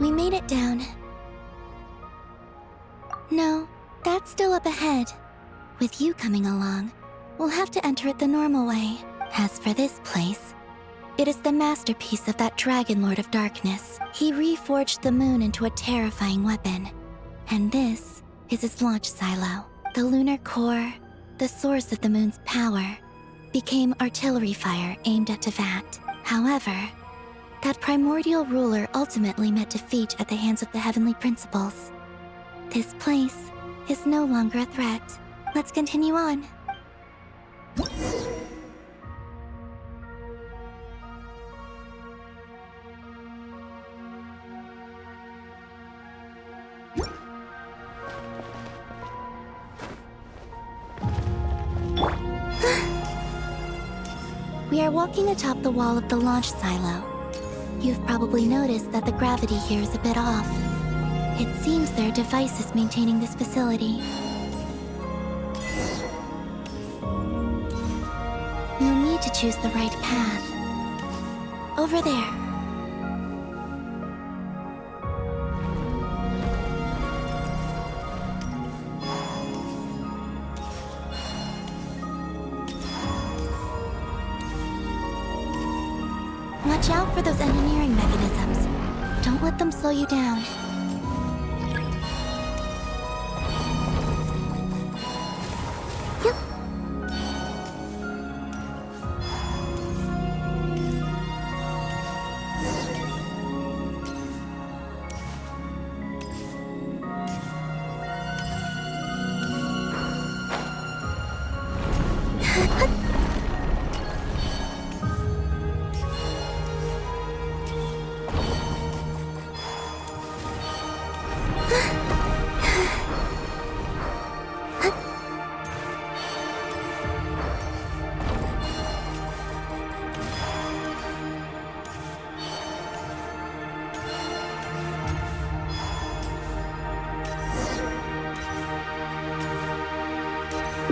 We made it down. No, that's still up ahead. With you coming along, we'll have to enter it the normal way. As for this place, it is the masterpiece of that Dragon Lord of Darkness. He reforged the moon into a terrifying weapon. And this is its launch silo. The lunar core, the source of the moon's power, became artillery fire aimed at Tevat. However, that primordial ruler ultimately met defeat at the hands of the heavenly principles. This place is no longer a threat. Let's continue on. We are walking atop the wall of the launch silo. You've probably noticed that the gravity here is a bit off. It seems there are devices maintaining this facility. You'll need to choose the right path. Over there. Watch out for those engineering mechanisms. Don't let them slow you down.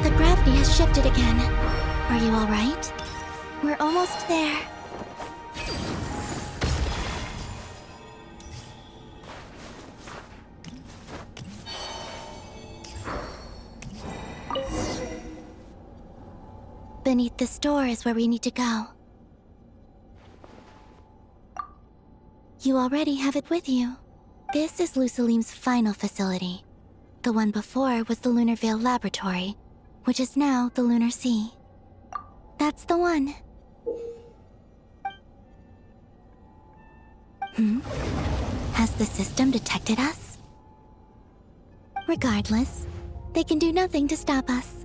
The gravity has shifted again. Are you all right? We're almost there. Beneath this door is where we need to go. You already have it with you. This is Lucilim's final facility. The one before was the Lunar Veil Laboratory, which is now the Lunar Sea. That's the one. Has the system detected us? Regardless, they can do nothing to stop us.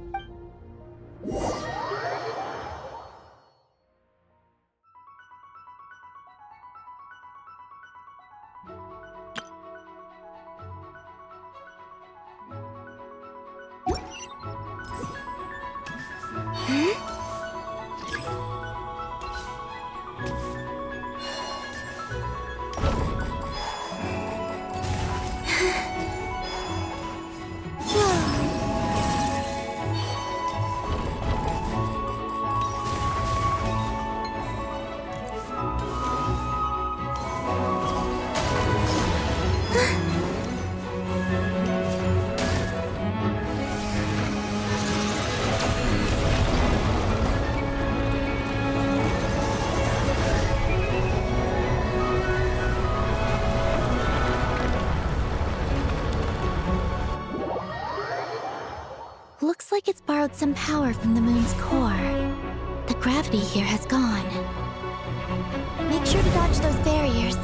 Looks like it's borrowed some power from the moon's core. The gravity here has gone. Make sure to dodge those barriers.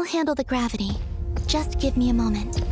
handle the gravity. Just give me a moment.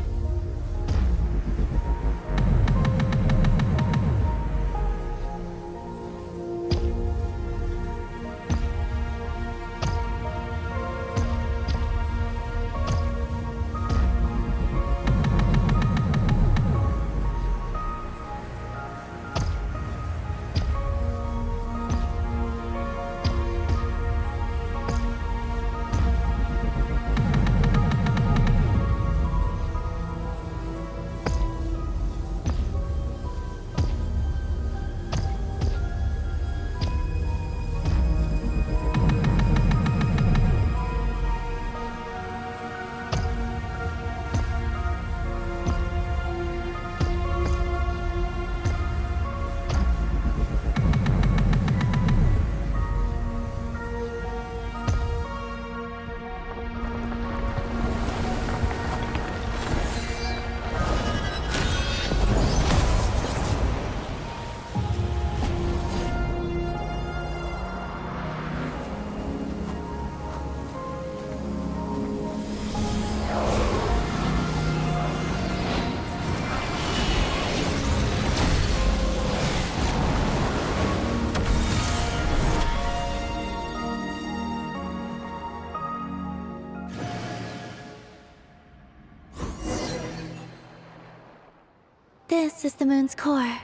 This is the moon's core.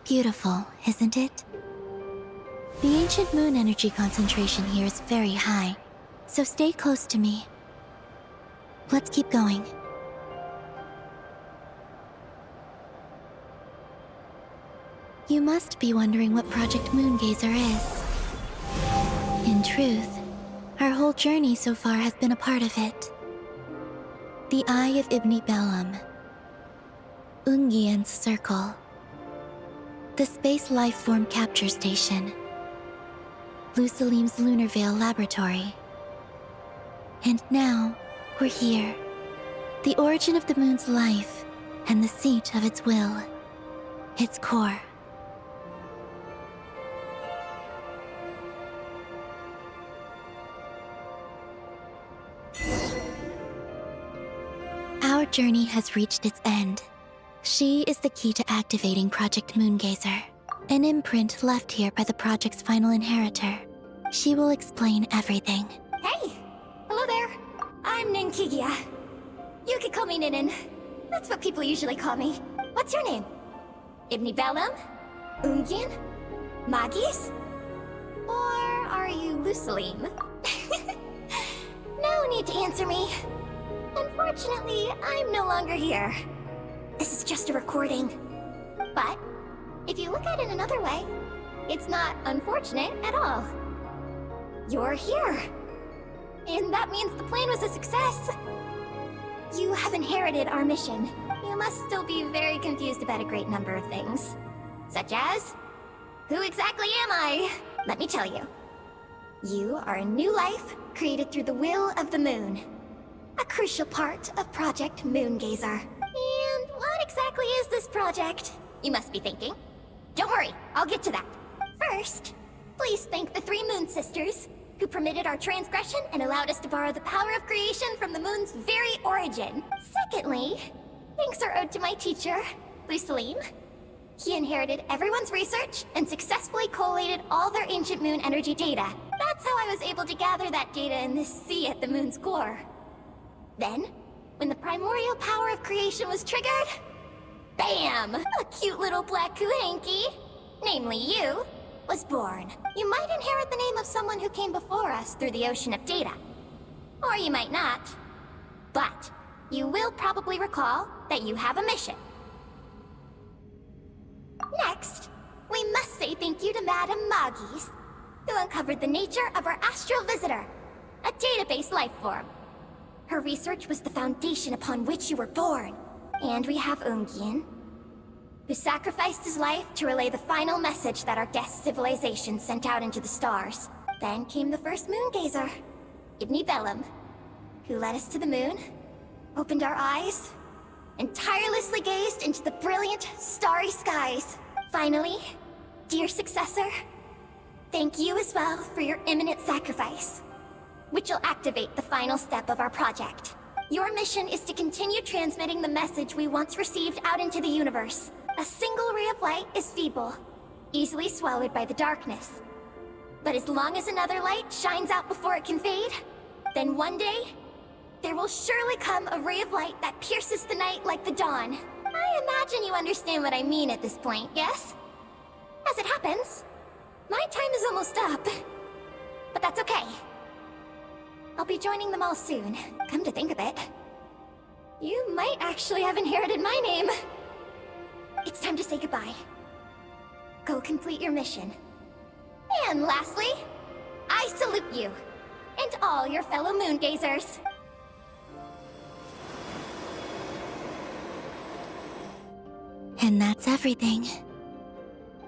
Beautiful, isn't it? The ancient moon energy concentration here is very high, so stay close to me. Let's keep going. You must be wondering what Project Moongazer is. In truth, our whole journey so far has been a part of it. The Eye of Ibni Bellum, Ungian's Circle, the Space Lifeform Capture Station, Lusalim's Lunar Veil Laboratory. And now, we're here. The origin of the moon's life, and the seat of its will. Its core. Our journey has reached its end. She is the key to activating Project Moongazer, an imprint left here by the project's final inheritor. She will explain everything. Hey! Hello there. I'm Ninkigia. You can call me Ninin. That's what people usually call me. What's your name? Ibni Bellum? Ungian? Magis? Or are you Lusalim? No need to answer me. Unfortunately, I'm no longer here. This is just a recording. But, if you look at it another way, it's not unfortunate at all. You're here. And that means the plan was a success. You have inherited our mission. You must still be very confused about a great number of things. Such as, who exactly am I? Let me tell you. You are a new life created through the will of the moon. A crucial part of Project Moongazer. And what exactly is this project? You must be thinking. Don't worry, I'll get to that. First, please thank the 3 Moon Sisters, who permitted our transgression and allowed us to borrow the power of creation from the moon's very origin. Secondly, thanks are owed to my teacher, Lusalim. He inherited everyone's research and successfully collated all their ancient moon energy data. That's how I was able to gather that data in this sea at the moon's core. Then, when the primordial power of creation was triggered, bam! A cute little black kuhanky, namely you, was born. You might inherit the name of someone who came before us through the ocean of data. Or you might not. But, you will probably recall that you have a mission. Next, we must say thank you to Madame Magis, who uncovered the nature of our astral visitor, a database life form. Her research was the foundation upon which you were born. And we have Ungian, who sacrificed his life to relay the final message that our guest civilization sent out into the stars. Then came the first Moongazer, Ibni Bellum, who led us to the moon, opened our eyes, and tirelessly gazed into the brilliant, starry skies. Finally, dear successor, thank you as well for your imminent sacrifice. which will activate the final step of our project. Your mission is to continue transmitting the message we once received out into the universe. A single ray of light is feeble, easily swallowed by the darkness. But as long as another light shines out before it can fade, then one day, there will surely come a ray of light that pierces the night like the dawn. I imagine you understand what I mean at this point, yes? As it happens, my time is almost up. But that's okay. I'll be joining them all soon. Come to think of it, you might actually have inherited my name. It's time to say goodbye. Go complete your mission. And lastly, I salute you, and all your fellow Moongazers. And that's everything.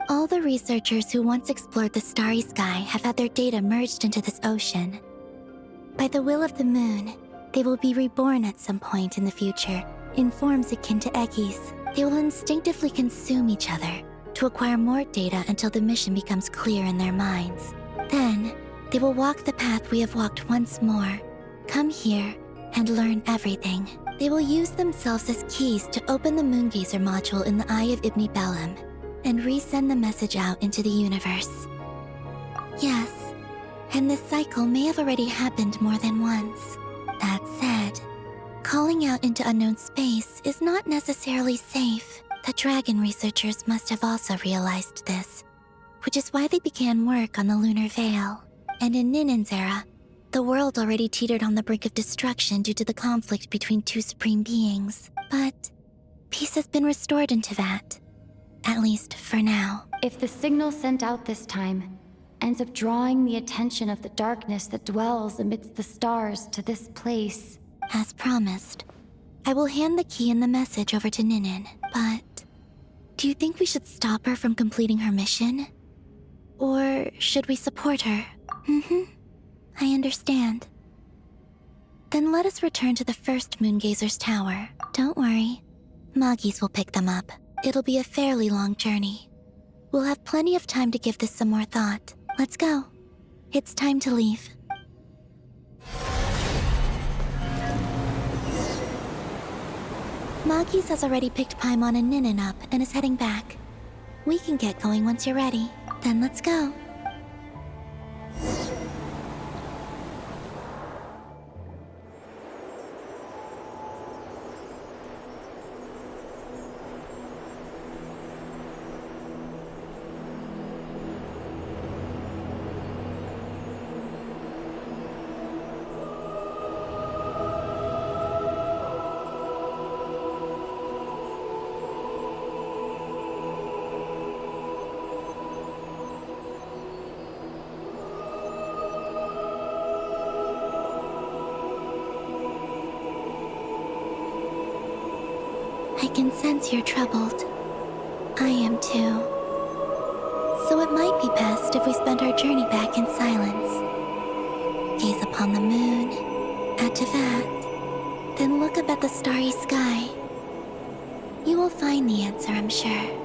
All the researchers who once explored the starry sky have had their data merged into this ocean. By the will of the moon, they will be reborn at some point in the future, in forms akin to Eggies. They will instinctively consume each other to acquire more data until the mission becomes clear in their minds. Then, they will walk the path we have walked once more, come here, and learn everything. They will use themselves as keys to open the Moongazer module in the Eye of Ibn Bellum, and resend the message out into the universe. Yes, and this cycle may have already happened more than once. That said, calling out into unknown space is not necessarily safe. The dragon researchers must have also realized this, which is why they began work on the lunar veil. And in Ninen's era, the world already teetered on the brink of destruction due to the conflict between two supreme beings. But peace has been restored into that. At least for now. If the signal sent out this time ends up drawing the attention of the darkness that dwells amidst the stars to this place... As promised, I will hand the key and the message over to Ninen, but... do you think we should stop her from completing her mission? Or should we support her? I understand. Then let us return to the first Moongazer's tower. Don't worry, Moggies will pick them up. It'll be a fairly long journey. We'll have plenty of time to give this some more thought. Let's go. It's time to leave. Moggies has already picked Paimon and Ninen up and is heading back. We can get going once you're ready. Then let's go. I can sense you're troubled. I am too. So it might be best if we spend our journey back in silence. Gaze upon the moon, add to that, then look up at the starry sky. You will find the answer, I'm sure.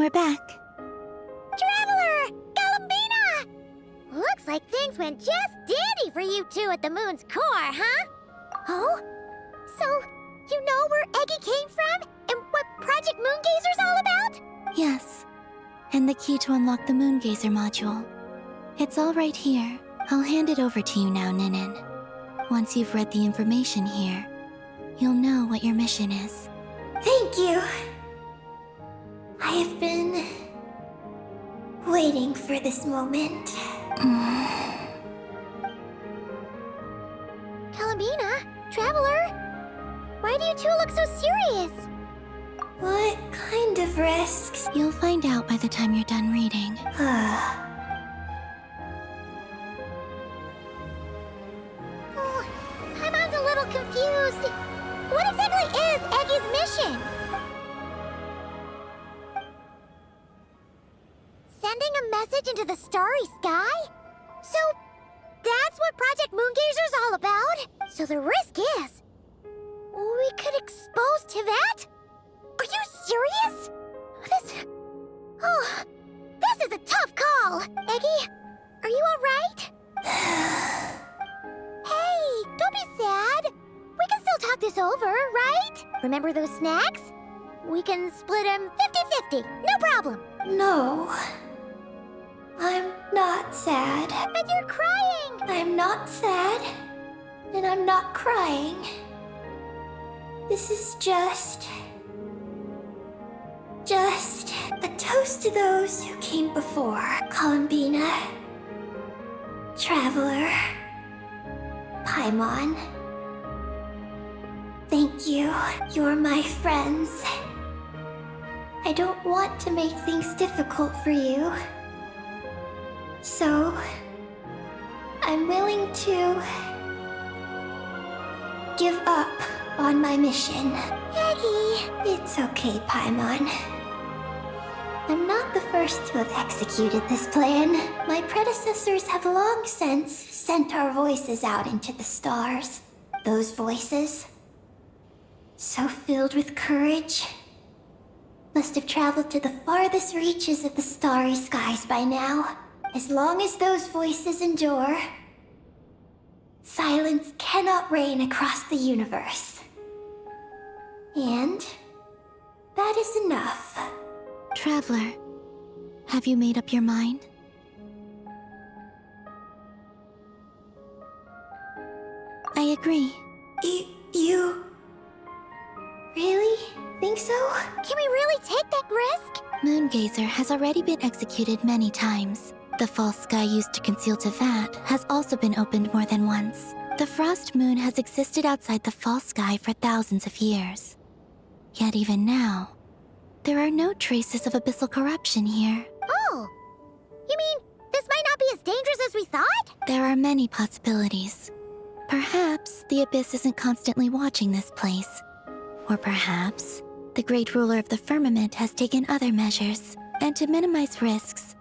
we're back. Traveler! Columbina! Looks like things went just dandy for you two at the moon's core, huh? Oh? So, you know where Eggy came from? And what Project Moongazer's all about? Yes, and the key to unlock the Moongazer module. It's all right here. I'll hand it over to you now, Ninin. Once you've read the information here, you'll know what your mission is. Thank you. I have been waiting for this moment. Columbina? Traveler? Why do you two look so serious? What kind of risks? You'll find out by the time you're done reading. Oh, Paimon's a little confused. What exactly is Eggy's mission? Sending a message into the starry sky? So, that's what Project Moongazer's all about? So the risk is, we could expose to that? Are you serious? This is a tough call. Eggy, are you alright? Hey, don't be sad. We can still talk this over, right? Remember those snacks? We can split them 50-50, no problem. No. I'm not sad. But you're crying. I'm not sad. And I'm not crying. This is just a toast to those who came before. Columbina, Traveler, Paimon. Thank you. You're my friends. I don't want to make things difficult for you. So, I'm willing to give up on my mission. Eggy. It's okay, Paimon. I'm not the first to have executed this plan. My predecessors have long since sent our voices out into the stars. Those voices, so filled with courage, must have traveled to the farthest reaches of the starry skies by now. As long as those voices endure, silence cannot reign across the universe. And that is enough. Traveler, have you made up your mind? I agree. You really think so? Can we really take that risk? Moongazer has already been executed many times. The false sky used to conceal Tevat has also been opened more than once. The frost moon has existed outside the false sky for thousands of years. Yet even now, there are no traces of abyssal corruption here. Oh, you mean this might not be as dangerous as we thought? There are many possibilities. Perhaps the abyss isn't constantly watching this place. Or perhaps the great ruler of the firmament has taken other measures. And to minimize risks,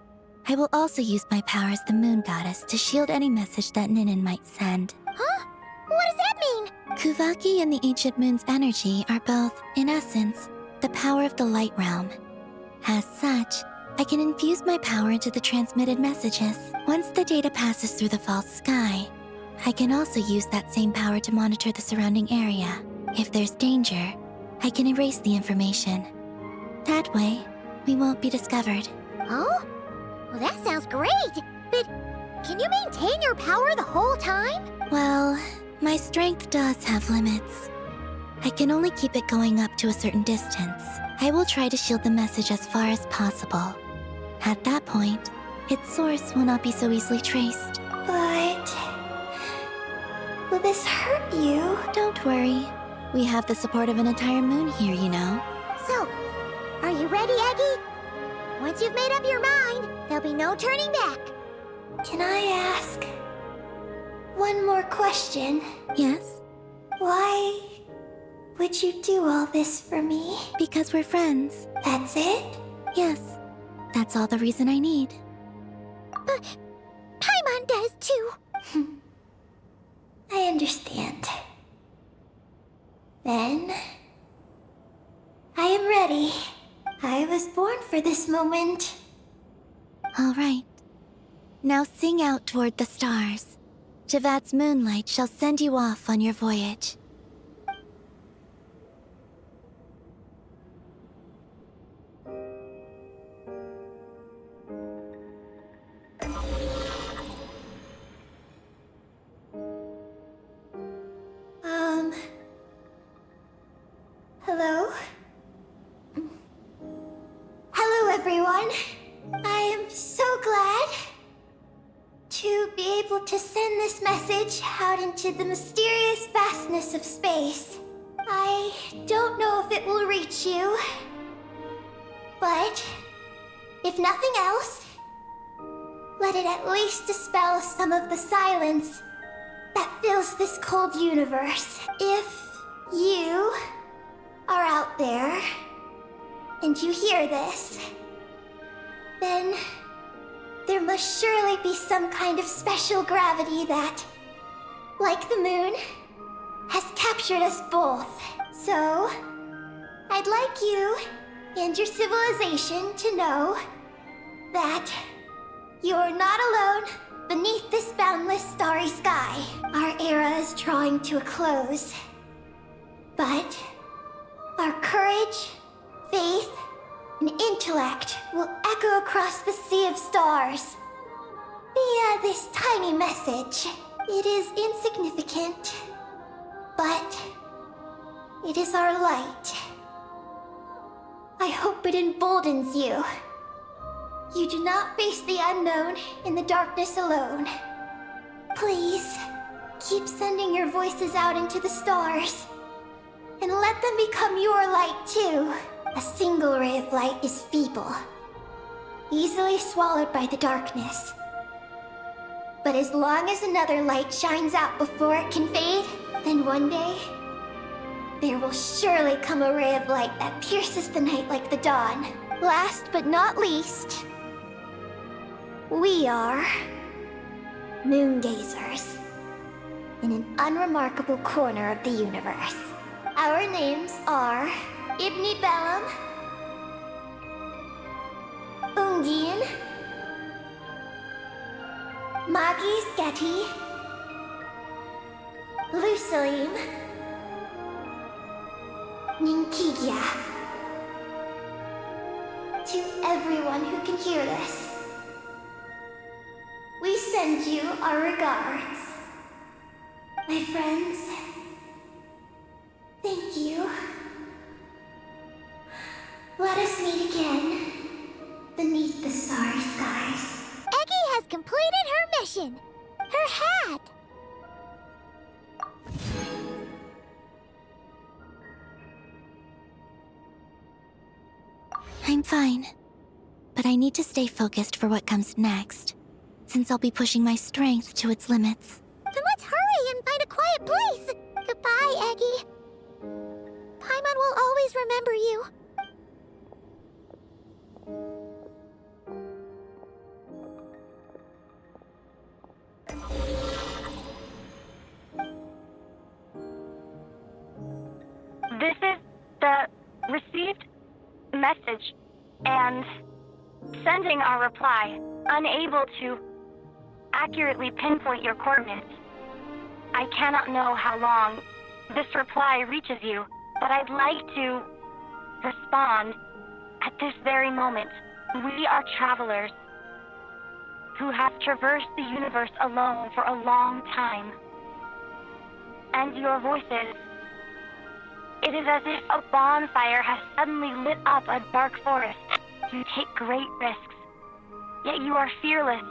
I will also use my power as the moon goddess to shield any message that Ninin might send. Huh? What does that mean? Kuvaki and the ancient moon's energy are both, in essence, the power of the light realm. As such, I can infuse my power into the transmitted messages. Once the data passes through the false sky, I can also use that same power to monitor the surrounding area. If there's danger, I can erase the information. That way, we won't be discovered. Oh? Well, that sounds great. But can you maintain your power the whole time? Well, my strength does have limits. I can only keep it going up to a certain distance. I will try to shield the message as far as possible. At that point, its source will not be so easily traced. But will this hurt you? Don't worry. We have the support of an entire moon here, you know. So, are you ready, Eggy? Once you've made up your mind, there'll be no turning back. Can I ask one more question? Yes? Why would you do all this for me? Because we're friends. That's it? Yes. That's all the reason I need. But Paimon does too. I understand. Then I am ready. I was born for this moment. All right. Now sing out toward the stars. Javat's moonlight shall send you off on your voyage. Hello? Hello, everyone. I am so glad to be able to send this message out into the mysterious vastness of space. I don't know if it will reach you, but if nothing else, let it at least dispel some of the silence that fills this cold universe. If you are out there and you hear this, then there must surely be some kind of special gravity that, like the moon, has captured us both. So, I'd like you and your civilization to know that you're not alone beneath this boundless starry sky. Our era is drawing to a close, but our courage, faith, and intellect will echo across the sea of stars via this tiny message. It is insignificant, but it is our light. I hope it emboldens you. You do not face the unknown in the darkness alone. Please, keep sending your voices out into the stars, and let them become your light too. A single ray of light is feeble, easily swallowed by the darkness. But as long as another light shines out before it can fade, then one day, there will surely come a ray of light that pierces the night like the dawn. Last but not least, we are Moongazers in an unremarkable corner of the universe. Our names are Ibni Bellum, Ungin, Magis Getty, Lusalim, Ninkigia. To everyone who can hear this, we send you our regards. My friends, thank you. Let us meet again beneath the starry skies. Eggy has completed her mission. Her hat. I'm fine. But I need to stay focused for what comes next, since I'll be pushing my strength to its limits. Then let's hurry and find a quiet place. Goodbye, Eggy. Paimon will always remember you. This is the received message and sending our reply, unable to accurately pinpoint your coordinates. I cannot know how long this reply reaches you, but I'd like to respond at this very moment. We are travelers who have traversed the universe alone for a long time. And your voices, it is as if a bonfire has suddenly lit up a dark forest. You take great risks, yet you are fearless.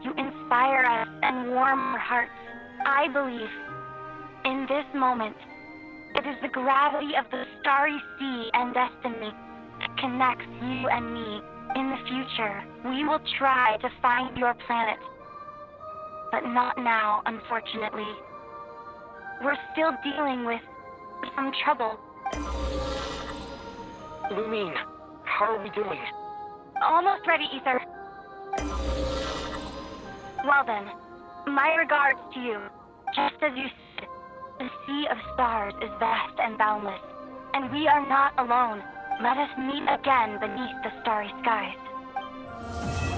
You inspire us and warm our hearts. I believe, in this moment, it is the gravity of the starry sea and destiny that connects you and me. In the future, we will try to find your planet, but not now, unfortunately. We're still dealing with some trouble. Lumine, how are we doing? Almost ready, Ether. Well then, my regards to you. Just as you said, the sea of stars is vast and boundless, and we are not alone. Let us meet again beneath the starry skies.